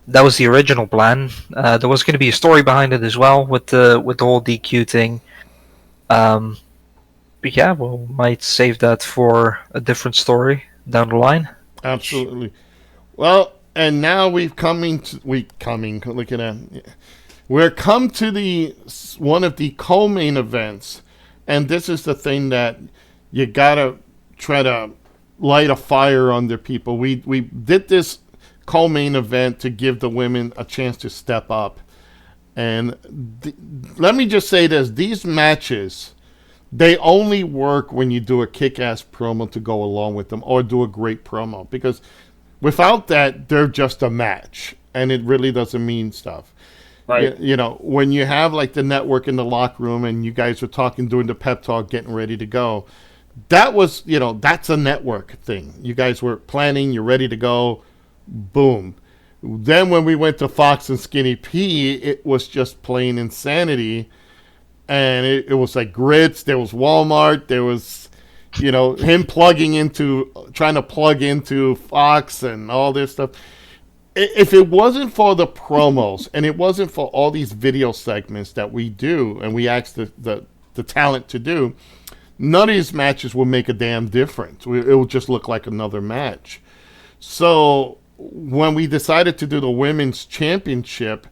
that was the original plan. There was going to be a story behind it as well with the whole DQ thing. But yeah, we might save that for a different story down the line. Absolutely. Well, and now we're come to the one of the co-main events, and this is the thing that you gotta try to light a fire under people. We did this co-main event to give the women a chance to step up, and let me just say this: these matches, they only work when you do a kick-ass promo to go along with them, or do a great promo, because without that, they're just a match, and it really doesn't mean stuff. Right. You know, when you have like the Network in the locker room and you guys were talking, doing the pep talk, getting ready to go, that was, that's a Network thing. You guys were planning, you're ready to go, boom. Then when we went to Fox and Skinny P, it was just plain insanity. And it was like grits, there was Walmart, there was, him trying to plug into Fox and all this stuff. If it wasn't for the promos and it wasn't for all these video segments that we do and we ask the talent to do, none of these matches will make a damn difference. It will just look like another match. So when we decided to do the women's championship,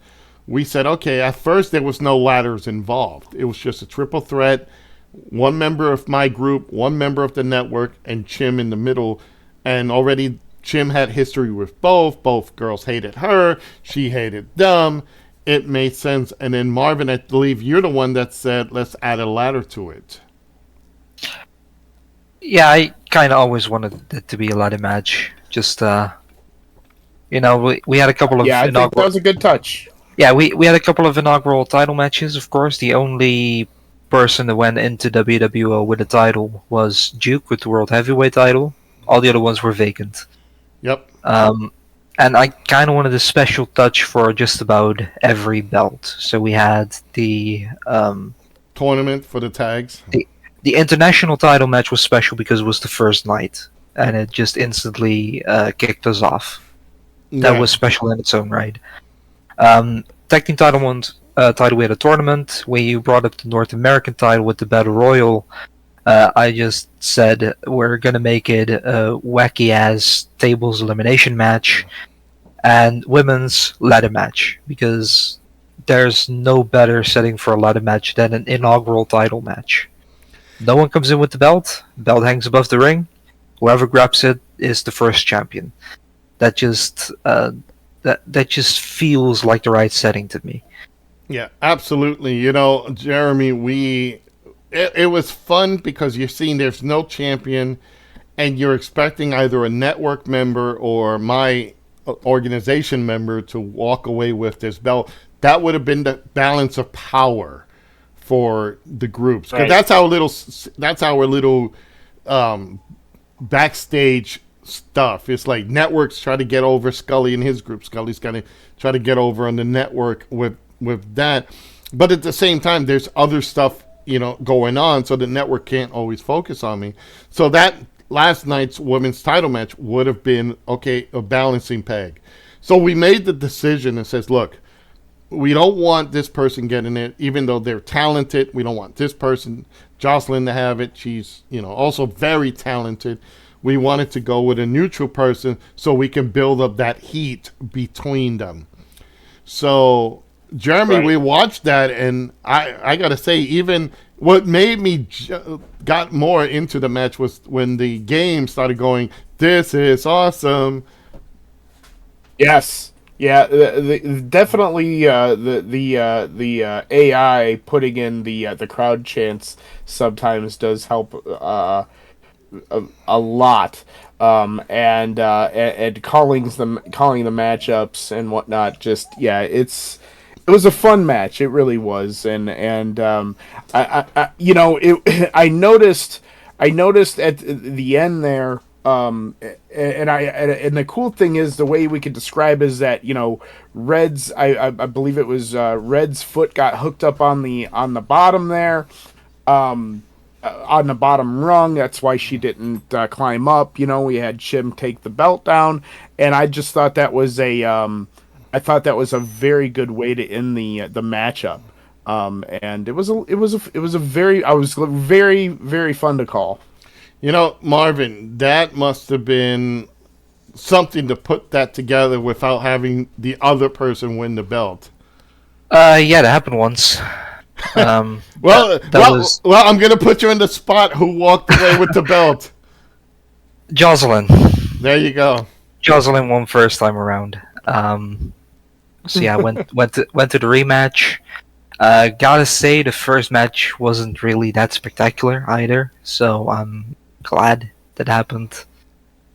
we said, okay, at first there was no ladders involved. It was just a triple threat, one member of my group, one member of the Network, and Chim in the middle. And already Chim had history with both. Both girls hated her. She hated them. It made sense. And then Marvin, I believe you're the one that said, let's add a ladder to it. Yeah, I kind of always wanted it to be a ladder match. Just, we had a couple of I think that was a good touch. Yeah, we had a couple of inaugural title matches, of course. The only person that went into WWO with a title was Duke with the World Heavyweight title. All the other ones were vacant. Yep. And I kind of wanted a special touch for just about every belt. So we had the tournament for the tags. The international title match was special because it was the first night, and it just instantly kicked us off. That was special in its own right. Tag team title we had a tournament where you brought up the North American title with the Battle Royal. I just said we're gonna make it a wacky ass tables elimination match and women's ladder match, because there's no better setting for a ladder match than an inaugural title match. No one comes in with the belt hangs above the ring, whoever grabs it is the first champion. That just that just feels like the right setting to me. Yeah, absolutely. Jeremy, it was fun because you're seeing there's no champion, and you're expecting either a Network member or my organization member to walk away with this belt. That would have been the balance of power for the groups, because that's our little backstage stuff. It's like Networks try to get over Skully and his group. Skully's got to try to get over on the Network with that, but at the same time, there's other stuff going on, so the Network can't always focus on me. So that last night's women's title match would have been a balancing peg. So we made the decision and says, look, we don't want this person getting it, even though they're talented. We don't want this person, Jocelyn, to have it. She's, also very talented. We wanted to go with a neutral person so we can build up that heat between them. So, Jeremy, Right. we watched that, and I got to say, even what made me got more into the match was when the game started going, this is awesome. Yes. Yeah, definitely the AI putting in the crowd chants sometimes does help a lot, and calling the matchups and whatnot. Just it was a fun match. It really was, and I noticed at the end there. And the cool thing is the way we could describe is that Red's I believe it was Red's foot got hooked up on the bottom there, on the bottom rung. That's why she didn't climb up. We had Chim take the belt down, and I just thought that was a very good way to end the matchup. And it was a very very fun to call. Marvin, that must have been something to put that together without having the other person win the belt. Yeah, that happened once. Well, that was I'm going to put you in the spot who walked away with the belt. Jocelyn. There you go. Jocelyn won first time around. So yeah, went to the rematch. Gotta say, the first match wasn't really that spectacular either. So I'm glad that happened.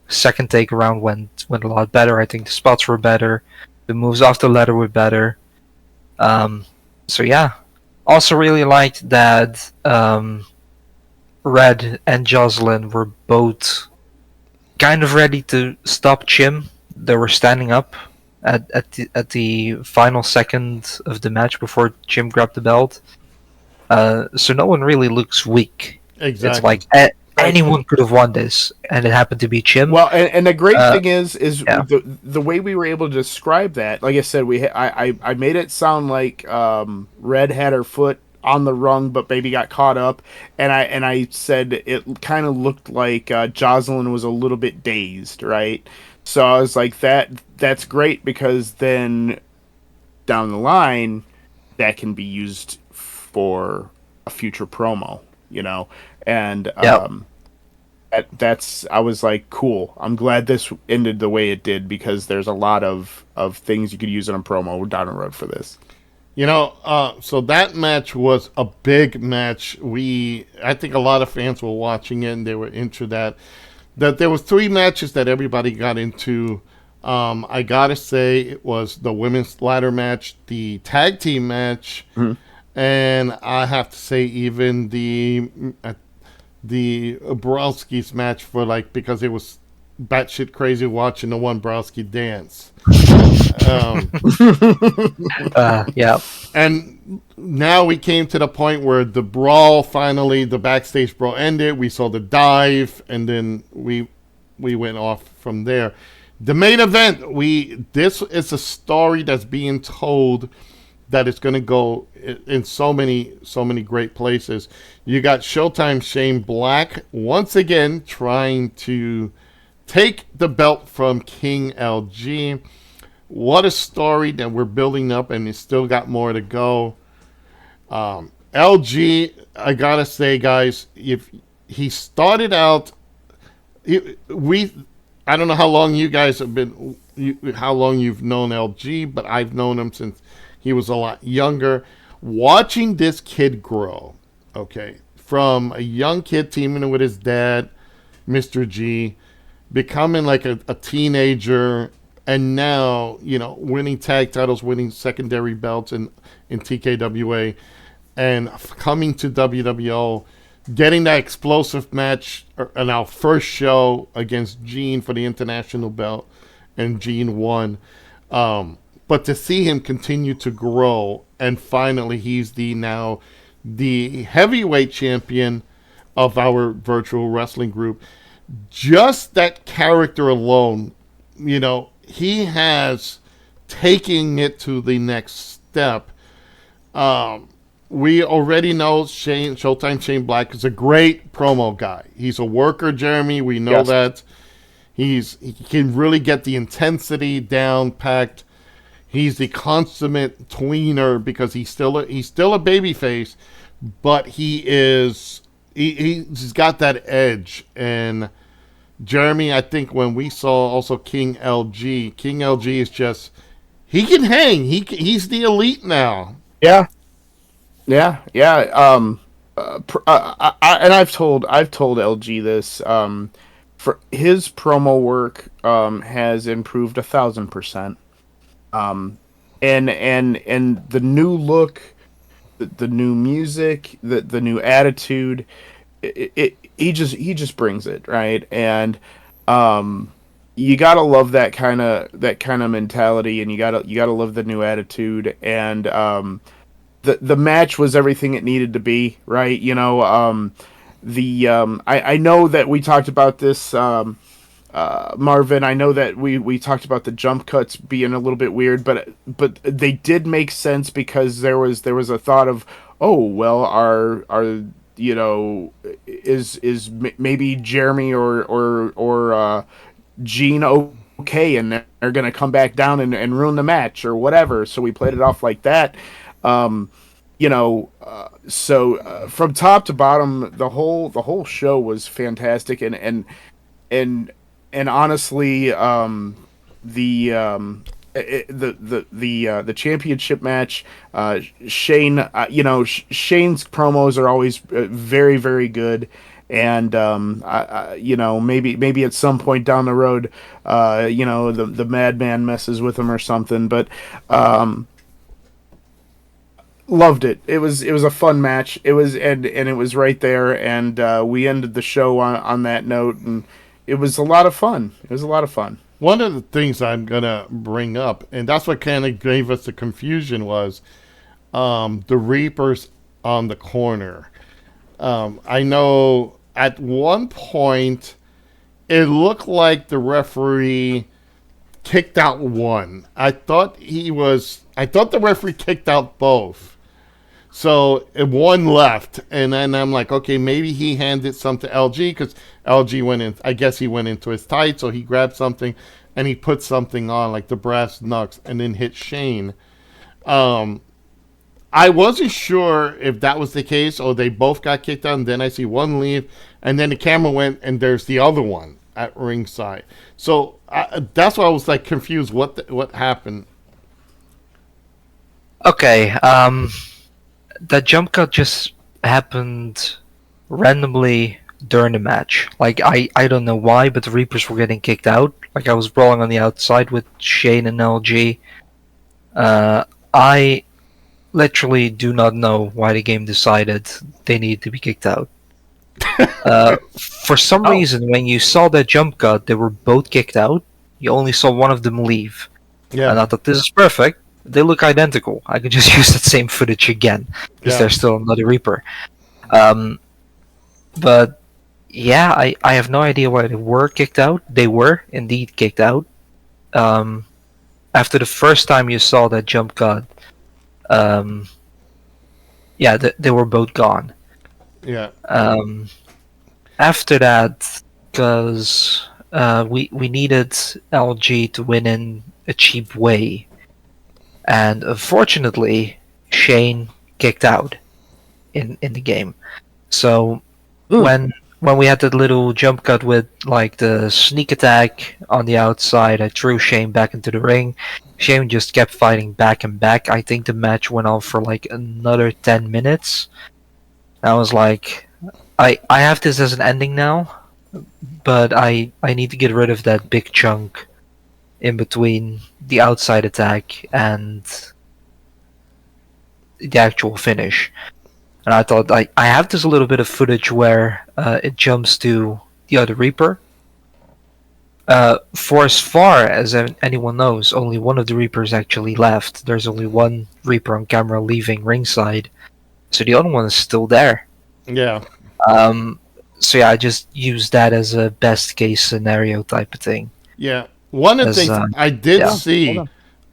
Second take around went a lot better. I think the spots were better. The moves off the ladder were better. So yeah. Also really liked that Red and Jocelyn were both kind of ready to stop Chim. They were standing up at the final second of the match before Chim grabbed the belt. So no one really looks weak. Exactly. It's like anyone could have won this, and it happened to be Chim. Well, and the great thing is yeah. the way we were able to describe that. Like I said, I made it sound like Red had her foot on the rung, but maybe got caught up, and I said it kind of looked like Jocelyn was a little bit dazed, right? So I was like, that's great, because then down the line that can be used for a future promo, and Yep. that's I was like, cool. I'm glad this ended the way it did, because there's a lot of things you could use in a promo down the road for this. So that match was a big match. I think a lot of fans were watching it and they were into that. That there was 3 matches that everybody got into. I gotta say, it was the women's ladder match, the tag team match, and I have to say even the Browski's match, because it was batshit crazy watching the one Browski dance. Yeah. And now we came to the point where the brawl, finally, the backstage brawl ended. We saw the dive, and then we went off from there. The main event, this is a story that's being told that it's going to go in so many great places. You got Showtime Shane Black once again trying to take the belt from King LG. What a story that we're building up, and it's still got more to go. LG, I gotta say, guys, if he started out, I don't know how long you guys have been, how long you've known LG, but I've known him since he was a lot younger. Watching this kid grow, okay, from a young kid teaming with his dad, Mr. G, becoming like a teenager, and now, winning tag titles, winning secondary belts in TKWA, and coming to WWO, getting that explosive match in our first show against Gene for the international belt, and Gene won. But to see him continue to grow, and finally he's now the heavyweight champion of our virtual wrestling group, just that character alone, he has taken it to the next step. We already know Showtime Shane Black is a great promo guy. He's a worker, Jeremy. We know Yes. that. He can really get the intensity down packed. He's the consummate tweener because he's still a baby face, but he's got that edge. And Jeremy, I think when we saw also King LG is just he can hang. He's the elite now. Yeah, yeah. And I've told LG this. For his promo work, has improved 1,000%. And the new look, the new music, the new attitude, he just brings it, right. And you gotta love that kind of mentality, and you gotta love the new attitude. And the match was everything it needed to be, right. I know that we talked about this, Marvin. I know that we talked about the jump cuts being a little bit weird, but they did make sense because there was a thought of, oh well, is maybe Jeremy or Gene okay, and they're gonna come back down and ruin the match or whatever. So we played it off like that. So from top to bottom, the whole show was fantastic, and honestly, the championship match, Shane, Shane's promos are always very, very good. And maybe at some point down the road, the Madman messes with him or something. But loved it. It was a fun match. It was and it was right there. And we ended the show on that note, and it was a lot of fun. One of the things I'm gonna bring up, and that's what kind of gave us the confusion, was the Reapers on the corner. I know at one point it looked like the referee kicked out one. I thought the referee kicked out both. So one left, and then I'm like, okay, maybe he handed some to LG because LG went in. I guess he went into his tight, so he grabbed something and he put something on, like the brass knucks, and then hit Shane. I wasn't sure if that was the case or they both got kicked out, and then I see one leave, and then the camera went, and there's the other one at ringside. So that's why I was like confused. What happened? Okay, that jump cut just happened randomly during the match. Like, I don't know why, but the Reapers were getting kicked out. Like, I was brawling on the outside with Shane and LG. I literally do not know why the game decided they need to be kicked out. For some reason, when you saw that jump cut, they were both kicked out. You only saw one of them leave. Yeah. And I thought, this is perfect. They look identical. I could just use that same footage again, because there's still another Reaper. But yeah, I have no idea why they were kicked out. They were indeed kicked out. After the first time you saw that jump cut, they were both gone. Yeah. After that, because we needed LG to win in a cheap way. And unfortunately, Shane kicked out in the game. So when we had that little jump cut with like the sneak attack on the outside, I threw Shane back into the ring. Shane just kept fighting back and back. I think the match went on for like another 10 minutes. I was like, I have this as an ending now, but I need to get rid of that big chunk in between the outside attack and the actual finish. And I thought, I have this little bit of footage where it jumps to the other Reaper. For as far as anyone knows, only one of the Reapers actually left. There's only one Reaper on camera leaving ringside. So the other one is still there. Yeah. So yeah, I just used that as a best case scenario type of thing. Yeah. One of the As, things I did yeah. see,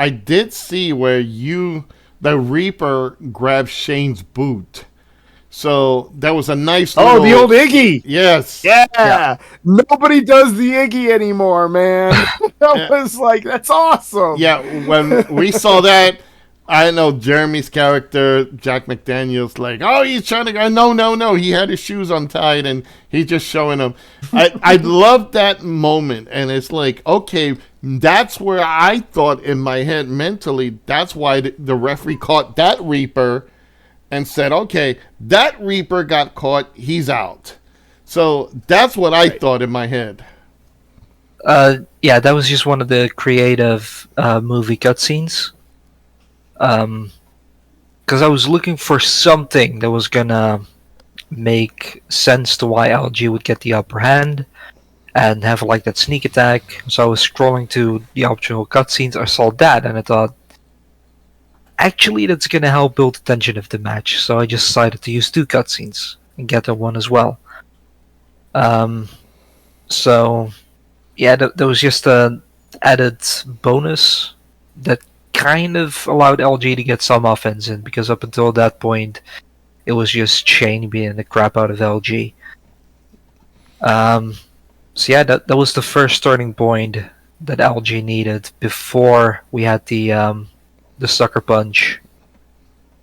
I did see where the Reaper grabbed Shane's boot. So that was a nice. Oh, little, the old Iggy. Yes. Yeah. Nobody does the Iggy anymore, man. That was like, that's awesome. Yeah, when we saw that, I know Jeremy's character, Jack McDaniels, like, oh, he's trying to go. No. He had his shoes untied and he's just showing them. I love that moment. And it's like, okay, that's where I thought in my head mentally, that's why the referee caught that Reaper and said, okay, that Reaper got caught, he's out. So that's what I thought in my head. Yeah, that was just one of the creative movie cutscenes. Because I was looking for something that was gonna make sense to why LG would get the upper hand and have like that sneak attack. So I was scrolling to the optional cutscenes. I saw that and I thought, actually, that's gonna help build the tension of the match. So I just decided to use 2 cutscenes and get that one as well. So yeah, that was just an added bonus that kind of allowed LG to get some offense in, because up until that point, it was just Shane beating the crap out of LG. So yeah, that was the first starting point that LG needed before we had the sucker punch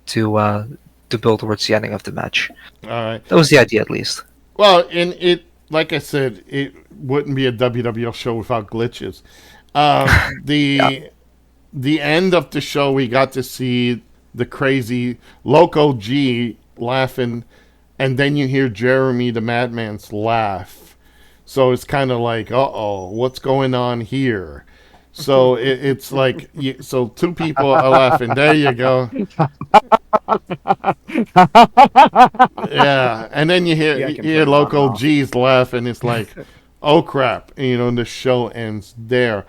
to build towards the ending of the match. All right. That was the idea, at least. Well, and it, like I said, it wouldn't be a WWO show without glitches. The end of the show, we got to see the crazy Loco G laughing, and then you hear Jeremy the Madman's laugh. So it's kind of like, uh-oh, what's going on here? So it's like, so 2 people are laughing. There you go. Yeah, and then you hear Loco G's laugh, and it's like, oh crap, and the show ends there.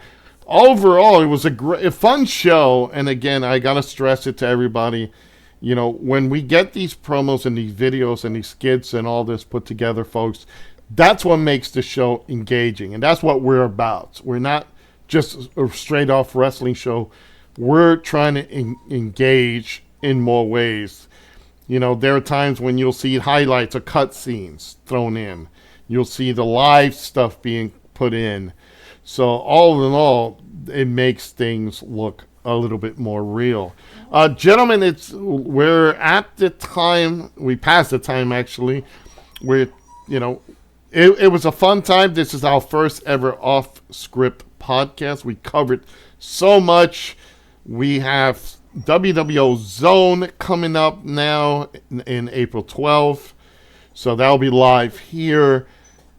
Overall, it was a fun show, and again, I gotta stress it to everybody. When we get these promos and these videos and these skits and all this put together, folks, that's what makes the show engaging, and that's what we're about. We're not just a straight off wrestling show. We're trying to engage in more ways. There are times when you'll see highlights or cut scenes thrown in. You'll see the live stuff being put in. So all in all, it makes things look a little bit more real. Gentlemen, we're at the time, we passed the time actually. It was a fun time. This is our first ever off-script podcast. We covered so much. We have WWO Zone coming up now in April 12th. So that'll be live here.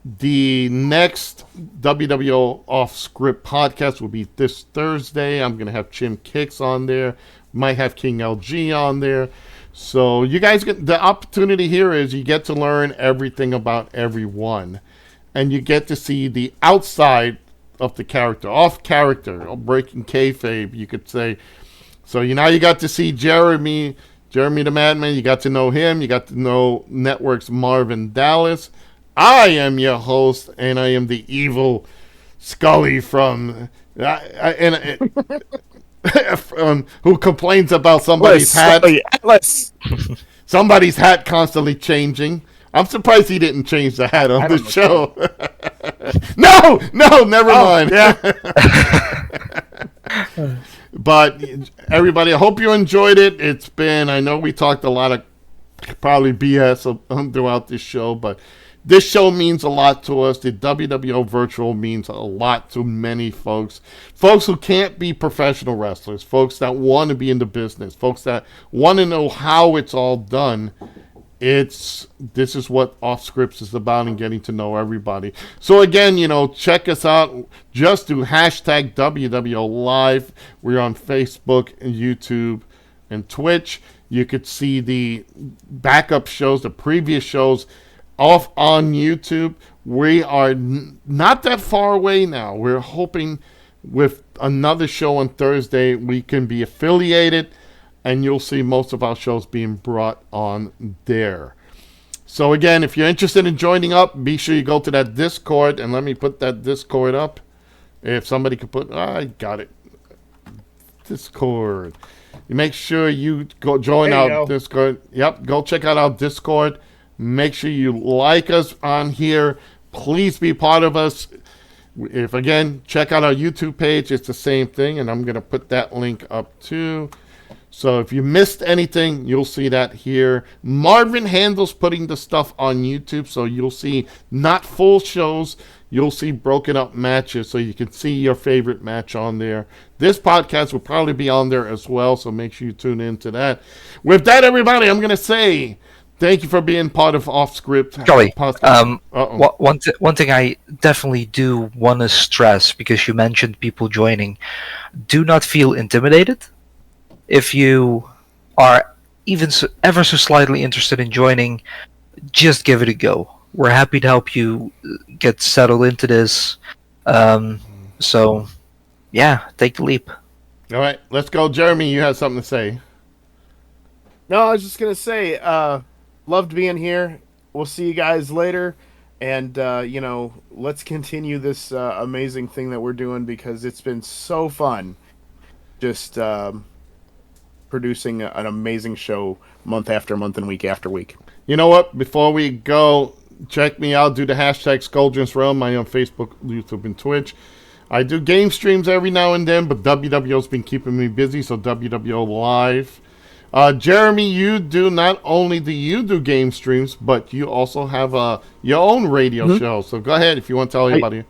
The next WWO off-script podcast will be this Thursday. I'm going to have Jim Kicks on there. Might have King LG on there. So you guys get the opportunity here is you get to learn everything about everyone. And you get to see the outside of the character, off character, or breaking kayfabe, you could say. So now you got to see Jeremy the Madman. You got to know him. You got to know Network's Marvin Dallas. I am your host, and I am the evil Skully from who complains about somebody's hat. Somebody's hat constantly changing. I'm surprised he didn't change the hat on the show. No, never mind. Yeah. But everybody, I hope you enjoyed it. I know we talked a lot of probably BS throughout this show, but this show means a lot to us. The WWO Virtual means a lot to many folks. Folks who can't be professional wrestlers. Folks that want to be in the business. Folks that want to know how it's all done. This is what Off Scripts is about, and getting to know everybody. So again, check us out. Just do hashtag WWO Live. We're on Facebook and YouTube and Twitch. You could see the backup shows, the previous shows, off on YouTube. We are not that far away now. We're hoping with another show on Thursday we can be affiliated, and you'll see most of our shows being brought on there. So again, if you're interested in joining up, be sure you go to that Discord, and let me put that Discord up. If somebody could put, I got it. Discord. You make sure you go join There you our go. Discord. Yep, go check out our Discord. Make sure you like us on here. Please be part of us. If again, check out our YouTube page. It's the same thing, and I'm gonna put that link up too. So if you missed anything, you'll see that here. Marvin handles putting the stuff on YouTube, so you'll see not full shows. You'll see broken up matches, so you can see your favorite match on there. This podcast will probably be on there as well, so make sure you tune into that. With that, everybody, I'm going to say thank you for being part of Off Script Skully, podcast. one thing I definitely do want to stress, because you mentioned people joining, do not feel intimidated. If you are even ever so slightly interested in joining, just give it a go. We're happy to help you get settled into this. So, yeah, take the leap. All right, let's go. Jeremy, you have something to say. No, I was just gonna say, loved being here. We'll see you guys later, and let's continue this amazing thing that we're doing, because it's been so fun. Just producing an amazing show month after month and week after week. You know what? Before we go, check me out. Do the hashtag Skulldron's Realm. I'm on Facebook, YouTube, and Twitch. I do game streams every now and then, but WWO's been keeping me busy, so WWO Live. Jeremy, you do not only do you do game streams, but you also have your own radio show. So go ahead if you want to tell everybody.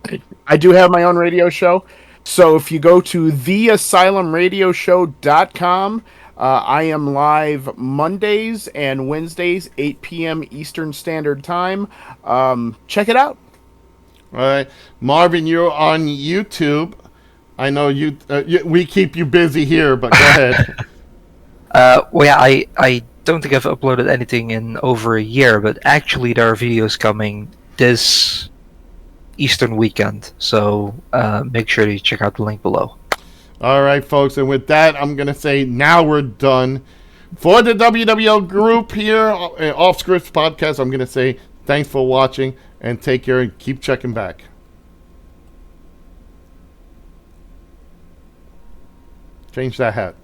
I do have my own radio show. So if you go to theasylumradioshow.com, I am live Mondays and Wednesdays, 8 p.m. Eastern Standard Time. Check it out. All right. Marvin, you're on YouTube. I know we keep you busy here, but go ahead. Well, yeah, I don't think I've uploaded anything in over a year, but actually there are videos coming this Eastern weekend, so make sure you check out the link below. All right, folks, and with that, I'm going to say now we're done. For the WWO group here, Off Scripts Podcast, I'm going to say thanks for watching, and take care, and keep checking back. Change that hat.